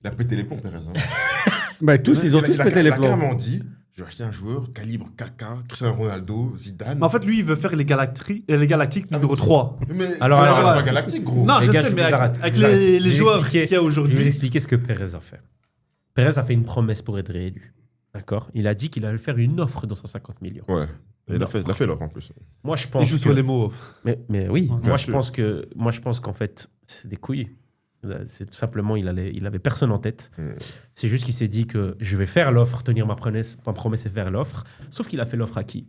Il a pété les plombs, Perez. Hein. Bah, tous, ils ont tous pété les Il a plombs. carrément dit, je vais acheter un joueur calibre Kaka, Cristiano Ronaldo, Zidane. Mais en fait, lui, il veut faire les Galactiques numéro 3. Mais Alors, c'est ouais. pas galactique, gros. Non, Les je gars, sais, je mais vous arrête, avec je vous arrête. les Je vais joueurs expliquer- qu'il y a Je vais vous aujourd'hui. expliquer ce que Perez a fait. Perez a fait une promesse pour être réélu. D'accord. Il a dit qu'il allait faire une offre de 150 millions. Ouais. Et il a fait l'offre en plus. Moi, je Il pense joue que... sur les mots. Mais oui, Ouais, moi, bien je sûr. pense qu'en fait, c'est des couilles. C'est tout simplement, il avait personne en tête. C'est juste qu'il s'est dit que je vais faire l'offre, tenir ma promesse et faire l'offre. Sauf qu'il a fait l'offre à qui?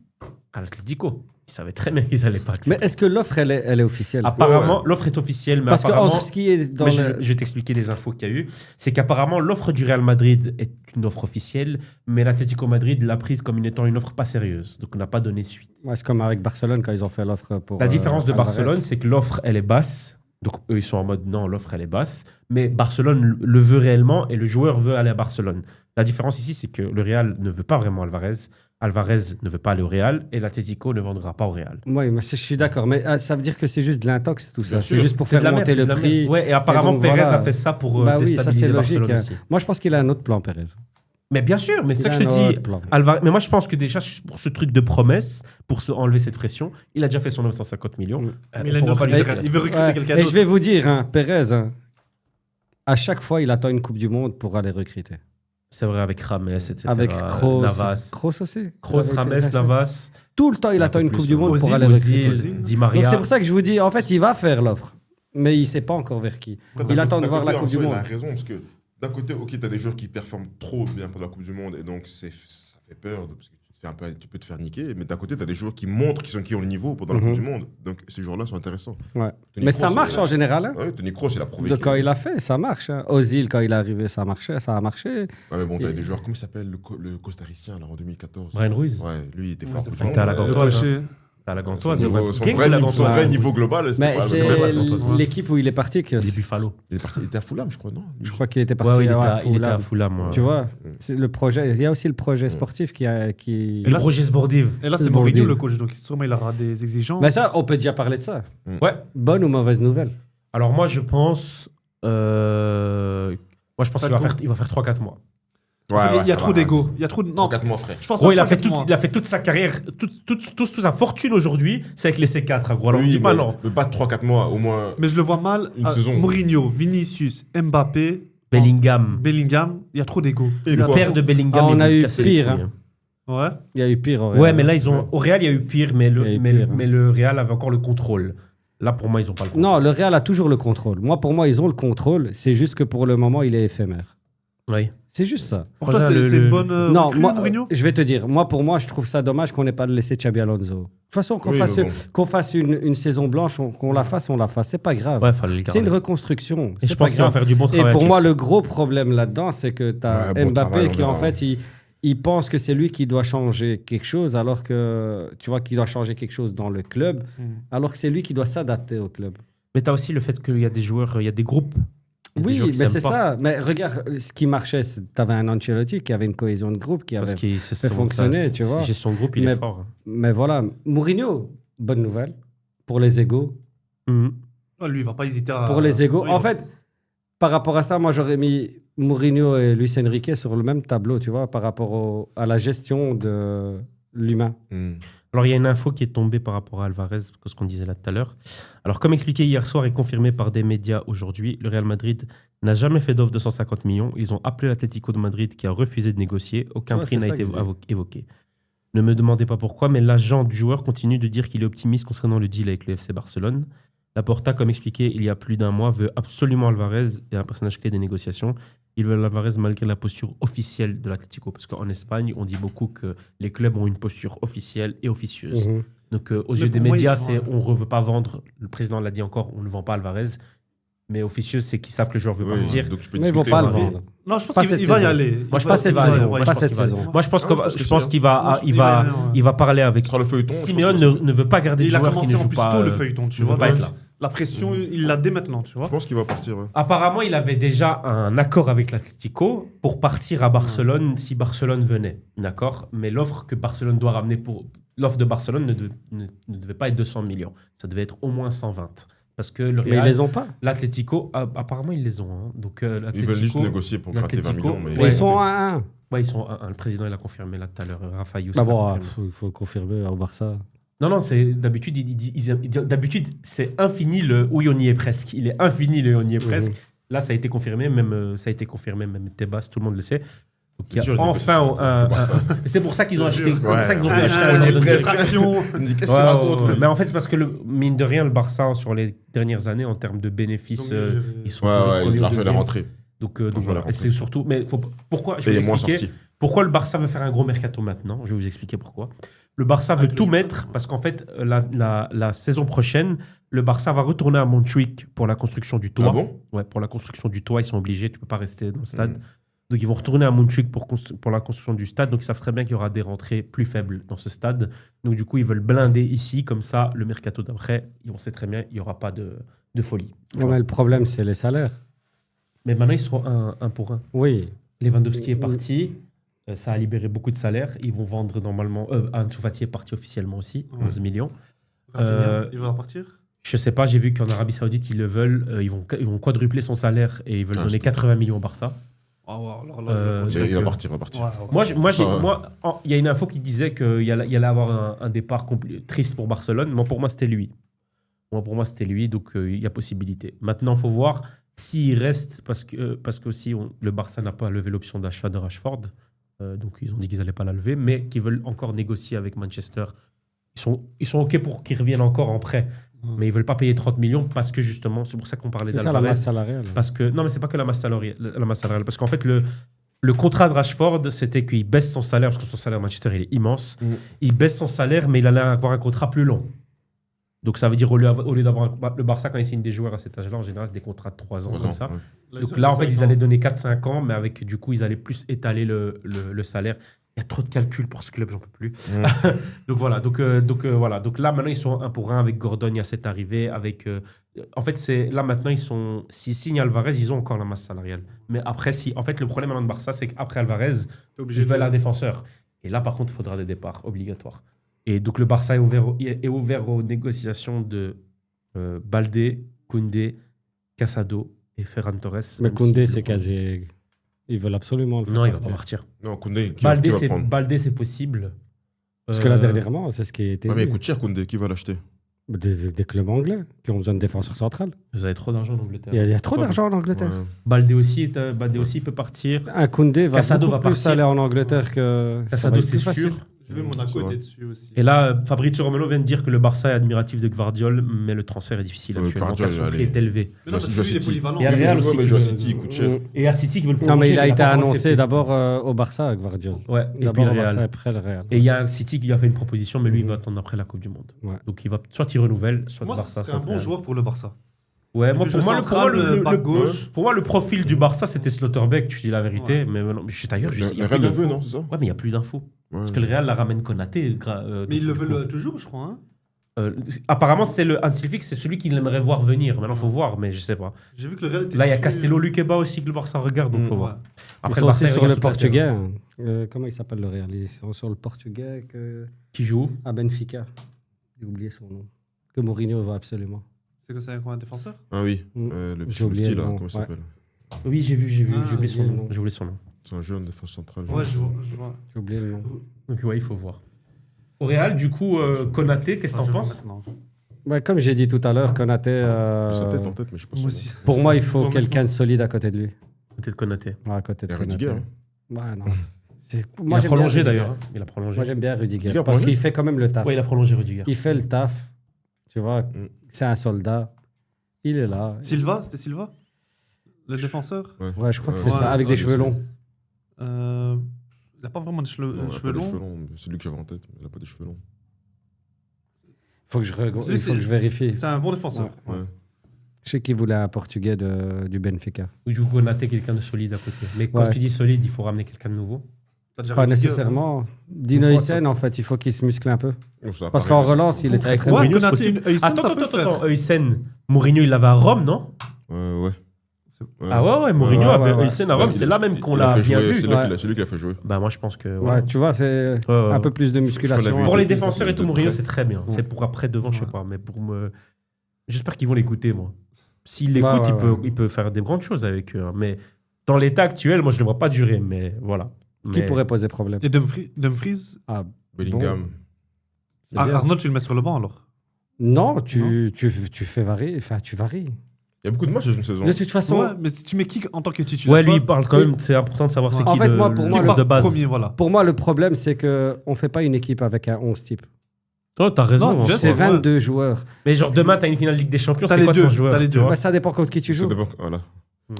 À l'Atlético. Il savait très bien qu'ils n'allaient pas Mais accepter. est-ce que l'offre, elle est officielle? Apparemment, l'offre est officielle, mais Parce que apparemment... entre ce qui est dans Mais le... je vais t'expliquer les infos qu'il y a eu. C'est qu'apparemment, l'offre du Real Madrid est une offre officielle, mais l'Atlético Madrid l'a prise comme une étant une offre pas sérieuse. Donc, on n'a pas donné suite. Ouais, c'est comme avec Barcelone quand ils ont fait l'offre pour. La différence de Alvarez. Barcelone, c'est que l'offre, elle est basse. Donc, eux, ils sont en mode non, l'offre, elle est basse. Mais Barcelone le veut réellement et le joueur veut aller à Barcelone. La différence ici, c'est que le Real ne veut pas vraiment Alvarez. Alvarez ne veut pas aller au Real et l'Atlético ne vendra pas au Real. Oui, mais je suis d'accord. Mais ça veut dire que c'est juste de l'intox, tout ça. Bien C'est sûr. juste pour C'est faire de la monter merde, le c'est de la prix. merde. Ouais, et apparemment, Et donc, Perez voilà. a fait ça pour Bah oui, ça déstabiliser c'est logique. Barcelone hein. aussi. Moi, je pense qu'il a un autre plan, Perez. Mais bien sûr, mais c'est ça que je Il a te un dis. autre plan. Mais moi, je pense que déjà, pour ce truc de promesse, pour se enlever cette pression, il a déjà fait son 950 millions. Mais il a une offre, il veut recruter Ouais. quelqu'un Et je d'autre. vais vous dire, hein, Perez, hein, à chaque fois, il attend une Coupe du Monde pour aller recruter. C'est vrai, avec Rames, etc. Avec Kroos. Navas. Kroos aussi. Kroos, Il avait Rames, été chassé. Navas. Tout le temps, il Un attend peu une plus, Coupe du ouais. Monde pour Ozil, aller Ozil, recruter. Di Donc Maria. c'est pour ça que je vous dis, en fait, il va faire l'offre. Mais il ne sait pas encore vers qui. Après, Il attend de d'un voir la côté, Coupe du en soi, Monde. Il a raison, parce que d'un côté, ok, tu as des joueurs qui performent trop bien pour la Coupe du Monde, et donc ça fait peur, parce que tu peux te faire niquer, mais d'un côté, tu as des joueurs qui montrent qui ont le niveau pendant la Coupe du Monde. Donc ces joueurs-là sont intéressants. Ouais. Toni Mais ça Kroos, marche en général. Hein. Ouais, Toni Kroos, il a prouvé. De qu'il- quand il a fait, ça marche. Hein. Ozil, quand il est arrivé, ça marchait, ça a marché. Ouais, mais bon, t'as des joueurs, comment il s'appelle, le costaricien, là, en 2014 Brian Ruiz. Ouais, lui, il était fort. Ouais, t'es à la Gantoise, Son hein. T'as la Gantoise. niveau- ouais. son King vrai ou la niveau- son Gantoise vrai niveau global, c'était Mais pas- c'est vrai, Gantoise. l'équipe où il est parti que Il est Buffalo. il était à Fulham, je crois, non je crois qu'il était Ouais, parti ouais, il à était à Fulham. Fulham. ouais. Tu vois, c'est le projet. Il y a aussi le projet sportif qui. Et là, le projet sportif. Et là, c'est Le Mourinho, bordel. le coach. Donc, sûrement, il aura des exigences. Mais ça, on peut déjà parler de ça. Ouais. Bonne ou mauvaise nouvelle? Alors moi, je pense... Moi, je pense Ça qu'il va te faire 3-4 mois. Ouais, il y a ça trop va, d'ego. vas-y. Il y a trop de. Non, 4 mois, frère. je pense Gros, pas il a trois, fait quatre mois. toute sa carrière, toute sa fortune aujourd'hui, c'est avec les C4. Gros. Alors, on dit pas non. mais pas 3-4 mois, au moins. Mais je le vois mal. Une saison. Mourinho, Vinicius, Mbappé, Bellingham. Il y a trop d'ego. Et Il y a- quoi Père de Bellingham. Ah, on il a veut eu casser les pire, couilles, hein. Ouais. Il y a eu pire. au Ouais, Real. mais là, au Real, il y a eu pire, mais Il y a eu pire, hein. mais le Real avait encore le contrôle. Là, pour moi, ils ont pas le contrôle. Non, le Real a toujours le contrôle. Pour moi, ils ont le contrôle. C'est juste que pour le moment, il est éphémère. Oui. C'est juste ça. Pour toi, Voilà, c'est une bonne. Non, recrue, moi, Mourinho je vais te dire, pour moi, je trouve ça dommage qu'on n'ait pas laissé Xabi Alonso. De toute façon, qu'on Oui, fasse, mais bon. qu'on fasse une saison blanche, qu'on la fasse, on la fasse. C'est pas grave. Ouais, fallait le C'est une garder. reconstruction. Et je C'est pense pas qu'il va grave. faire du bon Et travail. pour à moi, Chelsea. le gros problème là-dedans, c'est que tu as Ouais, bon Mbappé travail, on qui, en verra. fait, il pense que c'est lui qui doit changer quelque chose, alors que, tu vois, qu'il doit changer quelque chose dans le club, alors que c'est lui qui doit s'adapter au club. Mais tu as aussi le fait qu'il y a des joueurs, il y a des groupes. Il y a des Oui, joueurs qui mais s'aiment c'est pas. ça. Mais regarde, ce qui marchait, tu avais un Ancelotti qui avait une cohésion de groupe, qui Parce avait... qu'il fait fonctionner, tu vois. Gestion de groupe, il Mais- est fort. Mais voilà, Mourinho, bonne nouvelle. Pour les égos. Mhm. Lui, il va pas hésiter à. Pour les égos. Oui, En fait, par rapport à ça, moi, j'aurais mis Mourinho et Luis Enrique sur le même tableau, tu vois, par rapport à la gestion de l'humain. Alors, il y a une info qui est tombée par rapport à Alvarez, ce qu'on disait là tout à l'heure. Alors, comme expliqué hier soir et confirmé par des médias aujourd'hui, le Real Madrid n'a jamais fait d'offre de 150 millions. Ils ont appelé l'Atlético de Madrid qui a refusé de négocier. Aucun Tu vois, prix c'est n'a ça été que je dis. évoqué. Ne me demandez pas pourquoi, mais l'agent du joueur continue de dire qu'il est optimiste concernant le deal avec le FC Barcelone. Laporta, comme expliqué il y a plus d'un mois, veut absolument Alvarez et un personnage clé des négociations. Il veut Alvarez malgré la posture officielle de l'Atlético. Parce qu'en Espagne, on dit beaucoup que les clubs ont une posture officielle et officieuse. Donc, aux Mais yeux des pour moi, médias, il- on ne veut pas vendre. Le président l'a dit encore, on ne vend pas Alvarez. Mais officieux, c'est qu'ils savent que le joueur veut Oui, partir. donc tu peux Mais ils vont discuter, pas le ouais. vendre. Non, je pense Pas qu'il cette il va y saison. aller. Moi, je pense qu'il va cette aller. saison, Ouais, pas je pense cette qu'il va aller. saison. Moi, je pense Ah, je pense qu'il que va, il va parler avec. Ce sera le feuilleton. je Simeone pense que- ne veut pas garder de Il a joueurs qui commencé ne en jouent plus pas. tôt le feuilleton, tu ne vois. veut pas être donc là. La pression, il l'a dès maintenant, tu vois. Je pense qu'il va partir, ouais. Apparemment, il avait déjà un accord avec l'Atlético pour partir à Barcelone si Barcelone venait. D'accord. Mais l'offre que Barcelone doit ramener l'offre de Barcelone ne devait pas être 200 millions. Ça devait être au moins 120. Parce que le Mais ils Real, les ont pas. l'Atlético, apparemment, ils les ont. Hein. Donc, Ils veulent juste l'Atlético. négocier pour gratter 20 l'Atlético, millions. Mais Mais Ouais. ils sont à 1. Ouais, ils sont 1-1. Le président, il a confirmé là tout à l'heure. Rafa Youssef Bah l'a bon, confirmé. il faut confirmer au Barça. Non, c'est d'habitude, d'habitude, c'est infini le oui, on y est presque. Il est infini le on y est presque. Là, ça a été confirmé, même Tebas, tout le monde le sait. Donc, il y dur, a les enfin négociations, et c'est pour ça qu'ils ont acheté. C'est pour Ouais. ça qu'ils ont pu Ouais. acheter On un y est Gordon presque. Dragic. Il me dit, qu'est-ce Ouais, qu'il raconte ouais, lui mais en fait, c'est parce que mine de rien, le Barça sur les dernières années en termes de bénéfices, ils sont toujours Ouais, premiers ou l'argent est deuxièmes. rentré. Donc L'argent est voilà. Et rentré. c'est surtout, mais pourquoi je vais Et vous il est moins expliquer sorti. pourquoi le Barça veut faire un gros mercato maintenant. Je vais vous expliquer pourquoi. Le Barça veut tout mettre parce qu'en fait, la saison prochaine, le Barça va retourner à Montjuic pour la construction du toit. Ah bon? Ouais, pour la construction du toit, ils sont obligés. Tu peux pas rester dans le stade. Donc ils vont retourner à Montjuic pour la construction du stade. Donc ils savent très bien qu'il y aura des rentrées plus faibles dans ce stade. Donc du coup, ils veulent blinder ici. Comme ça, le mercato d'après, on sait très bien, il n'y aura pas de folie. Tu Ouais, vois. mais le problème, c'est les salaires. Mais maintenant, ils seront un pour un. Oui. Lewandowski est parti. Ça a libéré beaucoup de salaires. Ils vont vendre normalement. Ansu Fati est parti officiellement aussi, 11 millions. Rafinha, il va partir. Je sais pas, j'ai vu qu'en Arabie Saoudite, ils le veulent. Ils vont quadrupler son salaire et ils veulent donner 80 millions au Barça. Ah ouais, alors là, Il va partir, il va partir. Il y a une info qui disait qu'il y allait avoir un départ triste pour Barcelone. Moi, pour moi, c'était lui. Donc il y a possibilité. Maintenant, il faut voir s'il reste, parce que aussi, le Barça n'a pas levé l'option d'achat de Rashford. Donc ils ont dit qu'ils n'allaient pas la lever, mais qu'ils veulent encore négocier avec Manchester. Ils sont OK pour qu'ils reviennent encore en prêt. Mais ils ne veulent pas payer 30 millions parce que justement, c'est pour ça qu'on parlait C'est ça la d'Alvarez. masse salariale. Parce que, non, mais c'est pas que la masse salariale. Parce qu'en fait, le contrat de Rashford, c'était qu'il baisse son salaire, parce que son salaire à Manchester, il est immense. Il baisse son salaire, mais il allait avoir un contrat plus long. Donc ça veut dire, au lieu d'avoir... le Barça, quand il signe des joueurs à cet âge-là, en général, c'est des contrats de 3 ans, comme ça. Ouais. Donc là, en fait, ils allaient donner 4-5 ans, mais avec, du coup, ils allaient plus étaler le salaire. Il y a trop de calculs pour ce club, j'en peux plus. Donc voilà. Donc là, maintenant, ils sont un pour un avec Gordon, il y a cette arrivée. En fait, là, maintenant, s'ils signent Alvarez, ils ont encore la masse salariale. Mais après, en fait, le problème maintenant de Barça, c'est qu'après Alvarez, ils veulent un défenseur. Et là, par contre, il faudra des départs obligatoires. Et donc, le Barça est ouvert aux négociations de Baldé, Koundé, Casado et Ferran Torres. Mais même Koundé, si- c'est quasi. Ils veulent absolument le faire. Non, il va partir. pas partir. Non, Koundé, qui va prendre? Baldé, c'est possible. Parce que là, dernièrement, c'est ce qui a été. Ouais, mais il dit. coûte cher, Koundé. Qui va l'acheter? Des clubs anglais qui ont besoin de défenseurs centrales. Vous avez trop d'argent en Angleterre. Il y a trop d'argent en Angleterre. Ouais. Baldé aussi peut partir. Un Koundé va Casado beaucoup va plus partir. aller en Angleterre que. ça Casado, va être c'est plus facile. sûr. Je vais Monaco Ça va. était dessus aussi. Et là, Fabrizio Romano vient de dire que le Barça est admiratif de Gvardiol, mais le transfert est difficile Ouais, actuellement Gvardiol, car son prix allez. est élevé. Mais non, parce Joue à que lui, il est City. polyvalent. Et à Oui, Real mais aussi, mais qui joue à veut- City, il coûte cher. Et à City qui veut le Non, prolonger. mais il a été pas commencé annoncé plus. d'abord au Barça avec Gvardiol. Ouais, et puis D'abord le au Barça, Real. après le Real. Et il y a un City qui lui a fait une proposition, mais lui, il va attendre après la Coupe du Monde. Ouais. Donc il va soit il renouvelle, soit Moi, Barça, c'est soit un bon Real. joueur pour le Barça. Ouais, moi, Le pour jeu moi, central, back gauche. pour moi, le profil du Barça, c'était Slotterbeck, tu dis la vérité. Mais non, mais d'ailleurs, il y Le a Real plus le veut, d'infos. non? C'est ça? Ouais, mais il n'y a plus d'infos. Ouais. Parce que le Real la ramène Konaté. Mais ils le veulent toujours, je crois. Hein. Apparemment, c'est le Hansi Flick, c'est celui qu'il aimerait voir venir. Maintenant, il faut voir, mais je sais pas. J'ai vu que le Real était Là, il y a dessus. Castello Luqueba aussi que le Barça regarde, donc il faut Ouais. voir. Ils Après, sont Barça, aussi il sur regarde le tout à Portugais. terre. Comment il s'appelle le Real? Ils sont sur le Portugais Qui joue à Benfica. J'ai oublié son nom. Que Mourinho veut absolument. C'est quoi un défenseur? Ah oui, Mm. le J'ai oublié petit le là, nom, comment il ouais. s'appelle? Oui, j'ai vu, Ah, j'ai oublié son j'ai nom. le nom. J'ai oublié son nom. C'est un jeune défense centrale. Ouais, je vois. J'ai oublié le nom. Donc, ouais, il faut voir. Au Real, du coup, Konaté, qu'est-ce que Ah, t'en je vois penses maintenant. Ouais, comme j'ai dit tout à l'heure, Konaté. Sa tête en tête, mais je sais pas. Moi son aussi. Pour moi, il faut Bon, quelqu'un de solide à côté de lui. Peut-être Konaté. Ouais, à côté de Et Konaté. Rudiger, Ouais, non. Il Moi, a j'aime prolongé bien d'ailleurs. Rudiger. Il a prolongé. Moi, j'aime bien Rudiger. Rudiger a Parce prolongé qu'il fait quand même le taf. Ouais, il a prolongé Rudiger. Il fait le taf. Tu vois, c'est un soldat. Il est là. Silva, c'était Silva? Le défenseur? Ouais, je crois que Ouais. c'est ça, avec Ouais, des je cheveux sais. longs. Il n'a pas vraiment de cheveux, Non, il a cheveux pas des longs. cheveux longs. C'est lui que j'avais en tête, mais il a pas des cheveux longs. Faut que je, Lui, il faut que je vérifie. C'est un bon défenseur. Ouais. Ouais. Je sais qu'il voulait un Portugais du Benfica. Ou du coup, Konaté, quelqu'un de solide à côté. Mais quand Ouais. tu dis solide, il faut ramener quelqu'un de nouveau. T'as déjà Pas Rudiger, nécessairement. Dino Une fois, Huysen, en fait, il faut qu'il se muscle un peu. Oh, ça Parce apparaît, qu'en relance, il est très très Ouais, bon. Mourinho, c'est Konaté, possible. Huysen, Attends, ça peut le faire. Huysen. Mourinho, il l'avait à Rome, non Ouais. Ah ouais, Mourinho Ouais, avait ouais. Huysen à Rome. C'est là même qu'on l'a bien vu. C'est lui qui l'a fait jouer. Bah, moi, je pense que. Ouais, tu vois, c'est Ouais. un peu plus de musculation. vu. Pour les de- défenseurs et tout, de Mourinho, près. c'est très bien. C'est pour après, devant, je sais pas. Mais pour me. J'espère qu'ils vont l'écouter, moi. S'ils l'écoutent, Ouais. il peut faire des grandes choses avec eux. Hein. Mais dans l'état actuel, moi, je ne le vois pas durer. Mais voilà. Qui Mais- pourrait poser problème? Et Dumfries, Ah, Bellingham. c'est bien. Arnold, tu le mets sur le banc alors. Non, tu fais varier. Enfin, tu varies. Il y a beaucoup de matchs dans une saison. De toute façon, Ouais, mais si tu mets qui en tant que titulaire Ouais, lui, il toi, parle quand même. C'est important de savoir c'est En qui fait, le, moi, pour le moi, qui le part de base. premier, voilà. pour moi, le problème, c'est qu'on ne fait pas une équipe avec un 11 type. Oh, t'as raison. Non, hein. je C'est sais. 22 joueurs. Mais genre, demain, t'as une finale Ligue des Champions. T'as C'est les quoi deux, ton joueur t'as les tu deux. vois Bah, ça dépend contre qui tu Ça joues. dépend- Voilà.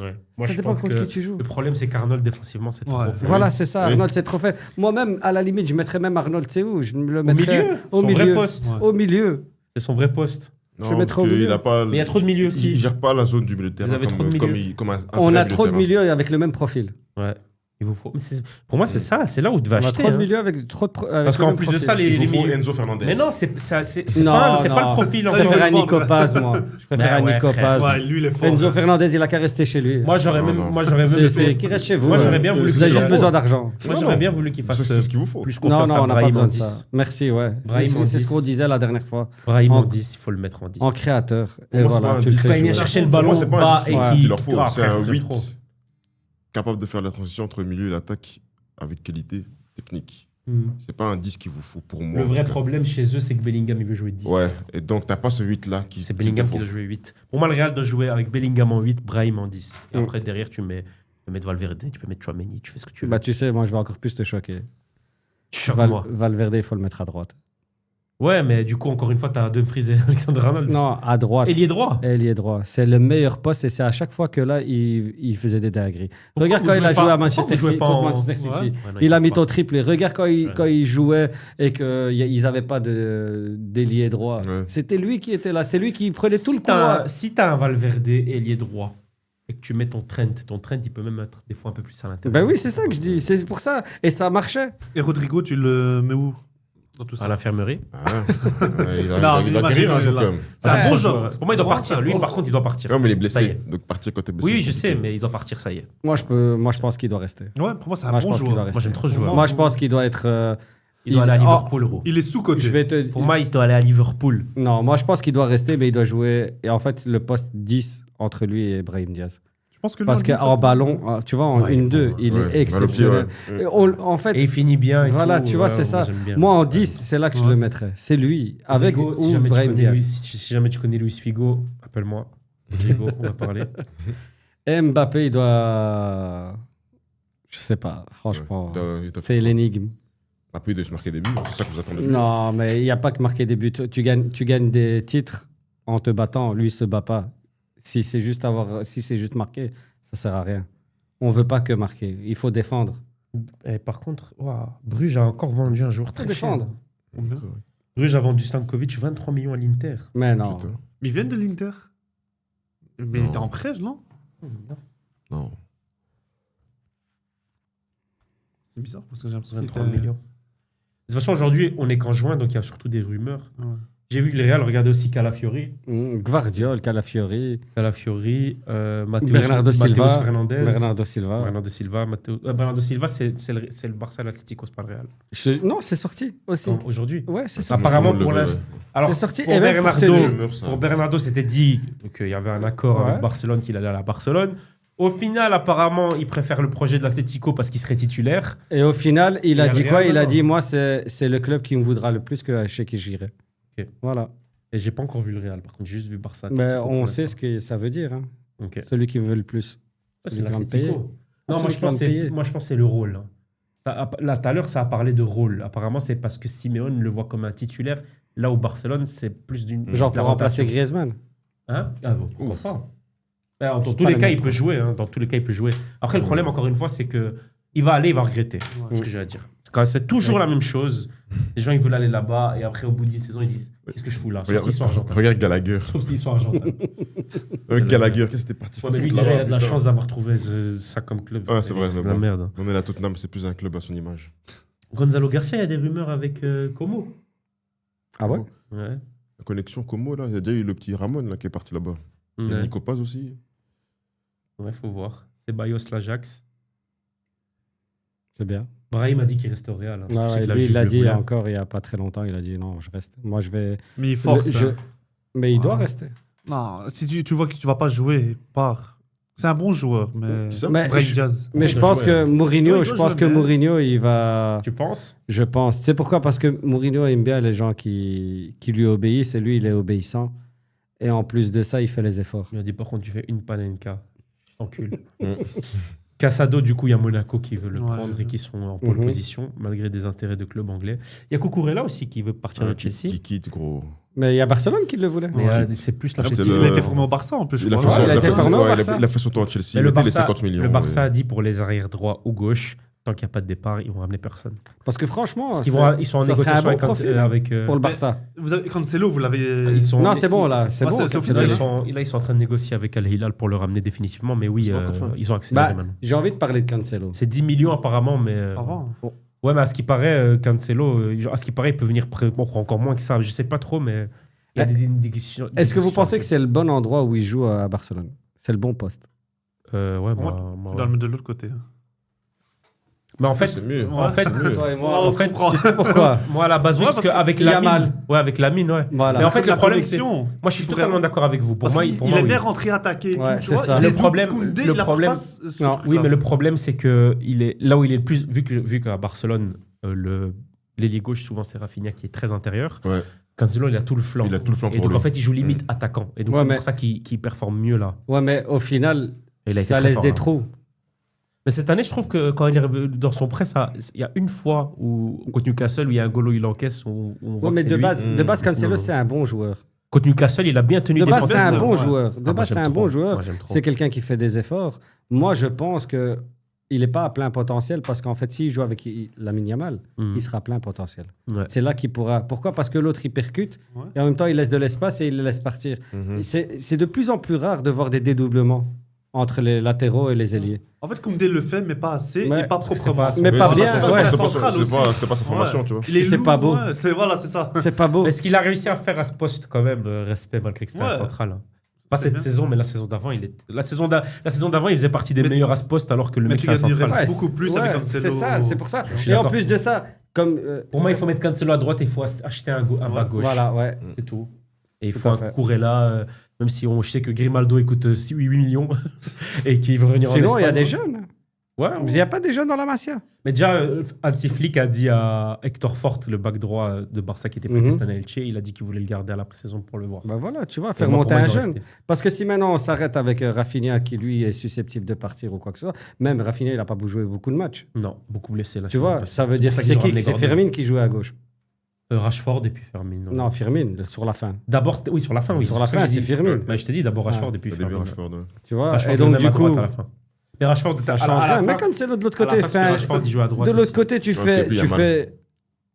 Ouais. Moi, Ça je dépend pense contre que qui tu joues. le problème, c'est qu'Arnold, défensivement, c'est trop Ouais. fait. Voilà, c'est ça. Oui. Arnold, c'est trop fait. Moi-même, à la limite, je mettrais même Arnold, c'est où? Je le Au mettrais milieu. au Son milieu. vrai poste. Ouais. Au milieu. C'est son vrai poste. Je vais mettre au milieu. Il a pas. Mais il y a trop de milieux aussi. Il gère pas la zone du milieu de terrain avez trop de milieux. comme un On vrai a milieu trop de terrain. milieux avec le même profil. Ouais. Il vous faut... mais pour moi, c'est ça. C'est là où tu devais On a acheter. trop de hein. milieux avec trop de avec Parce le qu'en même plus de profil. ça, les Il vous faut milieux. Enzo Fernandez. Mais non, c'est Non, pas le non. profil. en Je fait. préfère un vendre. Nico Paz, moi. Je préfère un ouais, Nico frère. Paz. Ouais, lui, il est fort. Enzo Fernandez, il a qu'à rester chez lui. Moi, j'aurais Non, même. non. Moi, j'aurais même. C'est qui reste chez vous. Moi, j'aurais bien voulu Vous avez que- juste besoin d'argent. J'aurais bien voulu qu'il fasse C'est ce qu'il vous faut. plus Non, confiance non, à on n'a pas Brahim besoin en de ça. 10. Merci, ouais. Brahim en C'est ce 10. qu'on disait la dernière fois. Brahim en En- 10, il faut le mettre en 10. En créateur. Et moi, c'est pas voilà, un tu le 10. fais Quand il vient jouer. chercher le Pour moi, ballon c'est pas un bas 10 et qu'il qui. leur faut. Ah, C'est frère, un c'est 8 trop. capable de faire la transition entre le milieu et l'attaque avec qualité technique. C'est pas un 10 qu'il vous faut pour moi. Le vrai en tout cas. problème chez eux, c'est que Bellingham, il veut jouer 10. Ouais, et donc t'as pas ce 8-là qui. C'est Bellingham qui qu'il doit te faut. jouer 8. Pour moi, le Real doit jouer avec Bellingham en 8, Brahim en 10. Et Mm. après, derrière, tu peux mettre Valverde, tu peux mettre Chouameni, tu fais ce que tu veux. Bah, tu sais, moi, je vais encore plus te choquer. Choque-moi. Valverde, il faut le mettre à droite. Ouais, mais du coup, encore une fois, t'as Dumfries et Alexander Arnold. Non, à droite. Ailier droit. Ailier droit. C'est le meilleur poste et c'est à chaque fois que là, il faisait des dingueries. Regarde Pourquoi quand il vous a jouez joué pas- à Manchester pourquoi vous jouez City. pas Contre en- Manchester City. Ouais, non, Il a faut mis pas. ton triplé. Regarde quand Ouais. il jouait et qu'ils n'avaient pas d'ailier droit. Ouais. C'était lui qui était là. C'est lui qui prenait tout le t'as couloir. Si t'as un Valverde ailier droit et que tu mets ton Trent, il peut même être des fois un peu plus à l'intérieur. Ben oui, c'est ça que je dis. C'est pour ça. Et ça marchait. Et Rodrigo, tu le mets où dans tout À ça? l'infirmerie. Ah, ouais, il Non, va mais guérir un imagine, jour là. quand même. C'est un bon Pour joueur. moi, il doit Pour moi, partir. c'est un Lui, bon par contre, il doit partir. Non, mais il est Ça y blessé. est. Donc partir quand t'es blessé. Oui, c'est je sais, compliqué. mais il doit partir, ça y est. Moi, je pense qu'il doit rester. Ouais, pour moi, c'est un Moi, je bon pense qu'il doit joueur. rester. Moi, j'aime trop ce joueur. Moi, je pense qu'il doit être. Il doit aller à oh, Liverpool, gros. Il est sous-côté. Je vais te. Pour moi, il doit aller à Liverpool. Non, moi, je pense qu'il doit rester, mais il doit jouer. Et en fait, le poste 10 entre lui et Brahim Diaz. Je pense que lui, Parce on dit ça qu'en pour- ballon, tu vois, en Ouais, 1-2, il Ouais, est exceptionnel. balle au pied, Et ouais. en fait, Et il finit bien. et voilà, tout. tu vois, Ouais, c'est ça. j'aime bien. Moi, en 10, c'est là que je Ouais. le mettrais. C'est lui, avec Rodrigo, si ou jamais tu Brahim connais Diaz. si jamais tu connais Luis Figo, appelle-moi. Diego, on va parler. Et Mbappé, il doit. Je sais pas, franchement. C'est l'énigme. Mbappé de se marquer des buts, c'est ça que vous attendez. Non, mais il n'y a pas que marquer des buts. Tu gagnes des titres en te battant. Lui, il se bat pas. Si c'est juste marquer, ça sert à rien. On veut pas que marquer. Il faut défendre. Et par contre, Bruges a encore vendu un joueur Faut très défendre. cher. Bruges a vendu Stankovic 23 millions à l'Inter. Mais non. Putain. Ils viennent de l'Inter. Mais il Non. était en prêt, non? Non. C'est bizarre parce que j'ai l'impression qu'il 23 était- millions. De toute façon, aujourd'hui, on est qu'en juin, donc il y a surtout des rumeurs. Ouais. J'ai vu que le Real regardait aussi Calafiori. Gvardiol, Calafiori, Calafiori, Mateus Bernardo Silva. Mateus Fernandez. Bernardo Silva. Bernardo Silva, c'est le Barça et l'Atlético, c'est pas le Real. Non, c'est sorti aussi. Aujourd'hui. Ouais, c'est sorti. Apparemment, Tout le pour monde le l'instant. Alors, C'est sorti, pour et même pour Bernardo, te Rumeur, ça. pour Bernardo, c'était dit qu'il y avait un accord Ouais. avec Barcelone, qu'il allait à la Barcelone. Au final, apparemment, il préfère le projet de l'Atlético parce qu'il serait titulaire. Et au final, il Et a le dit Real, quoi? Il a non. dit, moi, c'est le club qui me voudra le plus que chez qui j'irai. Ok. Voilà. Et j'ai pas encore vu le Real, par contre, j'ai juste vu Barça. Mais Atlético on pour sait l'instant. ce que ça veut dire. Hein. Ok. Celui qui veut le plus. Ouais, Celui qui va me payer. l'Atlético. Non, Celui moi je, qui va pense me que payer. moi je pense que c'est le rôle. Hein. Là, tout à l'heure, ça a parlé de rôle. Apparemment, c'est parce que Simeone le voit comme un titulaire. Là où Barcelone, c'est plus d'une. Genre de la pour remplacer rotation. Griezmann. Hein Ah bon, pourquoi Ouf. pas. Dans C'est tous pas les le cas, même il peut jouer. Hein. Dans tous les cas, il peut jouer. Après, le problème, encore une fois, c'est que il va aller, il va regretter. C'est ce Ouais. que j'ai à dire. Quand c'est toujours la même chose. Les gens, ils veulent aller là-bas et après, au bout d'une saison, ils disent qu'est-ce que je fous là? Sauf s'ils sont argentins. Regarde Gallagher. Sauf s'ils sont argentins. Gallagher, qu'est-ce que c'était parti Ouais, mais lui, foutre déjà, il là-bas, a de la putain. chance d'avoir trouvé ça comme club. Ah, c'est vrai, mais de la bon. merde. On est là, Tottenham, c'est plus un club à son image. Gonzalo Garcia, il y a des rumeurs avec Como. Ah ouais? Ouais. La connexion Como, là, il y a déjà eu le petit Ramon là, qui est parti là-bas. Il y a Ouais. Nico Paz aussi. Ouais, faut voir. C'est Bayos l'Ajax. C'est bien. Brahim a dit qu'il restait au Real. Hein. Ouais, Je sais ouais, que la lui, Juve il l'a le dit voulait. encore il n'y a pas très longtemps. Il a dit non, je reste. Moi, je vais. Mais il force. Je- hein. Mais il doit Ouais. rester. Non, si tu vois que tu vas pas jouer, pars. C'est un bon joueur, mais. Qui ça Mais Break je- Jazz. Mais Ouais, je il doit pense jouer, que hein. Mourinho, Ouais, il je doit pense jouer, que mais- Mourinho, il va. Tu penses? Je pense. Tu sais pourquoi? Parce que Mourinho aime bien les gens qui lui obéissent et lui, il est obéissant. Et en plus de ça, il fait les efforts. Il a dit par contre, tu fais une panenka. Encule. Mm. Casado, du coup, il y a Monaco qui veut le Ouais, prendre j'ai et vu. qui sont en pole Mhm. position, malgré des intérêts de clubs anglais. Il y a Cucurella aussi qui veut partir de Chelsea. Qui quitte, gros. Mais il y a Barcelone qui le voulait. Mais c'est plus la Ah, Chelsea. c'est Il a été formé au Barça en plus, je Il a crois. fait Ouais, il a été formé au ouais, Barça. il a fait son tour à Chelsea. Mais Il le a été les Barça, 50 millions. le Barça ouais. a dit pour les arrières droits ou gauche, tant qu'il n'y a pas de départ, ils vont ramener personne. Parce que franchement, Parce qu'ils c'est- ils sont en ça serait négociation un bon profil, hein, avec pour le Barça. Vous avez, Cancelo, vous l'avez. ils sont- Non, c'est bon là, c'est Ouais, bon. c'est Cancelo. officiel, Là, ils sont en train de négocier avec Al Hilal pour le ramener définitivement, mais oui, C'est pas encore fait. ils ont accéléré Bah, maintenant. j'ai envie de parler de Cancelo. C'est 10 millions apparemment, mais. Avant. Ouais, mais à ce qui paraît, Cancelo, à ce qui paraît, il peut venir bon, encore moins que ça. Je sais pas trop, mais il y a des questions. Est-ce que vous pensez que c'est le bon endroit où il joue à Barcelone? C'est le bon poste. Ouais, Moi, moi, Tu ouais. dois le mettre de l'autre côté. Mais en C'est fait, mieux. en fait, C'est mieux. Toi et Ouais, moi, on en se fait, comprend. tu sais pourquoi? moi à la base, oui, Ouais, parce parce que qu'avec il y a la mine. mal. Ouais, avec la mine, ouais. Voilà. Mais en fait, le la problème, c'est. connexion. Moi, je suis Il totalement pourrait- d'accord avec vous. Pour Parce moi, qu'il pour il moi, aime oui. bien rentrer attaquer. et tout, Ouais, tu c'est vois, ça. il est Le problème- Koundé, le il apporte problème- pas ce Non, truc-là. oui, mais le problème, c'est que il est là où il est le plus. Vu qu'à Barcelone, l'ailier gauche, souvent, c'est Rafinha qui est très intérieur. Ouais. Cancelo, il a tout le flanc. Il a tout le flanc Et pour donc, lui. en fait, il joue limite attaquant. Et donc, Ouais, c'est mais- pour ça qu'il performe mieux là. Ouais, mais au final, Et il a été ça très laisse fort, des hein. trous. Mais cette année, je trouve que quand il est revenu dans son prêt, il y a une fois où, contre Newcastle, où il y a un goal où il encaisse. Où on voit Ouais, mais que de c'est base, lui. de base, Sinon, Cancelo, non. c'est un bon joueur. Contre Newcastle, il a bien tenu De base, c'est un défensivement. bon ouais. joueur. De Ah, moi, base, c'est j'aime un trop. bon joueur. Moi, j'aime trop. C'est quelqu'un qui fait des efforts. Moi, je pense que il n'est pas à plein potentiel parce qu'en fait, s'il joue avec Lamine Yamal, Mhm. il sera à plein potentiel. Ouais. C'est là qu'il pourra. Pourquoi? Parce que l'autre, il percute Ouais. et en même temps, il laisse de l'espace et il le laisse partir. Mhm. C'est de plus en plus rare de voir des dédoublements entre les latéraux et les ailiers. En fait, Koundé le fait, mais pas assez Mais- et pas parce que c'est proprement. pas- Mais pas c'est bien, c'est ouais. c'est Central aussi. c'est pas sa formation, Ouais. tu vois. Il est C'est lourd, pas beau. ouais, voilà, c'est ça. C'est pas beau. Mais ce qu'il a réussi à faire à ce poste, quand même, respect, malgré que c'était un Ouais. central. hein. Pas C'est cette bien. saison, mais la saison d'avant, la saison d'avant, il faisait partie des Mais- meilleurs à ce poste, alors que le Mais mec, tu c'est un gagnerais central. Ouais, beaucoup plus Ouais, avec Cancelo. C'est ça, c'est pour ça. Je suis Et en d'accord. plus de ça, comme. Pour moi, il faut mettre Cancelo à droite et il faut acheter un bas gauche. Voilà, ouais. C'est tout. Et il Tout faut à un fait. Cucurella, même si je sais que Grimaldo coûte 8 millions et qu'il veut revenir en Sinon, il y a Espagne. des jeunes. Ouais, Il n'y a pas des jeunes dans la Masia. Mais déjà, Hansi Flick a dit à Hector Fort, le back droit de Barça qui était prêté Mhm. cette année à Elche, il a dit qu'il voulait le garder à la pré-saison pour le voir. Ben voilà, tu vois, Pour faire moi, monter pour moi, un il doit jeune. rester. Parce que si maintenant on s'arrête avec Rafinha qui lui est susceptible de partir ou quoi que ce soit, même Rafinha il n'a pas joué beaucoup de matchs. Non, beaucoup blessé là. Tu vois, ça veut dire que c'est qui? C'est Firmine qui jouait à gauche. Rashford et puis Firmine. Non, Firmine, sur la fin. D'abord, oui, sur la fin, oui. Sur la pour ça fin, que j'ai c'est dit- Firmine. Ouais, je t'ai dit d'abord Rashford Ah. et puis Au début, Firmine. Rashford, ouais. Tu vois, Rashford, et le donc même du à droite coup, à la fin. Mais Rashford, ça à la- change à la rien. fin- Mais Cancelo de l'autre à la côté, fin, fait parce que un- Rashford, il joue à droite de l'autre aussi. côté, tu Je pense qu'il y a fais, plus tu Yamal. fais.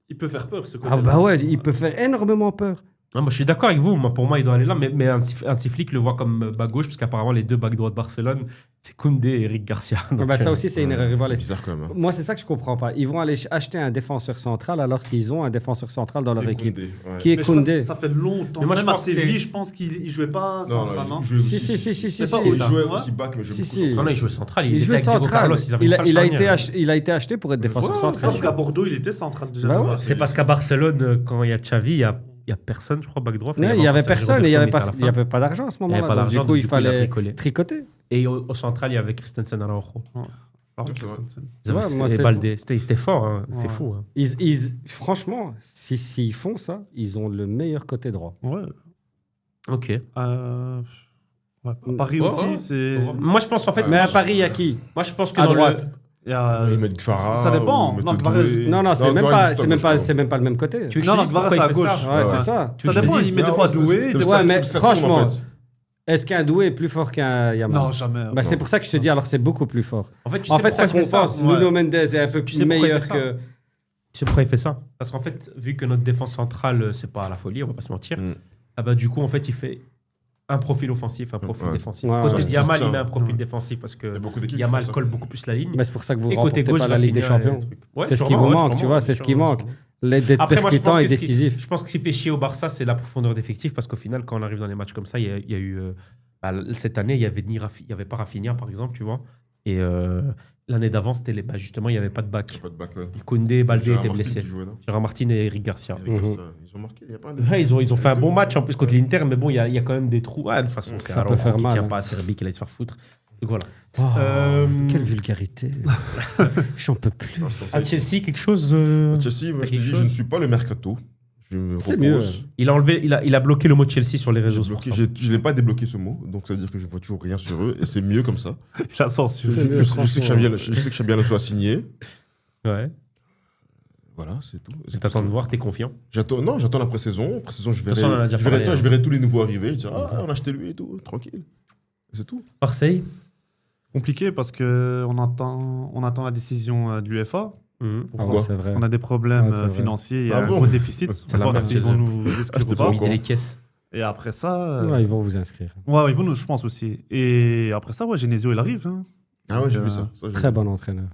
Il peut faire peur, ce côté. Ah bah ouais, il peut faire énormément peur. Non, moi, je suis d'accord avec vous. Moi, pour moi, il doit aller là. Mais Hansi Flick le voit comme bas gauche, parce qu'apparemment, les deux backs droits de Barcelone, c'est Koundé et Eric Garcia. Donc, Bah, ça aussi, c'est une erreur. C'est Voilà. bizarre quand même. hein. Moi, c'est ça que je comprends pas. Ils vont aller acheter un défenseur central alors qu'ils ont un défenseur central dans leur Et équipe. Koundé, ouais. Qui est Mais je pense que Koundé. ça fait longtemps. Mais moi, je Même à pense que c'est- Séville, je pense qu'il jouait pas Non, central, non il jouait Si, aussi. si, si, si, si. C'est pas si. où, Il ça. jouait Ouais. aussi back, mais je Si, joue si. beaucoup non, il jouait central. Il était jouait avec Diego central. Carlos, ils avaient une Il a, sale il a charnière. été il a été acheté pour être défenseur Ouais, central. parce qu'à Bordeaux, il était central déjà. Bah ouais. Ouais, C'est parce qu'à Barcelone, quand il y a Xavi, il y a personne, je crois, back droit. Non, il n'y avait personne et il n'y avait pas d'argent à ce Il n'y moment-là. avait pas Donc, d'argent. du coup, il a fallait bricolé. tricoter. Et au central, il y avait Christensen Araujo. Ah, c'est vrai. Christensen. Ils avaient- Ouais, moi, et c'est- Baldé. C'était fort, hein. C'est Ouais. fou. hein. Franchement, s'ils font ça, ils ont le meilleur côté droit. Ouais. Ok. Ouais, à Paris Ouais, aussi, ouais. c'est. Moi, je pense en fait. Mais à Paris, il y a qui? Moi, je pense que À dans droite. Il y a. Ils mettent Gvara. Ça dépend. ou ils mettent Non, Doué. Gvara- Non, non, c'est même Gvara, pas, juste à c'est même gauche, pas, quoi. c'est même pas le même côté. Tu veux que Non, je non, dise Gvara, pourquoi c'est à il fait gauche. ça Ouais, Ouais. c'est ça. Tu veux Ça que je te dépend, dise il met des Ah, fois ouais, Doué. c'est- des c'est- fois- Ouais, mais c'est- c'est tout, en franchement, fait. est-ce qu'un Doué est plus fort qu'un Yamal? Non, jamais. Bah, c'est pour ça que je te dis, alors c'est beaucoup plus fort. En fait, tu en sais fait, ça pourquoi il fait compense. Ouais. Nuno Mendes est un peu Tu sais pourquoi il meilleur fait ça que. C'est pourquoi il fait ça. Parce qu'en fait, vu que notre défense centrale, c'est pas à la folie, on va pas se mentir, du coup, en fait, il fait un profil offensif, un profil défensif. Ouais, Côté ouais, Yamal, c'est ça. il met un profil défensif parce Il y que a beaucoup d'équipes qui Yamal font ça. colle beaucoup plus la ligne. Mais c'est pour ça que vous Et remportez côté gauche, pas la Ligue des Rafinha, Champions. Ouais, C'est ce qui sûrement, vous manque, sûrement, tu vois, c'est ce qui sûrement, manque. sûrement. D'être Après, moi, je pense percutant et que ce qui- décisif. Je pense que ce qui fait chier au Barça, c'est la profondeur d'effectif parce qu'au final, quand on arrive dans les matchs comme ça, il y a eu. Cette année, il n'y avait pas Rafinha, par exemple, tu vois. Et l'année d'avant, c'était justement, il n'y avait pas de back. Pas de back, ouais. Koundé, Baldé Gérard étaient Martin blessés. qui jouait, non Gérard Martin et Eric Garcia. Eric Garcia, ils ont marqué, il y a pas un Ouais, ils ont fait un bon match en plus contre l'Inter, mais bon, il y a quand même des trous. Ah, de toute façon, c'est Ça peut Araujo faire qui mal, tient hein. pas à Serbi, qui allait se faire foutre. Donc voilà. Quelle vulgarité. J'en peux plus. Non, c'est comme ça, À ils sont- Chelsea, quelque chose. Chelsea, moi, t'as je te quelque dis, chose je ne suis pas le mercato. Je me C'est repose. Il a enlevé, il a bloqué le mot de Chelsea sur les J'ai réseaux. bloqué- sportifs. Je n'ai pas débloqué ce mot, donc ça veut dire que je vois toujours rien sur eux, et c'est mieux comme ça. La censure. C'est Je mieux, sais que Xabi Alonso a signé. Ouais. Voilà, c'est tout. T'attends de voir, t'es confiant. J'attends la pré-saison. Pré-saison, je De toute façon, on en a déjà verrai, parlé, je verrai tous les nouveaux arriver. Je dirai, on a acheté lui et tout, tranquille. Et c'est tout. Marseille. Compliqué parce qu'on attend la décision de l'UEFA. Mhm. Pourquoi C'est vrai. On a des problèmes Ouais, c'est vrai. financiers, il y Ah a un bon gros déficit. C'est On la va voir merde s'ils chez vont eux. nous exclure Ah, ou j'étais pas. pas Vider les caisses. Et après ça, Ouais, ils vont vous inscrire. ouais, ils vont nous, je pense aussi. Et après ça, ouais, Genesio, il arrive. Hein. Ah ouais, j'ai Euh, vu ça. Ça, j'ai Très vu. bon entraîneur.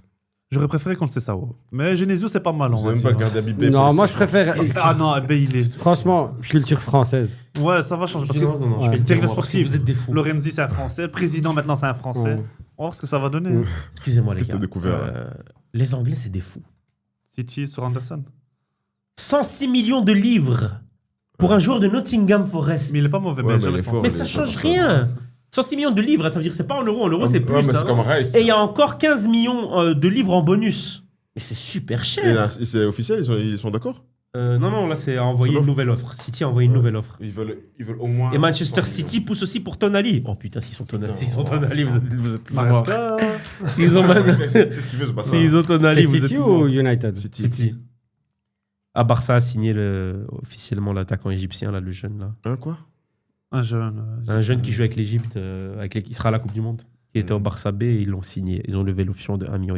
J'aurais préféré qu'on le sait ça. Ouais. Mais Genesio, c'est pas mal. Vous on va n'avez même pas dire. gardé Abibé. Non, pour moi le je préfère. Ah non, ben il est. Franchement, culture française. Ouais, ça va changer. Parce que Non, Ouais. je fais le Directeur dire, moi, parce que sportif. Vous êtes des fous. Lorenzi, c'est un Français. Le président, maintenant, c'est un Français. Ouais. On va voir ce que ça va donner. Mm. Excusez-moi, les Qu'est-ce que gars. t'as découvert, là Les Anglais, c'est des fous. City sur Anderson. 106 millions de livres pour un joueur de Nottingham Forest. Mais il est pas mauvais. Ouais, mais mais jamais il est sans- fort. Mais il ça est change pas rien. 106 millions de livres, ça veut dire que c'est pas en euros. En euros, c'est Ouais, plus. mais hein, c'est comme non Rice. Et il y a encore 15 millions de livres en bonus. Mais c'est super Et cher. là, c'est officiel, ils sont d'accord. Non, là, c'est à envoyer C'est une l'offre. nouvelle offre. City a envoyé une nouvelle offre. Ils veulent au moins. Et Manchester 100 City pousse aussi pour Tonali. Oh putain, s'ils sont Tonali, Putain. s'ils sont Tonali, vous êtes tous morts. Maresca, S'ils ont, C'est ce qu'ils veulent, c'est pas ça. s'ils ont Tonali, C'est vous êtes City tous ou morts. United City. Ah, Barça a signé officiellement l'attaquant égyptien, là, le jeune. Là. Hein, quoi un jeune. Un jeune qui joue avec l'Égypte, qui sera à la Coupe du Monde, qui était au Barça B et ils l'ont signé. Ils ont levé l'option de 1,5 million.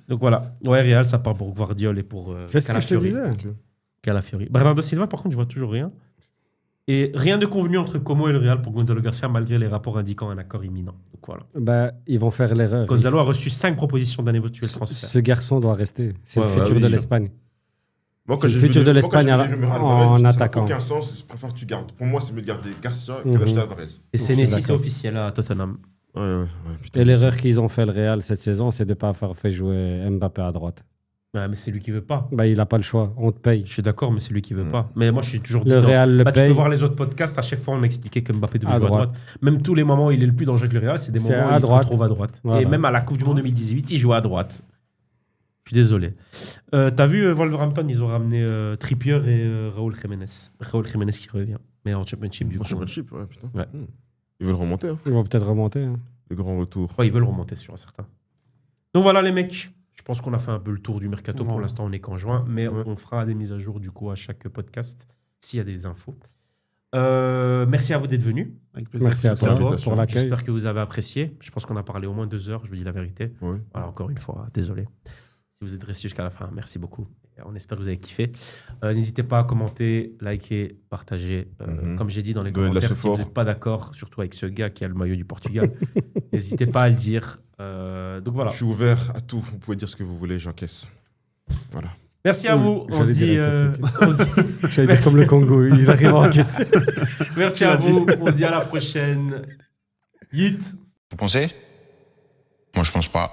Donc voilà. Ouais, Real, ça part pour Guardiola et pour C'est ce que je te Calafiori. disais. Calafiori. Bernardo Silva, par contre, je vois toujours rien. Et rien de convenu entre Como et le Real pour Gonzalo Garcia, malgré les rapports indiquant un accord imminent. Donc voilà. Bah, ils vont faire l'erreur. Gonzalo a reçu 5 propositions d'un éventuel Ce transfert. garçon doit rester. C'est Ouais, le ouais, futur oui. de l'Espagne. Moi, C'est le j'ai futur vu de des- l'Espagne moi, quand j'ai vu des rumeurs à en Alvarez, ça n'a attaquant. aucun sens, je préfère que tu gardes. Pour moi, c'est mieux de garder Garcia que Mhm. d'acheter Alvarez. Et Senesi, c'est d'accord. officiel à Tottenham. Ouais, putain. Et l'erreur qu'ils ont fait le Real cette saison, c'est de ne pas avoir fait jouer Mbappé à droite. Ouais, mais c'est lui qui veut pas. Bah, il n'a pas le choix. On te paye. Je suis d'accord, mais c'est lui qui veut Mm. pas. Mais moi, je suis toujours Le dissident. Real le Tu paye. peux voir les autres podcasts, à chaque fois, on m'expliquait que Mbappé devait À jouer à droite. droite. Même tous les moments où il est le plus dangereux avec le Real, c'est des C'est moments où à il se droite. retrouve à droite. Voilà. Et même à la Coupe du Monde 2018, il jouait à droite. Je suis désolé. T'as vu Wolverhampton, ils ont ramené Trippier et Raúl Jiménez. Raúl Jiménez qui revient. Mais en Championship, du En coup. Championship, ouais, putain. Ouais. Ils veulent remonter, hein, Ils vont peut-être remonter. Hein. le grand retour. Ouais, ils veulent remonter sur un certain. Donc voilà, les mecs. Je pense qu'on a fait un peu le tour du mercato. Pour Ouais. l'instant, on est qu'en juin. Mais Ouais. on fera des mises à jour, du coup, à chaque podcast, s'il y a des infos. Merci à vous d'être venus. Avec plaisir. Merci à Merci à toi l'invitation. pour l'accueil. J'espère que vous avez apprécié. Je pense qu'on a parlé au moins 2 heures, je vous dis la vérité. Ouais. Voilà, encore une fois, désolé. Si vous êtes resté jusqu'à la fin, merci beaucoup. On espère que vous avez kiffé. N'hésitez pas à commenter, liker, partager. Mhm. Comme j'ai dit dans les Donnez de la commentaires, si support. vous n'êtes pas d'accord, surtout avec ce gars qui a le maillot du Portugal, n'hésitez pas à le dire. Donc voilà. Je suis ouvert à tout. Vous pouvez dire ce que vous voulez, j'encaisse. Voilà. Merci à vous. On se J'allais dit. dire un de ces on se dit- J'allais dire comme le Congo, il arrive à encaisser. Merci à vous. On se dit à la prochaine. Yeet. Vous pensez? Moi, je pense pas.